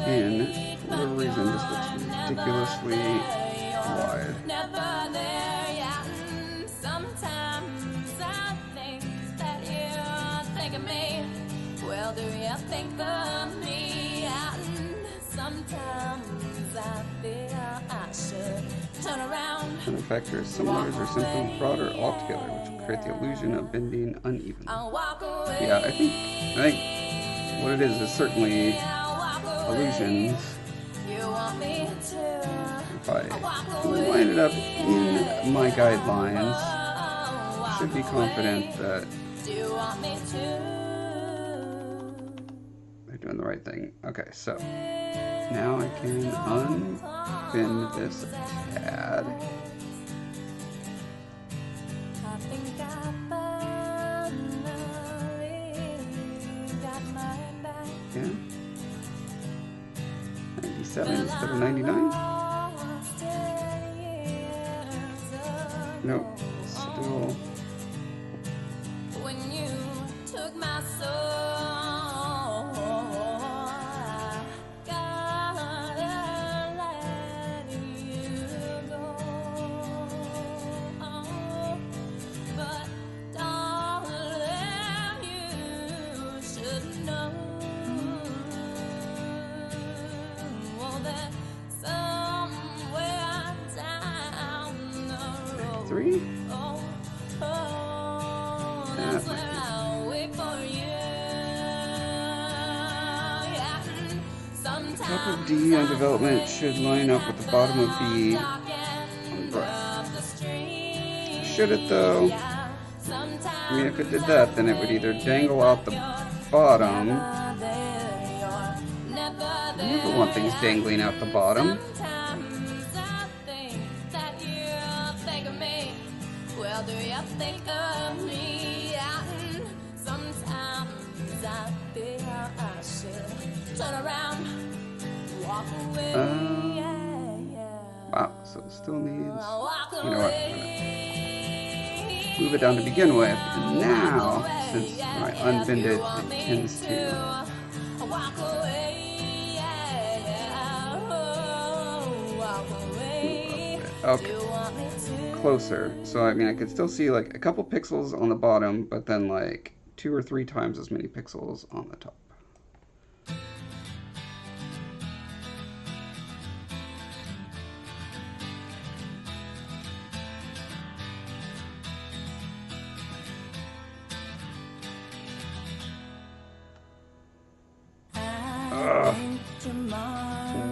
in. For whatever reason, this looks ridiculously wide. Never there yet. Sometimes I think that you think of me. Well, do you think of me? And sometimes I feel I should turn around. And in fact, there's some layers are simply broader altogether, which will create the illusion of bending uneven. I'll walk away. Yeah, I think what it is certainly illusions. You want me to? If I line it up in my guidelines, I should be confident that Do you want me to? they're doing the right thing. Okay, so now I can unbend this a tad. I think I finally got my back. Yeah. 97 instead of 99? Nope. Still. When you took my soul, I gotta let you go. But darling, you should know that somewhere down the road. 3? That's where I'll wait for you. Yeah. The top of D on development should line up with the bottom of B on breadth. Should it though? I mean, if it did that, then it would either dangle out the bottom. I never want things dangling out the bottom. Sometimes I think that you think of me. Well, do you think of me? And sometimes I feel I should turn around, walk away. Wow, so it still needs. Walk You know what? I'm away. gonna move it down to begin with. And now, since when I unbend it, it tends to. Walk away. Walk away. Okay. You want me to? Closer. So I mean, I could still see like a couple pixels on the bottom, but then like 2 or 3 times as many pixels on the top.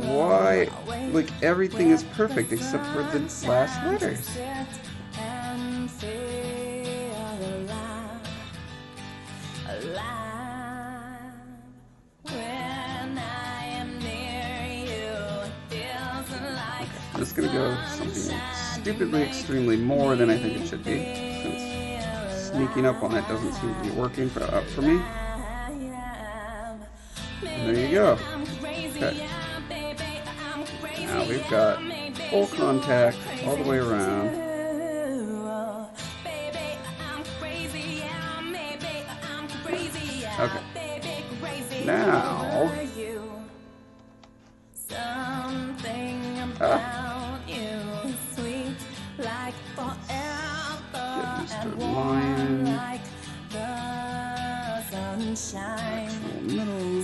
Why? Like everything is perfect except for the last letters. I'm just gonna go something stupidly extremely more than I think it should be, since sneaking up on it doesn't seem to be working for me. And there you go. Okay. Now we've got full contact all the way around. Okay. Now. Get Mr. Lion. Actual middle.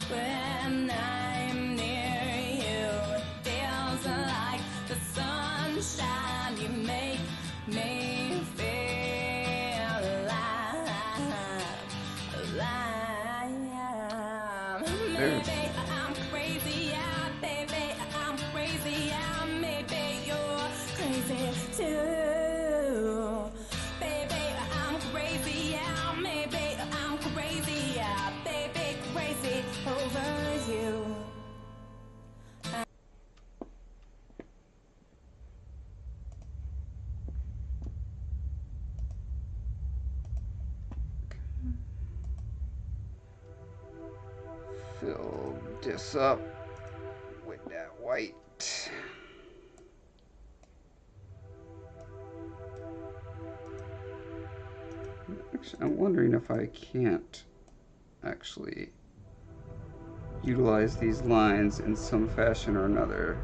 When I'm near you, it feels like the sunshine. You make me feel alive. There's Maybe I'm crazy, yeah, baby, I'm crazy, yeah, maybe you're crazy too. Baby, I'm crazy, yeah, maybe I'm crazy, yeah, baby, crazy over you. fill this up with that white. Actually, I'm wondering if I can't actually utilize these lines in some fashion or another.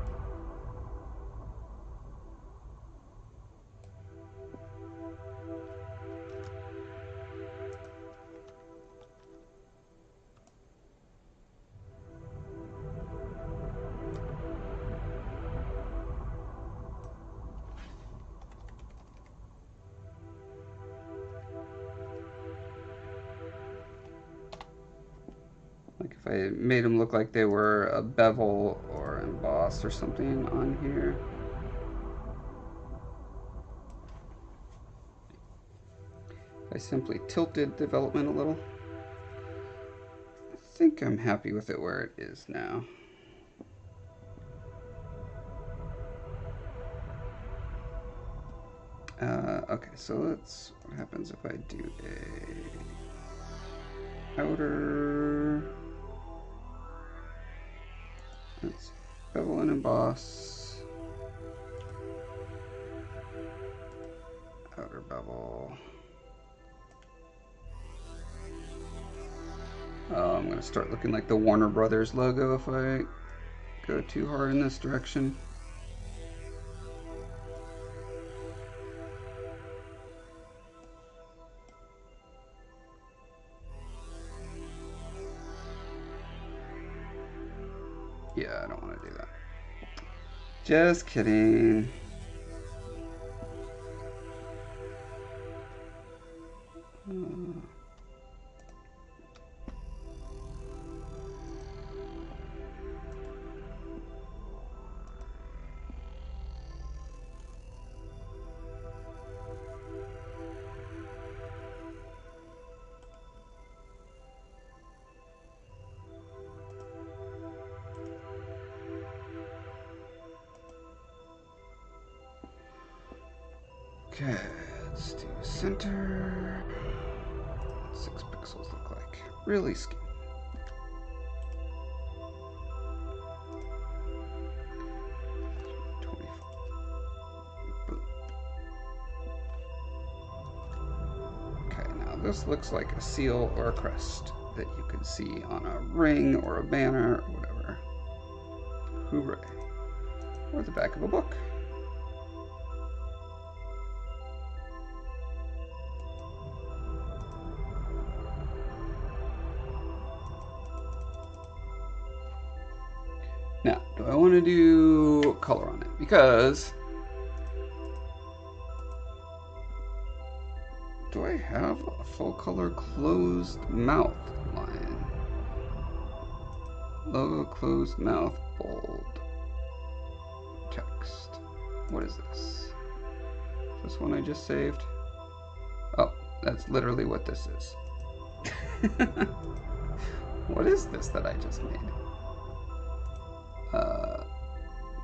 Like if I made them look like they were a bevel or embossed or something on here. I simply tilted development a little. I think I'm happy with it where it is now. Okay, so let's, what happens if I do a outer, let's bevel and emboss, outer bevel. I'm going to start looking like the Warner Brothers logo if I go too hard in this direction. Yeah, I don't want to do that. Just kidding. Okay, let's do center. 6 pixels look like. Really skinny. Okay, now this looks like a seal or a crest that you could see on a ring or a banner or whatever. Hooray. Or the back of a book. Now, do I want to do color on it? Because do I have a full color closed mouth line? Logo closed mouth bold text. What is this? This one I just saved? Oh, that's literally what this is. What is this that I just made?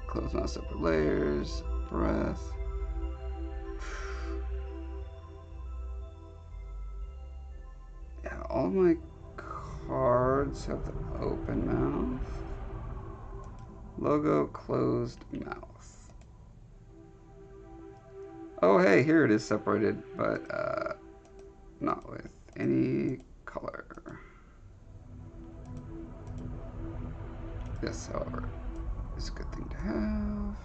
Close mouth separate layers, breath. Yeah, all my cards have the open mouth. Logo closed mouth. Oh hey, here it is separated, but not with any color. This, however, is a good thing to have.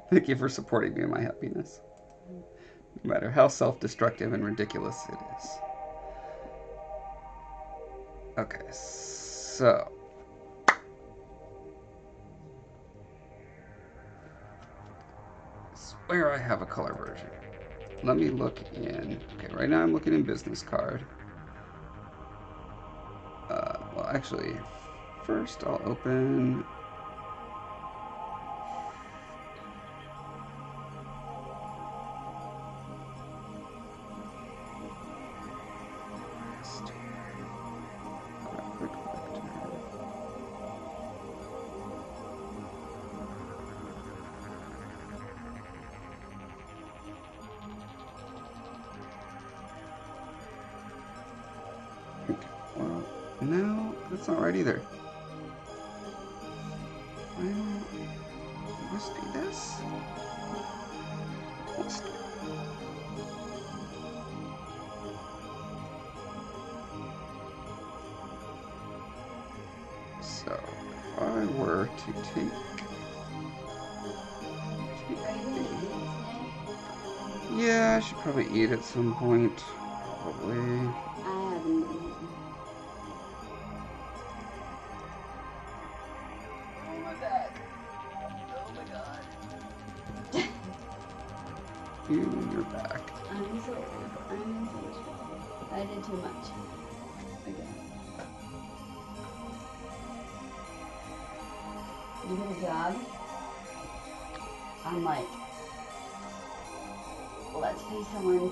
Thank you for supporting me in my happiness, no matter how self-destructive and ridiculous it is. Okay, so I swear I have a color version. Let me look in. Okay, right now I'm looking in business card. Well, actually, first I'll open. Okay, well, no, that's not right either. It must be this. Must be. So, if I were to take yeah, I should probably eat at some point. Probably. I haven't eaten. Oh my back. Oh my god. You and your back. I'm so old. I'm in so much trouble. I did too much. Again. You get a job? I'm like, let's pay someone to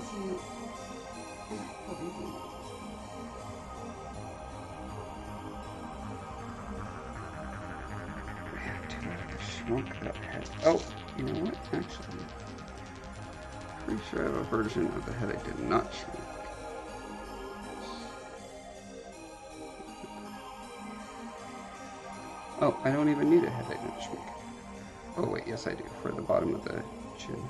Smoke that head. Oh, you know what? Actually, pretty sure I have a version of the head I did not shrink. Oh, I don't even need a head I didn't shrink. Oh wait, yes I do, for the bottom of the chin.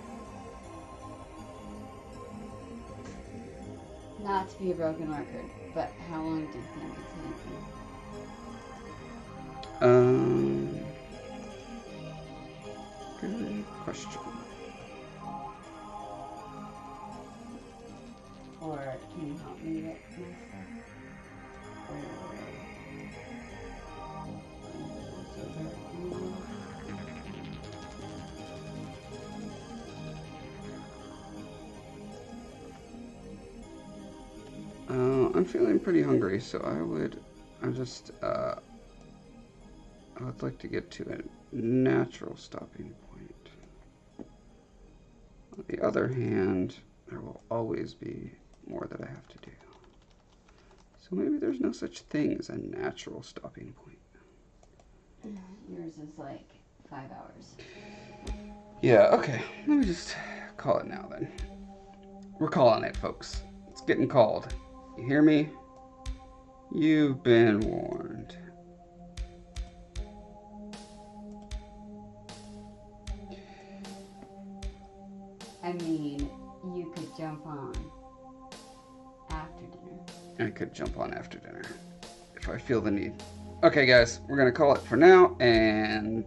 Not to be a broken record, but how long do you think it's taking? Good question. Or can you help me get my stuff? I'm feeling pretty hungry, so I would like to get to a natural stopping point. On the other hand, there will always be more that I have to do. So maybe there's no such thing as a natural stopping point. Yours is like 5 hours. Yeah, okay. Let me just call it now then. We're calling it, folks. It's getting called. You hear me? You've been warned. I mean, you could jump on after dinner. I could jump on after dinner if I feel the need. Okay, guys, we're gonna call it for now, and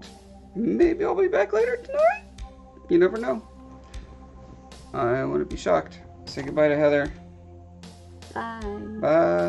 maybe I'll be back later tonight. You never know. I wouldn't be shocked. Say goodbye to Heather. Bye. Bye.